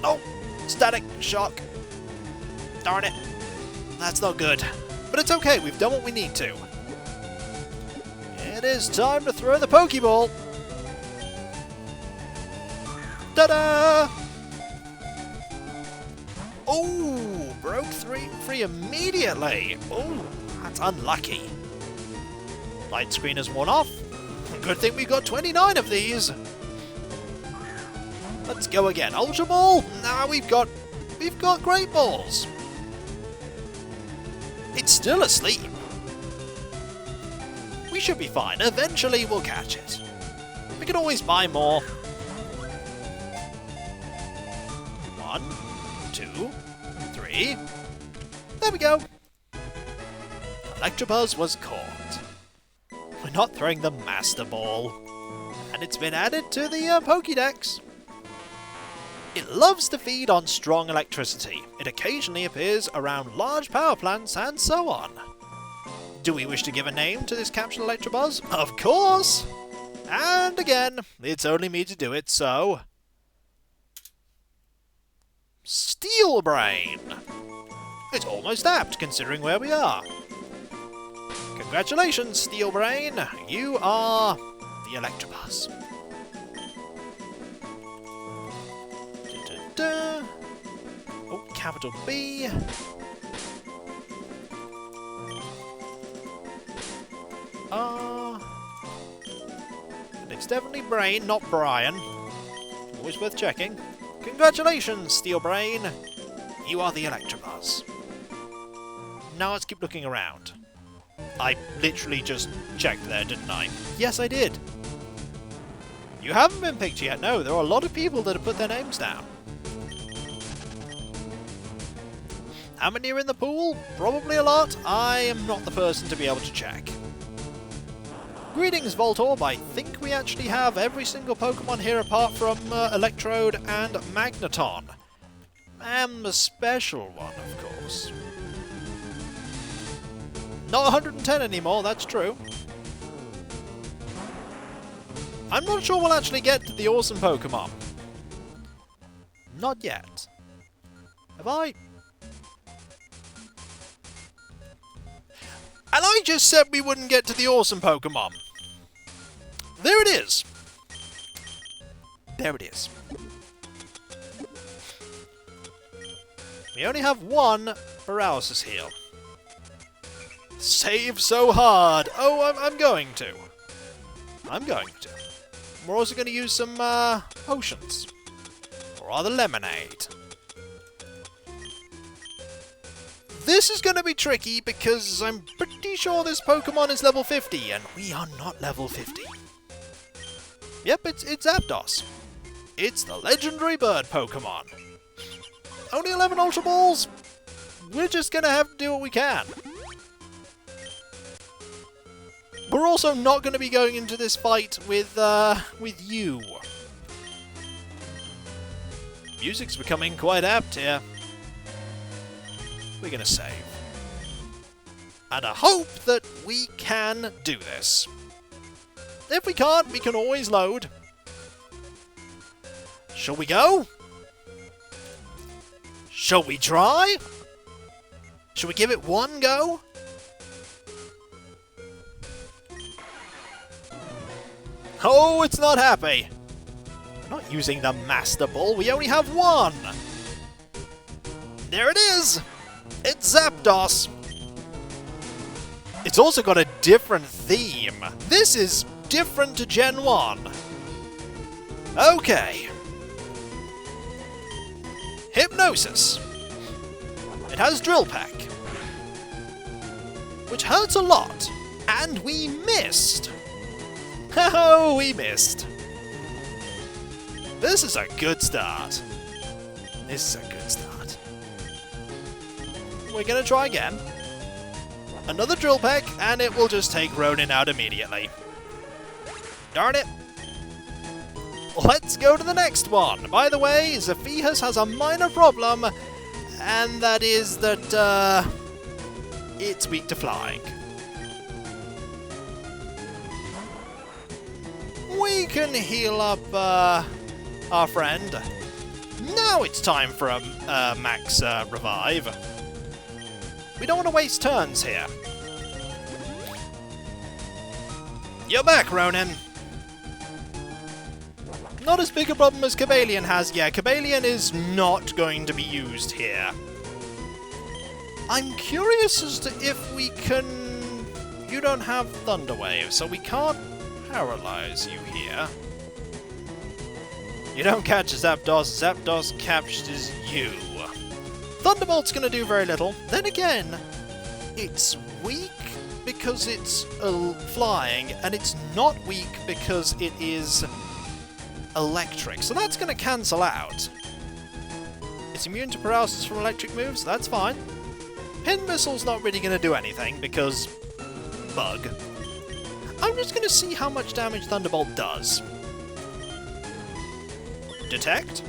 Oh! Static Shock. Darn it. That's not good. But it's okay, we've done what we need to. It is time to throw the Pokeball. Ta-da! Oh, broke free immediately. Oh, that's unlucky. Light Screen has worn off. Good thing we got 29 of these. Let's go again. Ultra Ball. Now we've got Great Balls. It's still asleep. We should be fine. Eventually we'll catch it. We can always buy more. 1, 2, 3. There we go. Electabuzz was caught. We're not throwing the Master Ball. And it's been added to the Pokédex. It loves to feed on strong electricity. It occasionally appears around large power plants and so on. Do we wish to give a name to this captured Electabuzz? Of course! And again, it's only me to do it, so... Steel Brain! It's almost apt, considering where we are. Congratulations, Steel Brain! You are the Electabuzz. Da-da-da. Oh, capital B. It's definitely Brain, not Brian. Always worth checking. Congratulations, Steel Brain! You are the Electabuzz. Now let's keep looking around. I literally just checked there, didn't I? Yes, I did. You haven't been picked yet, no. There are a lot of people that have put their names down. How many are in the pool? Probably a lot. I am not the person to be able to check. Greetings, Voltorb. I think we actually have every single Pokemon here apart from Electrode and Magneton. And the special one, of course. Not 110 anymore, that's true. I'm not sure we'll actually get to the awesome Pokemon. Not yet. Have I? And I just said we wouldn't get to the awesome Pokemon. There it is. There it is. We only have one paralysis heal. Save so hard. Oh, I'm going to. I'm going to. We're also going to use some potions. Or rather lemonade. This is going to be tricky because I'm pretty sure this Pokemon is level 50 and we are not level 50. Yep, it's Zapdos. It's the legendary bird Pokemon. Only 11 Ultra Balls? We're just going to have to do what we can. We're also not going to be going into this fight with you. Music's becoming quite apt here. We're going to save. And I hope that we can do this. If we can't, we can always load. Shall we go? Shall we try? Shall we give it one go? Oh, it's not happy. We're not using the Master Ball, we only have one. There it is. It's Zapdos. It's also got a different theme. This is different to Gen 1. Okay. Hypnosis. It has Drill Peck, which hurts a lot. And we missed. Oh, we missed. This is a good start. This is a good start. We're gonna try again. Another Drill Peck, and it will just take Ronin out immediately. Darn it. Let's go to the next one. By the way, Zephyhus has a minor problem, and that is that, it's weak to flying. We can heal up, our friend. Now it's time for a, max, revive. We don't want to waste turns here. You're back, Ronin. Not as big a problem as Cobalion has. Yeah, Cobalion is not going to be used here. I'm curious as to if we can... You don't have Thunder Wave, so we can't paralyze you here. You don't catch Zapdos, Zapdos catches you. Thunderbolt's gonna do very little. Then again, it's weak because it's flying, and it's not weak because it is electric. So that's gonna cancel out. It's immune to paralysis from electric moves, that's fine. Pin Missile's not really gonna do anything because... bug. I'm just gonna see how much damage Thunderbolt does. Detect.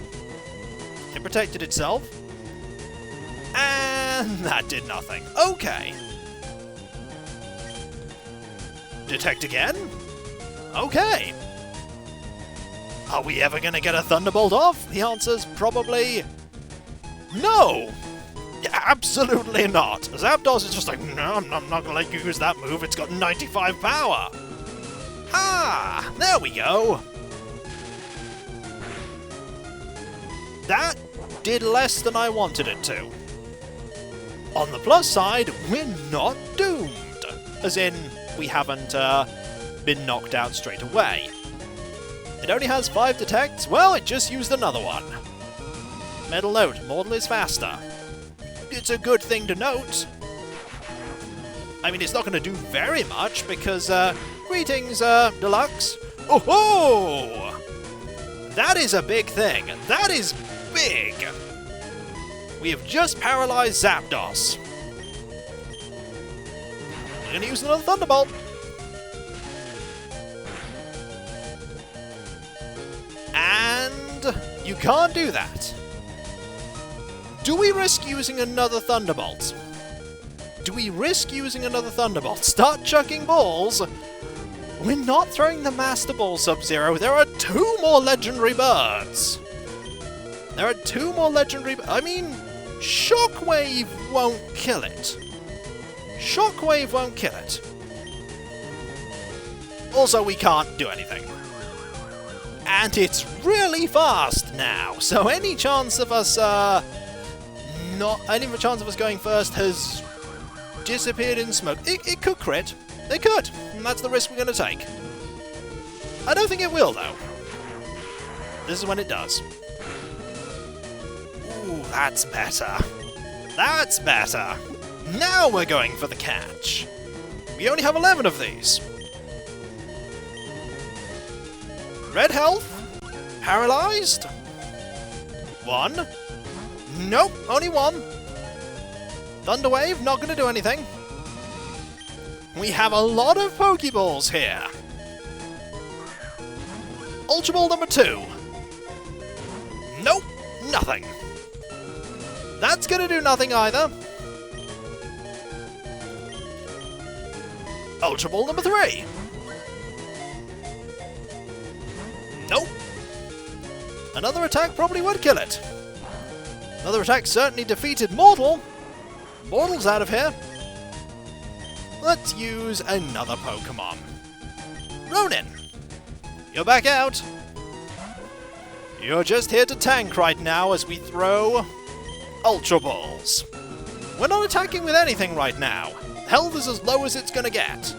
It protected itself. And that did nothing. Okay. Detect again? Okay. Are we ever going to get a Thunderbolt off? The answer's probably no. Yeah, absolutely not. Zapdos is just like, no, I'm not going to let you use that move. It's got 95 power. Ah, there we go. That did less than I wanted it to. On the plus side, we're not doomed. As in, we haven't been knocked out straight away. It only has 5 detects. Well, it just used another one. Metal note, Mortal is faster. It's a good thing to note. I mean, it's not going to do very much because, greetings, Deluxe. Oh ho! That is a big thing. That is big. We have just paralyzed Zapdos. We're going to use another Thunderbolt. And you can't do that. Do we risk using another Thunderbolt? Do we risk using another Thunderbolt? Start chucking balls? We're not throwing the Master Ball, Sub-Zero. There are 2 more legendary birds. There are 2 more legendary... I mean, Shockwave won't kill it. Shockwave won't kill it. Also, we can't do anything. And it's really fast now, so any chance of us, any chance of us going first has disappeared in smoke. It could crit. It could. And that's the risk we're going to take. I don't think it will, though. This is when it does. Ooh, that's better. That's better. Now we're going for the catch. We only have 11 of these. Red health. Paralyzed. 1. Nope, only 1. Thunderwave, not going to do anything. We have a lot of Pokeballs here. Ultra Ball number 2. Nope, nothing. That's going to do nothing either. Ultra Ball number 3. Nope. Another attack probably would kill it. Another attack certainly defeated Mortal. Mortal's out of here. Let's use another Pokemon. Ronin, you're back out. You're just here to tank right now as we throw Ultra Balls. We're not attacking with anything right now. Health is as low as it's gonna get.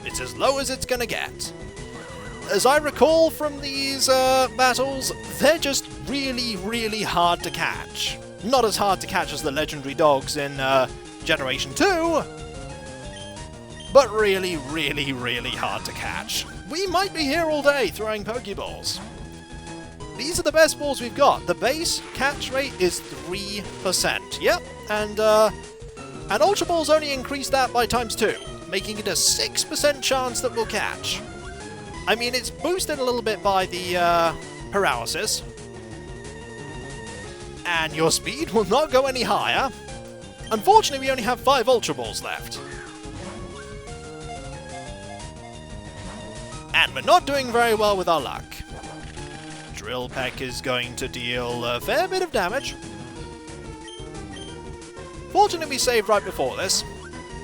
It's as low as it's gonna get. As I recall from these battles, they're just really, really hard to catch. Not as hard to catch as the legendary dogs in Generation 2, but really, really, really hard to catch. We might be here all day throwing Pokeballs. These are the best balls we've got. The base catch rate is 3%. Yep, and Ultra Balls only increase that by ×2, making it a 6% chance that we'll catch. I mean, it's boosted a little bit by the paralysis. And your speed will not go any higher. Unfortunately, we only have 5 Ultra Balls left. And we're not doing very well with our luck. Drill Peck is going to deal a fair bit of damage. Fortunately, we saved right before this,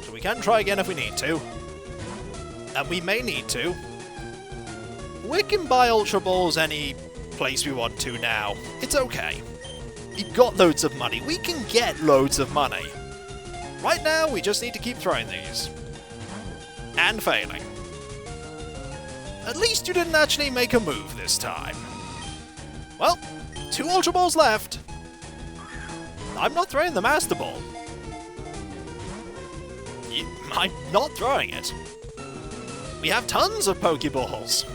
so we can try again if we need to. And we may need to. We can buy Ultra Balls any place we want to now. It's okay. We've got loads of money. We can get loads of money. Right now, we just need to keep throwing these. And failing. At least you didn't actually make a move this time. Well, 2 Ultra Balls left. I'm not throwing the Master Ball. I'm not throwing it. We have tons of Pokeballs.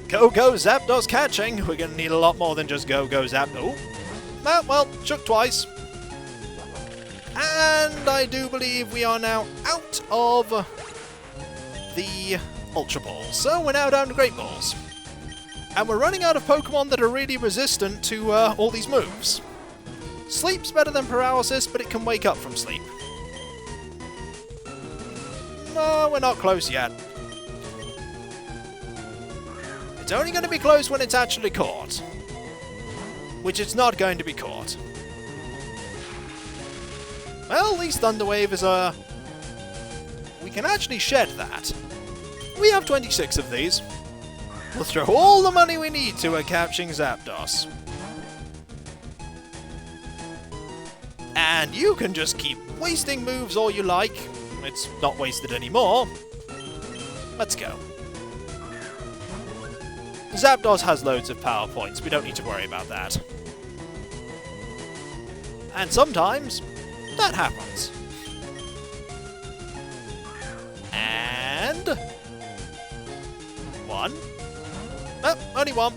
Go Zapdos catching. We're going to need a lot more than just go Zapdos. Oh, well, shook twice. And I do believe we are now out of the Ultra Balls. So we're now down to Great Balls. And we're running out of Pokemon that are really resistant to all these moves. Sleep's better than paralysis, but it can wake up from sleep. No, we're not close yet. It's only going to be close when it's actually caught. Which it's not going to be caught. Well, at least Thunderwave is a... We can actually shed that. We have 26 of these. We'll throw all the money we need to catching Zapdos. And you can just keep wasting moves all you like. It's not wasted anymore. Let's go. Zapdos has loads of power points. We don't need to worry about that. And sometimes, that happens. And... one. Oh, only one.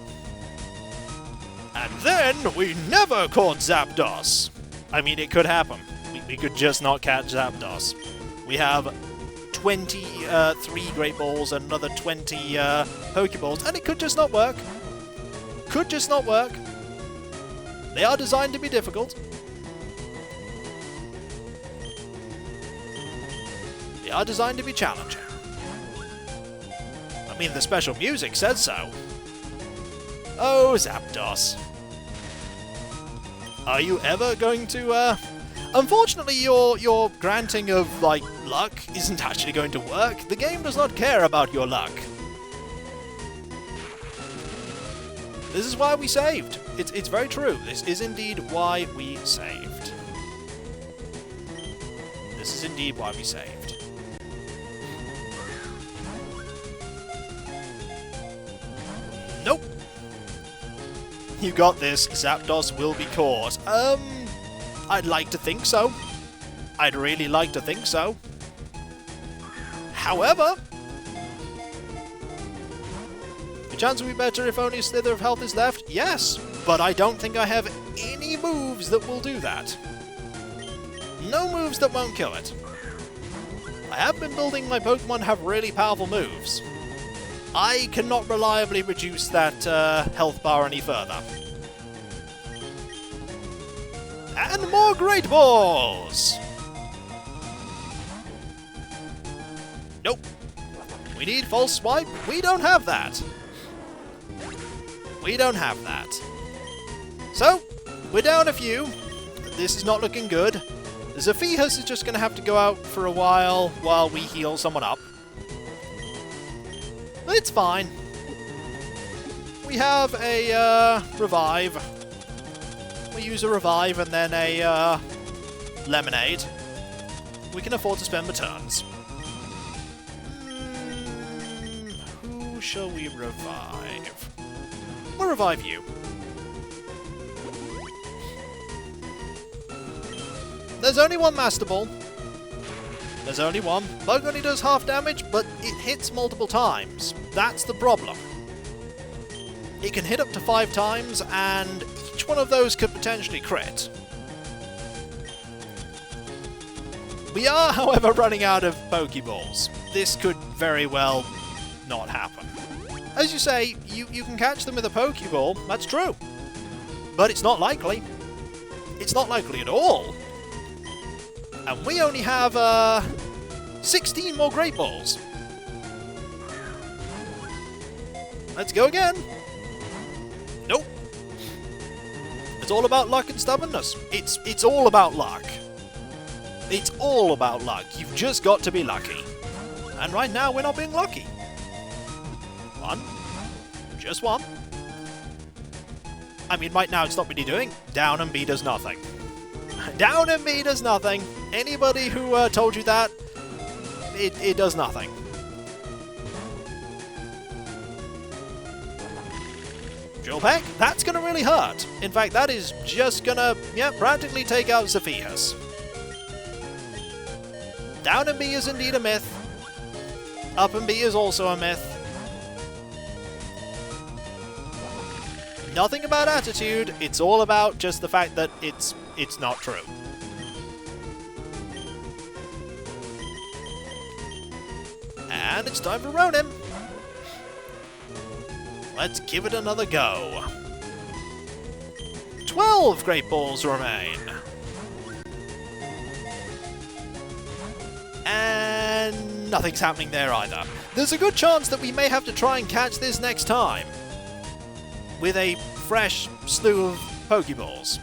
And then, we never caught Zapdos. I mean, it could happen. We could just not catch Zapdos. We have 23 Great Balls and another 20 Pokeballs, and it could just not work. Could just not work. They are designed to be difficult. They are designed to be challenging. I mean, the special music says so. Oh, Zapdos. Are you ever going to, Unfortunately, your granting of, like, luck isn't actually going to work. The game does not care about your luck. This is why we saved. It's very true. This is indeed why we saved. This is indeed why we saved. Nope. You got this. Zapdos will be caught. I'd like to think so. I'd really like to think so. However, the chance would be better if only a slither of health is left. Yes, but I don't think I have any moves that will do that. No moves that won't kill it. I have been building my Pokemon have really powerful moves. I cannot reliably reduce that health bar any further. And more Great Balls! Nope. We need False Swipe. We don't have that. We don't have that. So, we're down a few. This is not looking good. Zephyhus is just going to have to go out for a while we heal someone up. It's fine. We have a Revive. We use a Revive and then a Lemonade. We can afford to spend the turns. Who shall we revive? We'll revive you. There's only one Master Ball. There's only one. Bug only does half damage, but it hits multiple times. That's the problem. It can hit up to 5 times, and each one of those could potentially crit. We are, however, running out of Pokeballs. This could very well not happen. As you say, you can catch them with a Pokeball, that's true. But it's not likely. It's not likely at all. And we only have 16 more Great Balls. Let's go again. Nope. It's all about luck and stubbornness. It's all about luck. It's all about luck. You've just got to be lucky. And right now we're not being lucky. One. Just one. I mean, right now it's not really doing. Down and B does nothing. Down and B does nothing. Anybody who told you that, it does nothing. Drill Peck, that's going to really hurt. In fact, that is just going to, practically take out Zephyhus. Down and B is indeed a myth. Up and B is also a myth. Nothing about attitude, it's all about just the fact that it's not true. And it's time for Ronin. Let's give it another go. 12 Great Balls remain. And nothing's happening there either. There's a good chance that we may have to try and catch this next time with a fresh slew of Pokeballs.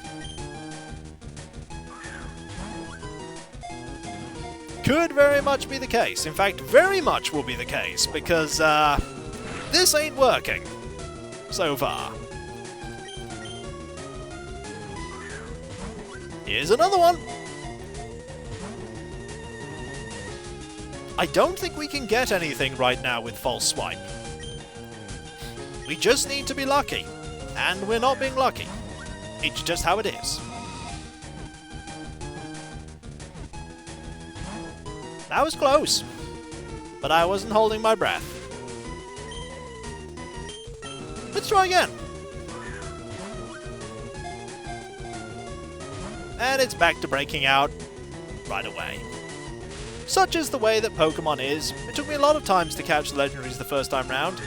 Could very much be the case. In fact, very much will be the case, because this ain't working so far. Here's another one. I don't think we can get anything right now with False Swipe. We just need to be lucky. And we're not being lucky. It's just how it is. That was close. But I wasn't holding my breath. Let's try again. And it's back to breaking out right away. Such is the way that Pokemon is. It took me a lot of times to catch the legendaries the first time round.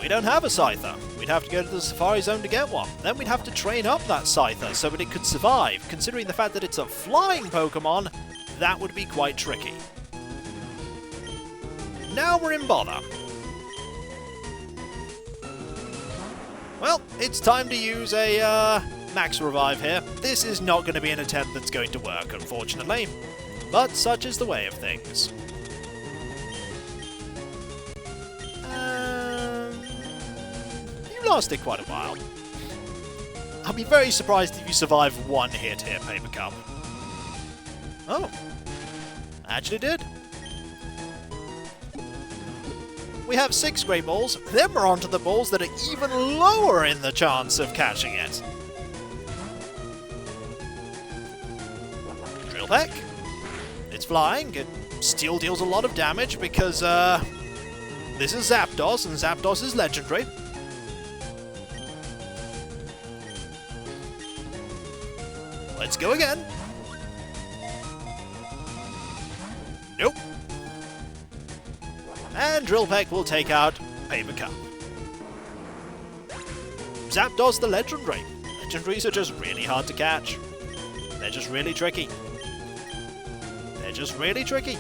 We don't have a Scyther. We'd have to go to the Safari Zone to get one. Then we'd have to train up that Scyther so that it could survive. Considering the fact that it's a flying Pokemon, that would be quite tricky. Now we're in bother. Well, it's time to use a Max Revive here. This is not going to be an attempt that's going to work, unfortunately. But such is the way of things. You lasted quite a while. I'll be very surprised if you survive one hit here, Paper Cup. Oh. I actually did. We have 6 Great Balls, then we're on to the balls that are even lower in the chance of catching it. Drill Peck. It's flying. It still deals a lot of damage because this is Zapdos, and Zapdos is legendary. Let's go again. Nope. And Drill Peck will take out Paper Cup. Zapdos the legendary. Legendaries are just really hard to catch. They're just really tricky. They're just really tricky.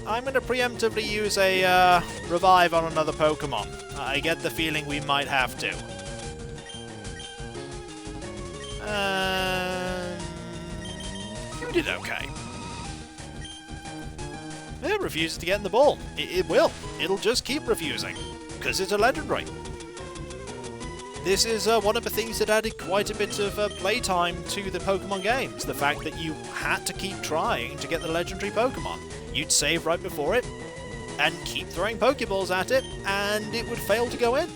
I'm going to preemptively use a revive on another Pokemon. I get the feeling we might have to. You did okay. It refuses to get in the ball. It will. It'll just keep refusing. Because it's a legendary. This is one of the things that added quite a bit of playtime to the Pokemon games. The fact that you had to keep trying to get the legendary Pokemon. You'd save right before it, and keep throwing Pokeballs at it, and it would fail to go in.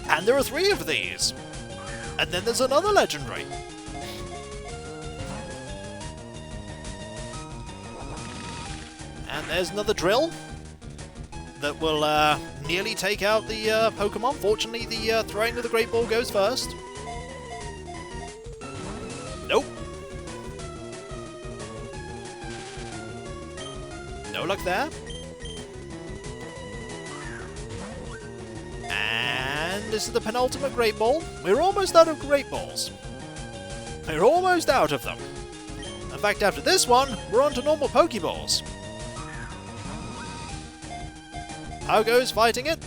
And there are 3 of these. And then there's another legendary. And there's another drill that will nearly take out the Pokemon. Fortunately, the throwing of the Great Ball goes first. Nope. No luck there. And this is the penultimate Great Ball. We're almost out of Great Balls. We're almost out of them. In fact, after this one, we're on to normal Pokeballs. How goes fighting it?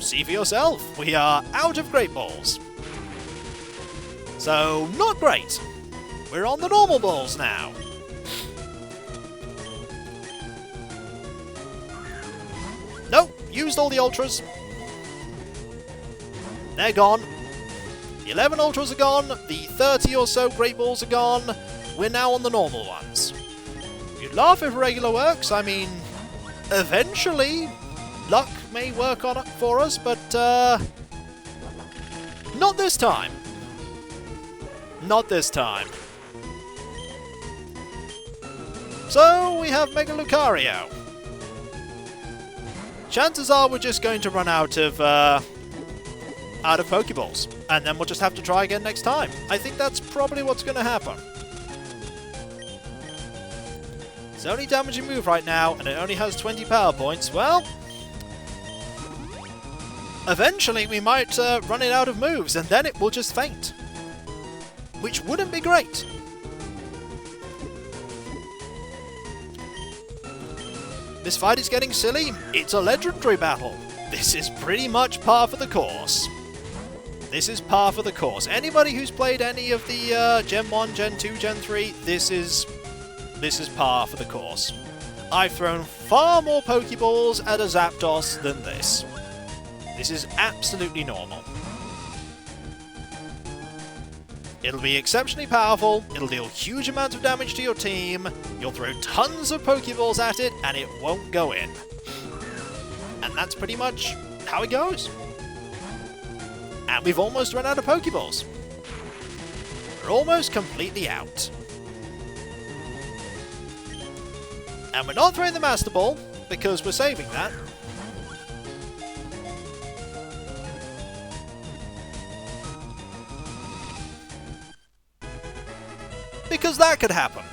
See for yourself. We are out of Great Balls. So, not great. We're on the normal balls now. Nope, used all the Ultras. They're gone. The 11 Ultras are gone. The 30 or so Great Balls are gone. We're now on the normal ones. You'd laugh if regular works. I mean, eventually, luck may work on it for us, but not this time. Not this time. So, we have Mega Lucario. Chances are we're just going to run out of Pokeballs, and then we'll just have to try again next time. I think that's probably what's going to happen. It's the only damaging move right now, and it only has 20 power points. Well, Eventually we might run it out of moves, and then it will just faint. Which wouldn't be great. This fight is getting silly. It's a legendary battle. This is pretty much par for the course. This is par for the course. Anybody who's played any of the Gen 1, Gen 2, Gen 3, this is par for the course. I've thrown far more Pokeballs at a Zapdos than this. This is absolutely normal. It'll be exceptionally powerful, it'll deal huge amounts of damage to your team, you'll throw tons of Pokeballs at it, and it won't go in. And that's pretty much how it goes. And we've almost run out of Pokeballs. We're almost completely out. And we're not throwing the Master Ball, because we're saving that. Because that could happen.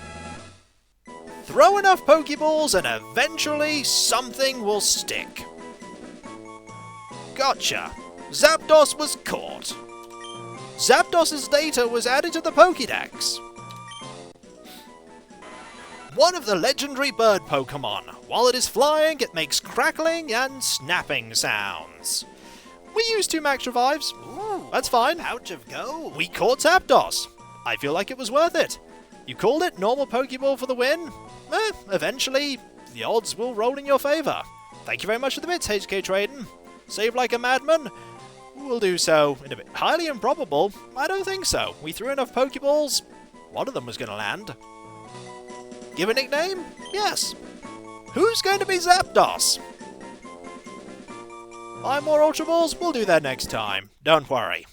Throw enough Pokeballs and eventually something will stick. Gotcha. Zapdos was caught. Zapdos's data was added to the Pokédex. One of the legendary bird Pokemon. While it is flying, it makes crackling and snapping sounds. We used 2 max revives. Ooh, that's fine. Ouch of go. We caught Zapdos. I feel like it was worth it. You called it normal Pokeball for the win? Eventually, the odds will roll in your favour. Thank you very much for the bits, HK Traden. Save like a madman? We'll do so in a bit. Highly improbable? I don't think so. We threw enough Pokeballs. One of them was going to land. Give a nickname? Yes. Who's going to be Zapdos? 5 more Ultra Balls? We'll do that next time. Don't worry.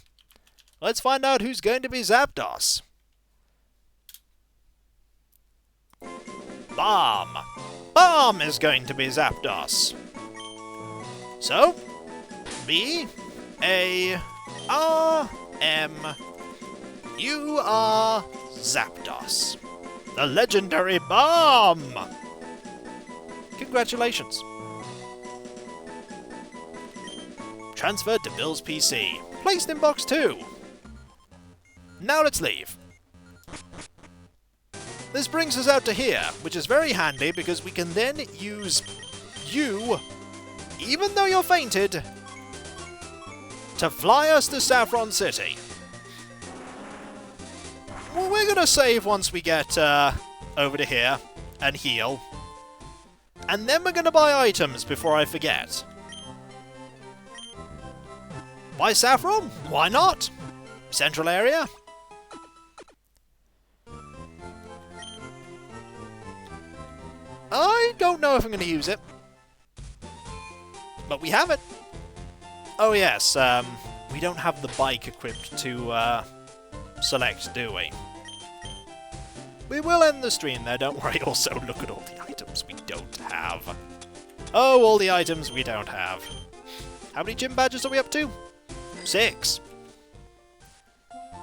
Let's find out who's going to be Zapdos. Bomb. Bomb is going to be Zapdos. So, B-A-R-M. You are Zapdos. The legendary Bomb! Congratulations. Transferred to Bill's PC. Placed in box 2. Now let's leave. This brings us out to here, which is very handy because we can then use you, even though you're fainted, to fly us to Saffron City. Well, we're going to save once we get over to here and heal. And then we're going to buy items before I forget. Why Saffron? Why not? Central area? I don't know if I'm going to use it. But we have it. Oh yes, we don't have the bike equipped to select, do we? We will end the stream there, don't worry. Also, look at all the items we don't have. Oh, all the items we don't have. How many gym badges are we up to? 6.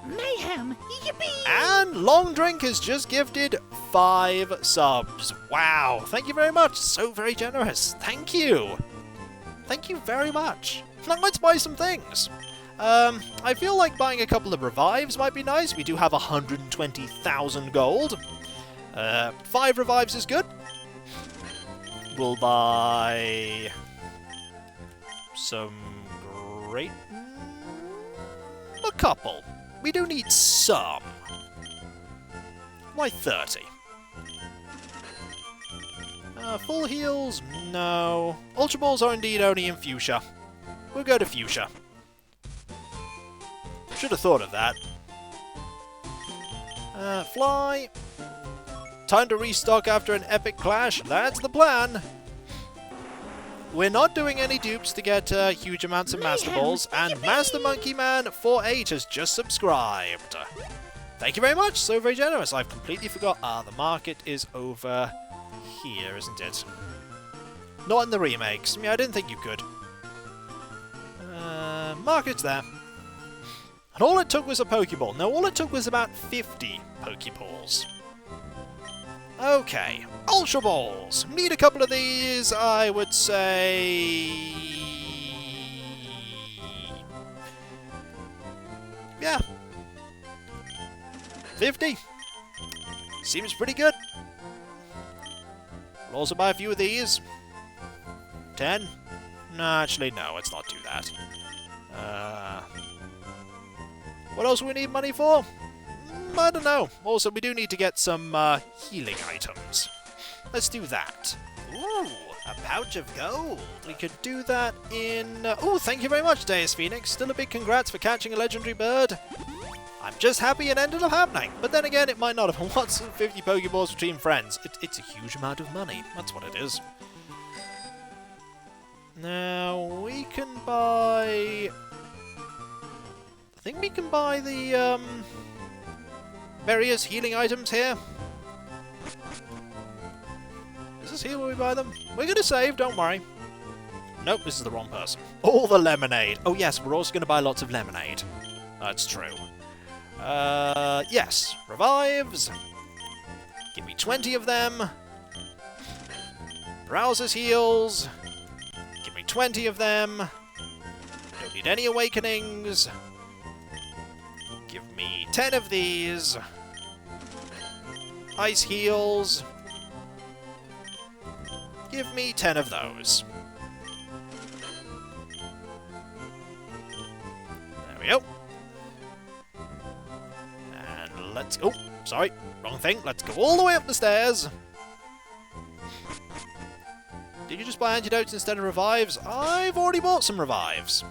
Mayhem! Yippee! And Long Drink has just gifted 5 subs. Wow, thank you very much. So very generous. Thank you. Thank you very much. Now let's buy some things. I feel like buying a couple of revives might be nice. We do have 120,000 gold. 5 revives is good. We'll buy some great... a couple. We do need some. Why 30? Full heals? No. Ultra Balls are indeed only in Fuchsia. We'll go to Fuchsia. Should have thought of that. Fly. Time to restock after an epic clash. That's the plan. We're not doing any dupes to get huge amounts of Master Balls, and Master Monkey Man 48 has just subscribed. Thank you very much, so very generous. I've completely forgot. The market is over here, isn't it? Not in the remakes. I mean, I didn't think you could. Market's there. And all it took was a Pokeball. No, all it took was about 50 Pokeballs. Okay, Ultra Balls. Need a couple of these, I would say... Yeah. 50. Seems pretty good. We'll also buy a few of these. 10. No, actually, no, let's not do that. What else do we need money for? I don't know. Also, we do need to get some healing items. Let's do that. Ooh, a pouch of gold. We could do that in... oh, thank you very much, Deus Phoenix. Still a big congrats for catching a legendary bird. I'm just happy it ended up happening. But then again, it might not have. What's 50 Pokeballs between friends? It's a huge amount of money. That's what it is. Now, we can buy... I think we can buy the, various healing items here. Is this here where we buy them? We're gonna save, don't worry. Nope, this is the wrong person. All the lemonade. Oh yes, we're also gonna buy lots of lemonade. That's true. Yes. Revives. Give me 20 of them. Browser's heals. Give me 20 of them. Don't need any awakenings. Give me 10 of these. Ice heals. Give me 10 of those. There we go. And let's... oh, sorry. Wrong thing. Let's go all the way up the stairs. Did you just buy antidotes instead of revives? I've already bought some revives.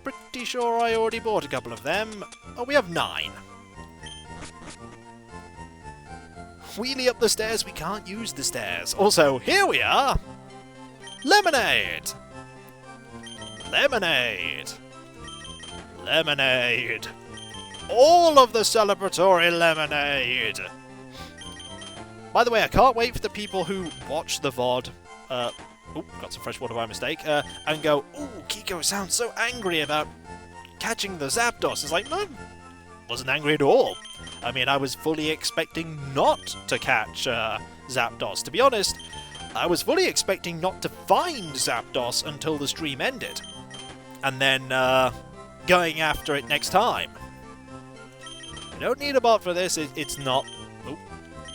Pretty sure I already bought a couple of them. Oh, we have 9. Wheelie up the stairs, we can't use the stairs. Also, here we are! Lemonade! Lemonade! Lemonade! All of the celebratory lemonade! By the way, I can't wait for the people who watch the VOD, oh, got some fresh water by mistake, and go, ooh, Kiko sounds so angry about catching the Zapdos. It's like, no, wasn't angry at all. I mean, I was fully expecting not to catch Zapdos. To be honest, I was fully expecting not to find Zapdos until the stream ended. And then going after it next time. I don't need a bot for this, it's not... oh,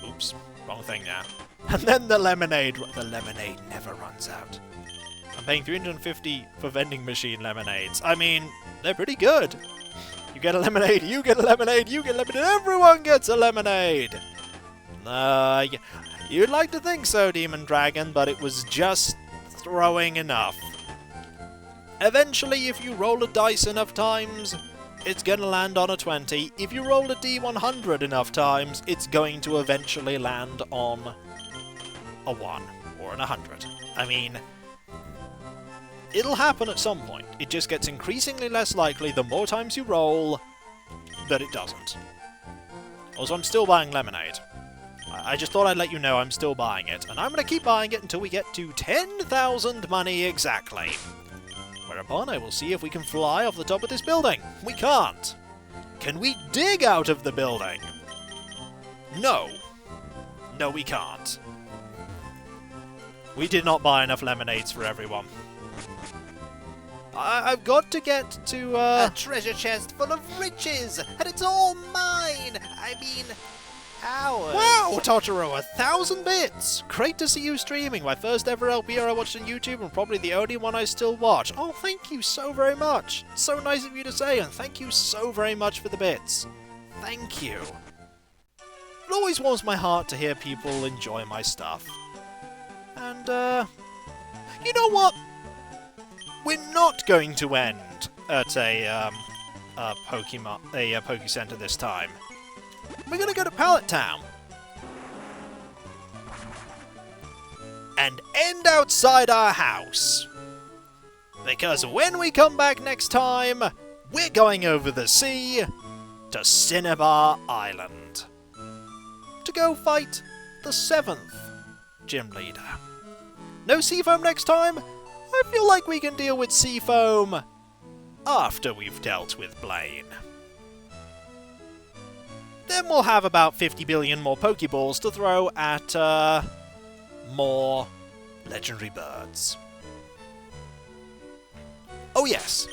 oops, wrong thing now. And then the lemonade never runs out. I'm paying 350 for vending machine lemonades. I mean, they're pretty good. You get a lemonade, you get a lemonade, you get a lemonade, everyone gets a lemonade! You'd like to think so, Demon Dragon, but it was just throwing enough. Eventually, if you roll a dice enough times, it's gonna land on a 20. If you roll a D100 enough times, it's going to eventually land on a 1 or an 100. I mean, it'll happen at some point. It just gets increasingly less likely the more times you roll that it doesn't. Also, I'm still buying lemonade. I just thought I'd let you know I'm still buying it, and I'm going to keep buying it until we get to 10,000 money exactly. Whereupon I will see if we can fly off the top of this building. We can't. Can we dig out of the building? No. No, we can't. We did not buy enough lemonades for everyone. I've got to get to, A treasure chest full of riches, and it's all mine! I mean, ours. Wow, Totoro, 1,000 bits! Great to see you streaming. My first ever LPR I watched on YouTube, and probably the only one I still watch. Oh, thank you so very much. So nice of you to say, and thank you so very much for the bits. Thank you. It always warms my heart to hear people enjoy my stuff. And, you know what? We're not going to end at a Poke Center this time. We're gonna go to Pallet Town. And end outside our house. Because when we come back next time, we're going over the sea to Cinnabar Island. To go fight the 7th gym leader. No Seafoam next time? I feel like we can deal with Seafoam after we've dealt with Blaine. Then we'll have about 50 billion more Pokeballs to throw at, more legendary birds. Oh yes,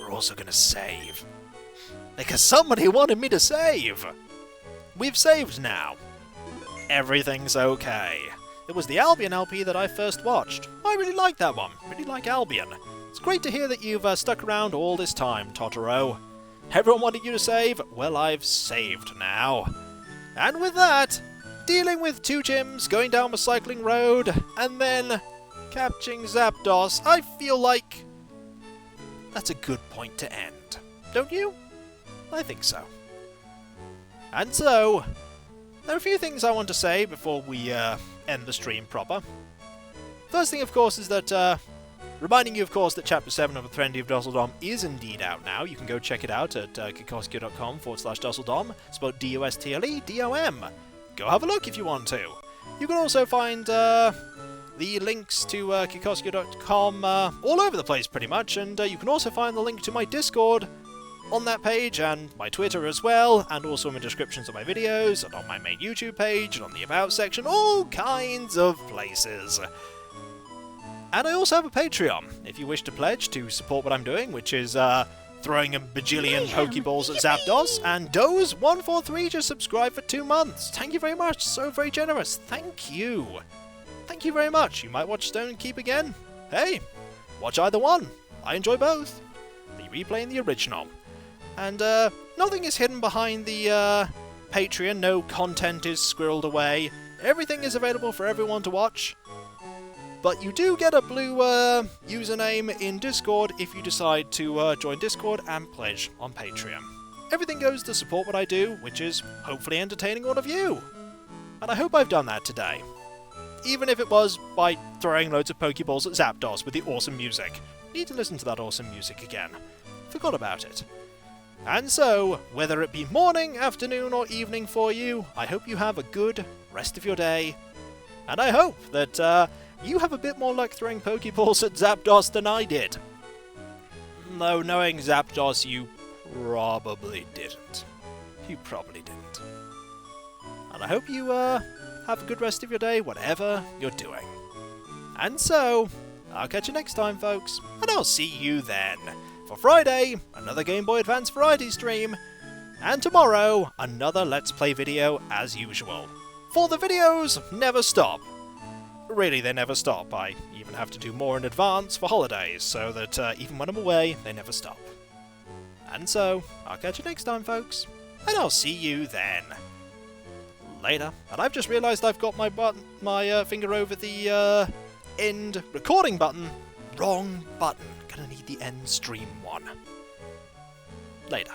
we're also going to save. Because somebody wanted me to save! We've saved now. Everything's okay. It was the Albion LP that I first watched. I really like that one. Really like Albion. It's great to hear that you've stuck around all this time, Totoro. Everyone wanted you to save? Well, I've saved now. And with that, dealing with 2 gyms, going down the cycling road, and then catching Zapdos, I feel like that's a good point to end. Don't you? I think so. And so, there are a few things I want to say before we end the stream proper. First thing, of course, is that reminding you, of course, that Chapter 7 of The Threnody of Dusseldom is indeed out now. You can go check it out at kikoskia.com/Dusseldom. Spelled DUSTLEDOM. Go have a look if you want to. You can also find the links to Kikoskia.com all over the place, pretty much, and you can also find the link to my Discord on that page, and my Twitter as well, and also in the descriptions of my videos, and on my main YouTube page, and on the About section, all kinds of places. And I also have a Patreon, if you wish to pledge to support what I'm doing, which is throwing a bajillion Pokeballs at Zapdos, and Doze143 just subscribed for 2 months. Thank you very much, so very generous. Thank you. Thank you very much. You might watch Stone and Keep again. Hey, watch either one. I enjoy both. The replay and the original. And nothing is hidden behind the Patreon. No content is squirreled away. Everything is available for everyone to watch. But you do get a blue username in Discord if you decide to join Discord and pledge on Patreon. Everything goes to support what I do, which is hopefully entertaining all of you. And I hope I've done that today. Even if it was by throwing loads of Pokeballs at Zapdos with the awesome music. Need to listen to that awesome music again. Forgot about it. And so, whether it be morning, afternoon, or evening for you, I hope you have a good rest of your day. And I hope that you have a bit more luck throwing Pokeballs at Zapdos than I did. Though knowing Zapdos, you probably didn't. You probably didn't. And I hope you have a good rest of your day, whatever you're doing. And so, I'll catch you next time, folks, and I'll see you then. For Friday, another Game Boy Advance variety stream, and tomorrow, another Let's Play video as usual. For the videos never stop. Really, they never stop. I even have to do more in advance for holidays, so that even when I'm away, they never stop. And so, I'll catch you next time, folks, and I'll see you then. Later. And I've just realised I've got my finger over the end recording button. Wrong button. Gonna need the end stream one. Later.